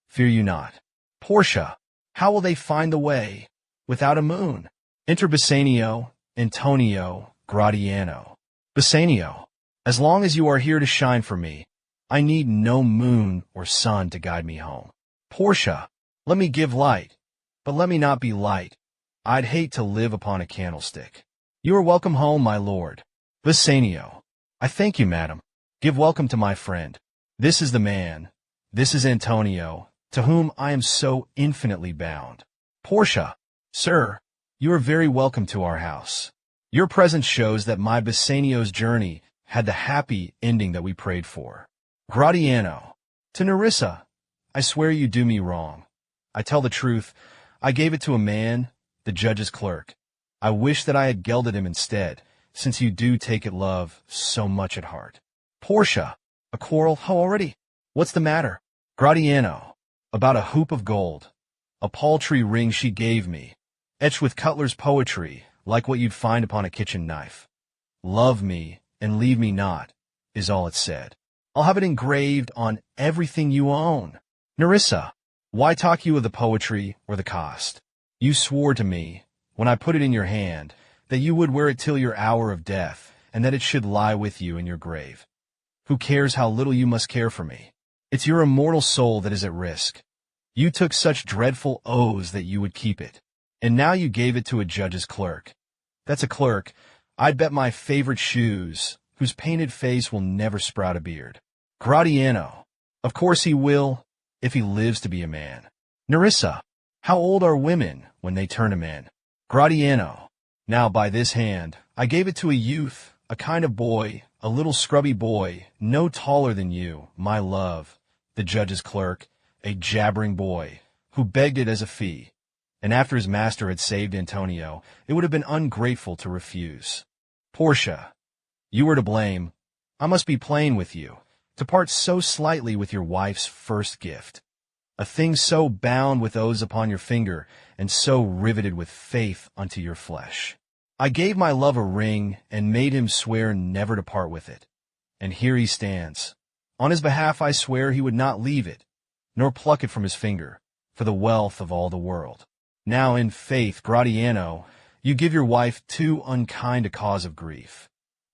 Fear you not. Portia, how will they find the way without a moon? Enter Bassanio, Antonio, Gratiano. Bassanio, as long as you are here to shine for me, I need no moon or sun to guide me home. Portia, let me give light, but let me not be light. I'd hate to live upon a candlestick. You are welcome home, my lord. Bassanio, I thank you, madam. Give welcome to my friend. This is the man. This is Antonio, to whom I am so infinitely bound. Portia, sir, you are very welcome to our house. Your presence shows that my Bassanio's journey had the happy ending that we prayed for. Gratiano, to Nerissa, I swear you do me wrong. I tell the truth, I gave it to a man, the judge's clerk. I wish that I had gelded him instead, since you do take it, love, so much at heart. Portia, a quarrel, how already? What's the matter? Gratiano, about a hoop of gold, a paltry ring she gave me, etched with cutler's poetry, like what you'd find upon a kitchen knife. Love me and leave me not, is all it said. I'll have it engraved on everything you own. Nerissa, why talk you of the poetry or the cost? You swore to me, when I put it in your hand, that you would wear it till your hour of death, and that it should lie with you in your grave. Who cares how little you must care for me? It's your immortal soul that is at risk. You took such dreadful oaths that you would keep it, and now you gave it to a judge's clerk. That's a clerk, I'd bet my favorite shoes, whose painted face will never sprout a beard. Gratiano, of course he will, if he lives to be a man. Nerissa, how old are women when they turn to men? Gratiano, now by this hand, I gave it to a youth, a kind of boy, a little scrubby boy, no taller than you, my love, the judge's clerk, a jabbering boy, who begged it as a fee, and after his master had saved Antonio, it would have been ungrateful to refuse. Portia, you were to blame. I must be plain with you, to part so slightly with your wife's first gift, a thing so bound with oaths upon your finger, and so riveted with faith unto your flesh. I gave my love a ring, and made him swear never to part with it. And here he stands. On his behalf I swear he would not leave it, nor pluck it from his finger, for the wealth of all the world. Now in faith, Gratiano, you give your wife too unkind a cause of grief.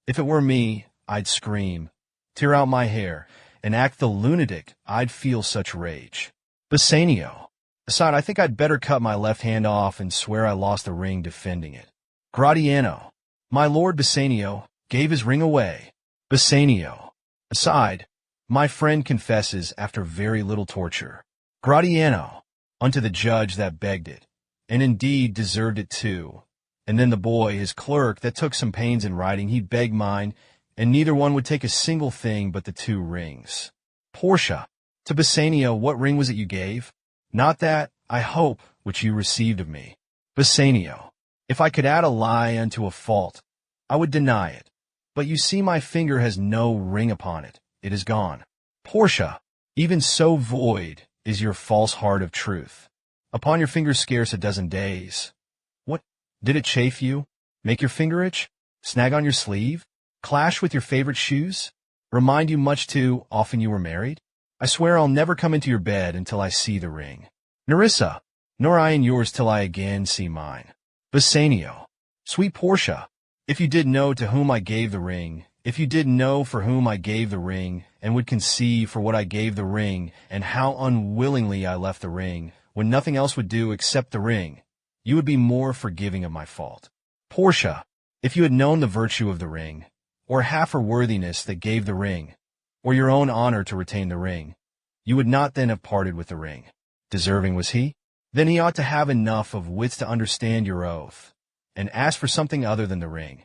If it were me, I'd scream, tear out my hair, and act the lunatic, I'd feel such rage. Bassanio, aside, I think I'd better cut my left hand off and swear I lost the ring defending it. Gratiano, my lord Bassanio, gave his ring away. Bassanio, aside, my friend confesses after very little torture. Gratiano, unto the judge that begged it, and indeed deserved it too. And then the boy, his clerk, that took some pains in writing, he begged mine, and neither one would take a single thing but the 2 rings. Portia, to Bassanio, what ring was it you gave? Not that, I hope, which you received of me. Bassanio, if I could add a lie unto a fault, I would deny it. But you see my finger has no ring upon it. It is gone. Portia, even so void is your false heart of truth. Upon your finger scarce a dozen days. What, did it chafe you? Make your finger itch? Snag on your sleeve? Clash with your favorite shoes? Remind you much too often you were married? I swear I'll never come into your bed until I see the ring. Nerissa, nor I in yours till I again see mine. Bassanio, sweet Portia, if you did know to whom I gave the ring, if you did know for whom I gave the ring, and would conceive for what I gave the ring, and how unwillingly I left the ring, when nothing else would do except the ring, you would be more forgiving of my fault. Portia, if you had known the virtue of the ring, or half her worthiness that gave the ring, or your own honor to retain the ring, you would not then have parted with the ring. Deserving was he? Then he ought to have enough of wits to understand your oath, and ask for something other than the ring.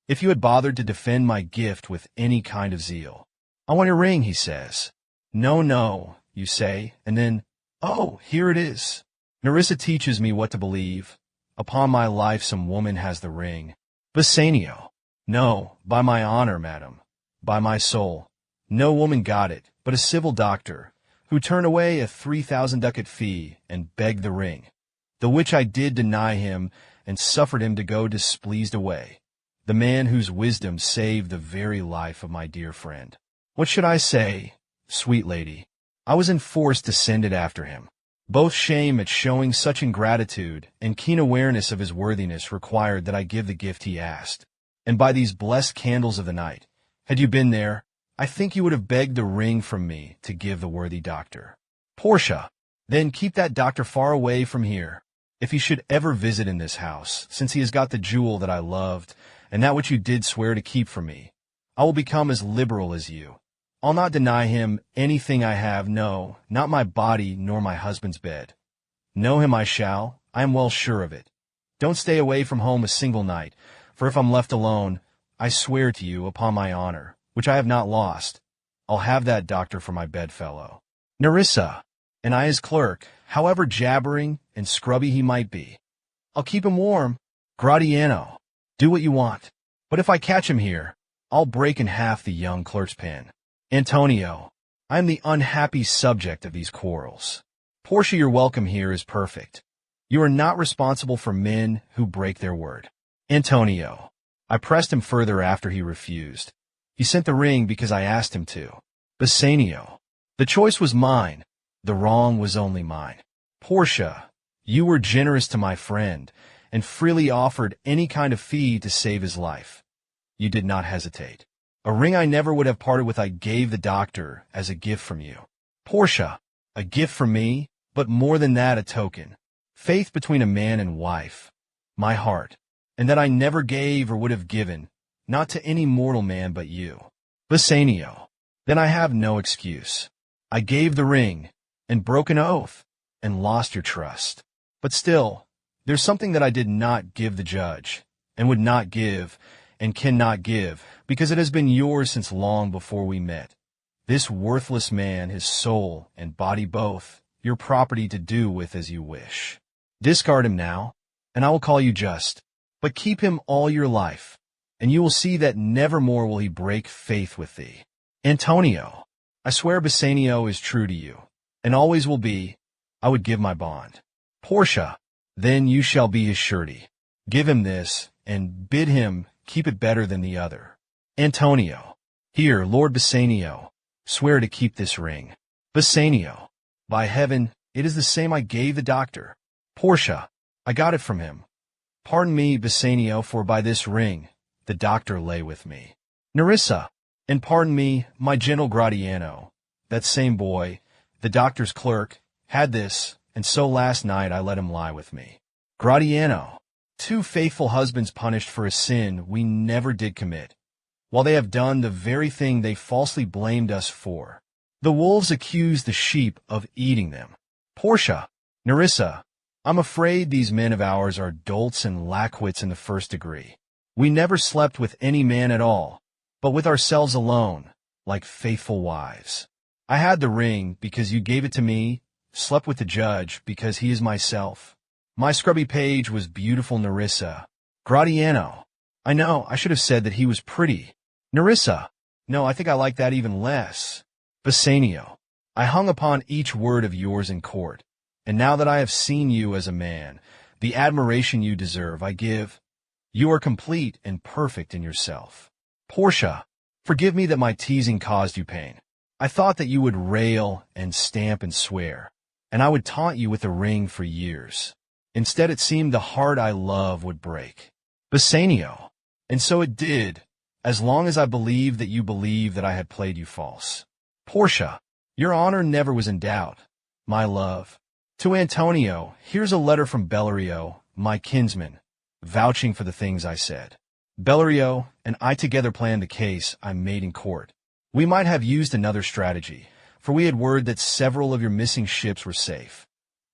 If you had bothered to defend my gift with any kind of zeal. I want your ring, he says. No, no, you say, and then, Oh, here it is. Nerissa teaches me what to believe. Upon my life some woman has the ring. Bassanio. No, by my honor, madam. By my soul. No woman got it, but a civil doctor, who turned away a 3,000 ducat fee, and begged the ring. The which I did deny him, and suffered him to go displeased away. The man whose wisdom saved the very life of my dear friend. What should I say, sweet lady? I was enforced to send it after him. Both shame at showing such ingratitude and keen awareness of his worthiness required that I give the gift he asked. And by these blessed candles of the night, had you been there, I think you would have begged the ring from me to give the worthy doctor. Portia, then keep that doctor far away from here, if he should ever visit in this house, since he has got the jewel that I loved, and that which you did swear to keep from me. I will become as liberal as you. I'll not deny him anything I have, no, not my body nor my husband's bed. Know him I shall, I am well sure of it. Don't stay away from home a single night, for if I'm left alone, I swear to you, upon my honor, which I have not lost, I'll have that doctor for my bedfellow. Nerissa, and I his clerk, however jabbering and scrubby he might be. I'll keep him warm. Gratiano, do what you want. But if I catch him here, I'll break in half the young clerk's pen. Antonio, I am the unhappy subject of these quarrels. Portia, your welcome here is perfect. You are not responsible for men who break their word. Antonio, I pressed him further after he refused. He sent the ring because I asked him to. Bassanio, the choice was mine. The wrong was only mine. Portia, you were generous to my friend, and freely offered any kind of fee to save his life. You did not hesitate. A ring I never would have parted with I gave the doctor as a gift from you. Portia, a gift from me, but more than that a token. Faith between a man and wife. My heart. And that I never gave or would have given, not to any mortal man but you. Bassanio, then I have no excuse. I gave the ring, and broke an oath, and lost your trust. But still, there's something that I did not give the judge, and would not give, and cannot give, because it has been yours since long before we met. This worthless man, his soul and body both, your property to do with as you wish. Discard him now, and I will call you just, but keep him all your life, and you will see that never more will he break faith with thee. Antonio, I swear Bassanio is true to you, and always will be. I would give my bond. Portia, then you shall be his surety. Give him this, and bid him keep it better than the other. Antonio, here, Lord Bassanio, swear to keep this ring. Bassanio, by heaven, it is the same I gave the doctor. Portia, I got it from him. Pardon me, Bassanio, for by this ring the doctor lay with me. Nerissa, and pardon me, my gentle Gratiano, that same boy, the doctor's clerk, had this, and so last night I let him lie with me. Gratiano, two faithful husbands punished for a sin we never did commit, while they have done the very thing they falsely blamed us for. The wolves accuse the sheep of eating them. Portia, Nerissa, I'm afraid these men of ours are dolts and lackwits in the first degree. We never slept with any man at all, but with ourselves alone, like faithful wives. I had the ring because you gave it to me, slept with the judge because he is myself. My scrubby page was beautiful Nerissa. Gratiano, I know, I should have said that he was pretty. Nerissa, no, I think I like that even less. Bassanio, I hung upon each word of yours in court, and now that I have seen you as a man, the admiration you deserve I give. You are complete and perfect in yourself. Portia, forgive me that my teasing caused you pain. I thought that you would rail and stamp and swear, and I would taunt you with a ring for years. Instead, it seemed the heart I love would break. Bassanio, and so it did, as long as I believed that you believed that I had played you false. Portia, your honor never was in doubt, my love. To Antonio, here's a letter from Bellerio, my kinsman, vouching for the things I said. Bellerio and I together planned the case I made in court. We might have used another strategy, for we had word that several of your missing ships were safe,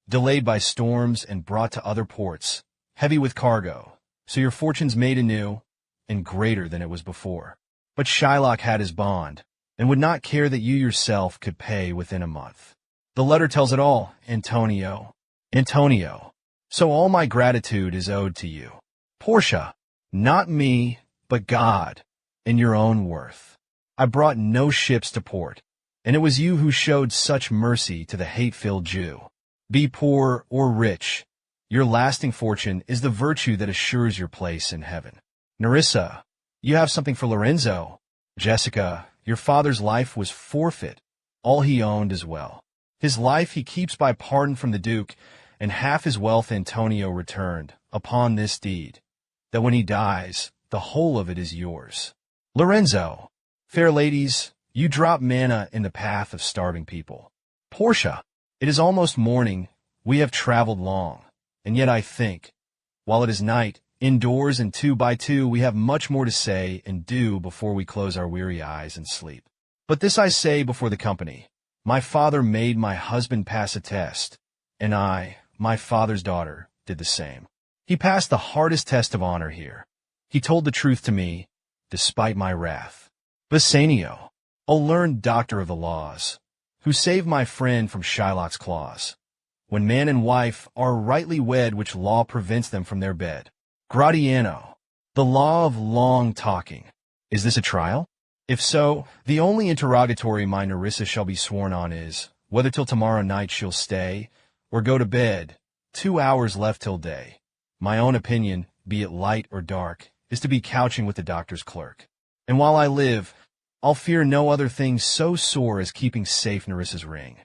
delayed by storms and brought to other ports, heavy with cargo, so your fortunes made anew, and greater than it was before. But Shylock had his bond, and would not care that you yourself could pay within a month. The letter tells it all, Antonio. Antonio. So all my gratitude is owed to you. Portia, not me, but God, and your own worth. I brought no ships to port, and it was you who showed such mercy to the hate-filled Jew. Be poor or rich, your lasting fortune is the virtue that assures your place in heaven. Nerissa, you have something for Lorenzo. Jessica, your father's life was forfeit, all he owned as well. His life he keeps by pardon from the Duke, and half his wealth Antonio returned, upon this deed, that when he dies, the whole of it is yours. Lorenzo, fair ladies, you drop manna in the path of starving people. Portia, it is almost morning, we have traveled long, and yet I think, while it is night, indoors and 2 by 2 we have much more to say and do before we close our weary eyes and sleep. But this I say before the company, my father made my husband pass a test, and I, my father's daughter, did the same. He passed the hardest test of honor here. He told the truth to me, despite my wrath. Bassanio, a learned doctor of the laws, who saved my friend from Shylock's claws, when man and wife are rightly wed which law prevents them from their bed. Gratiano, the law of long talking. Is this a trial? If so, the only interrogatory my Nerissa shall be sworn on is, whether till tomorrow night she'll stay, or go to bed, 2 hours left till day. My own opinion, be it light or dark, is to be couching with the doctor's clerk. And while I live, I'll fear no other thing so sore as keeping safe Nerissa's ring.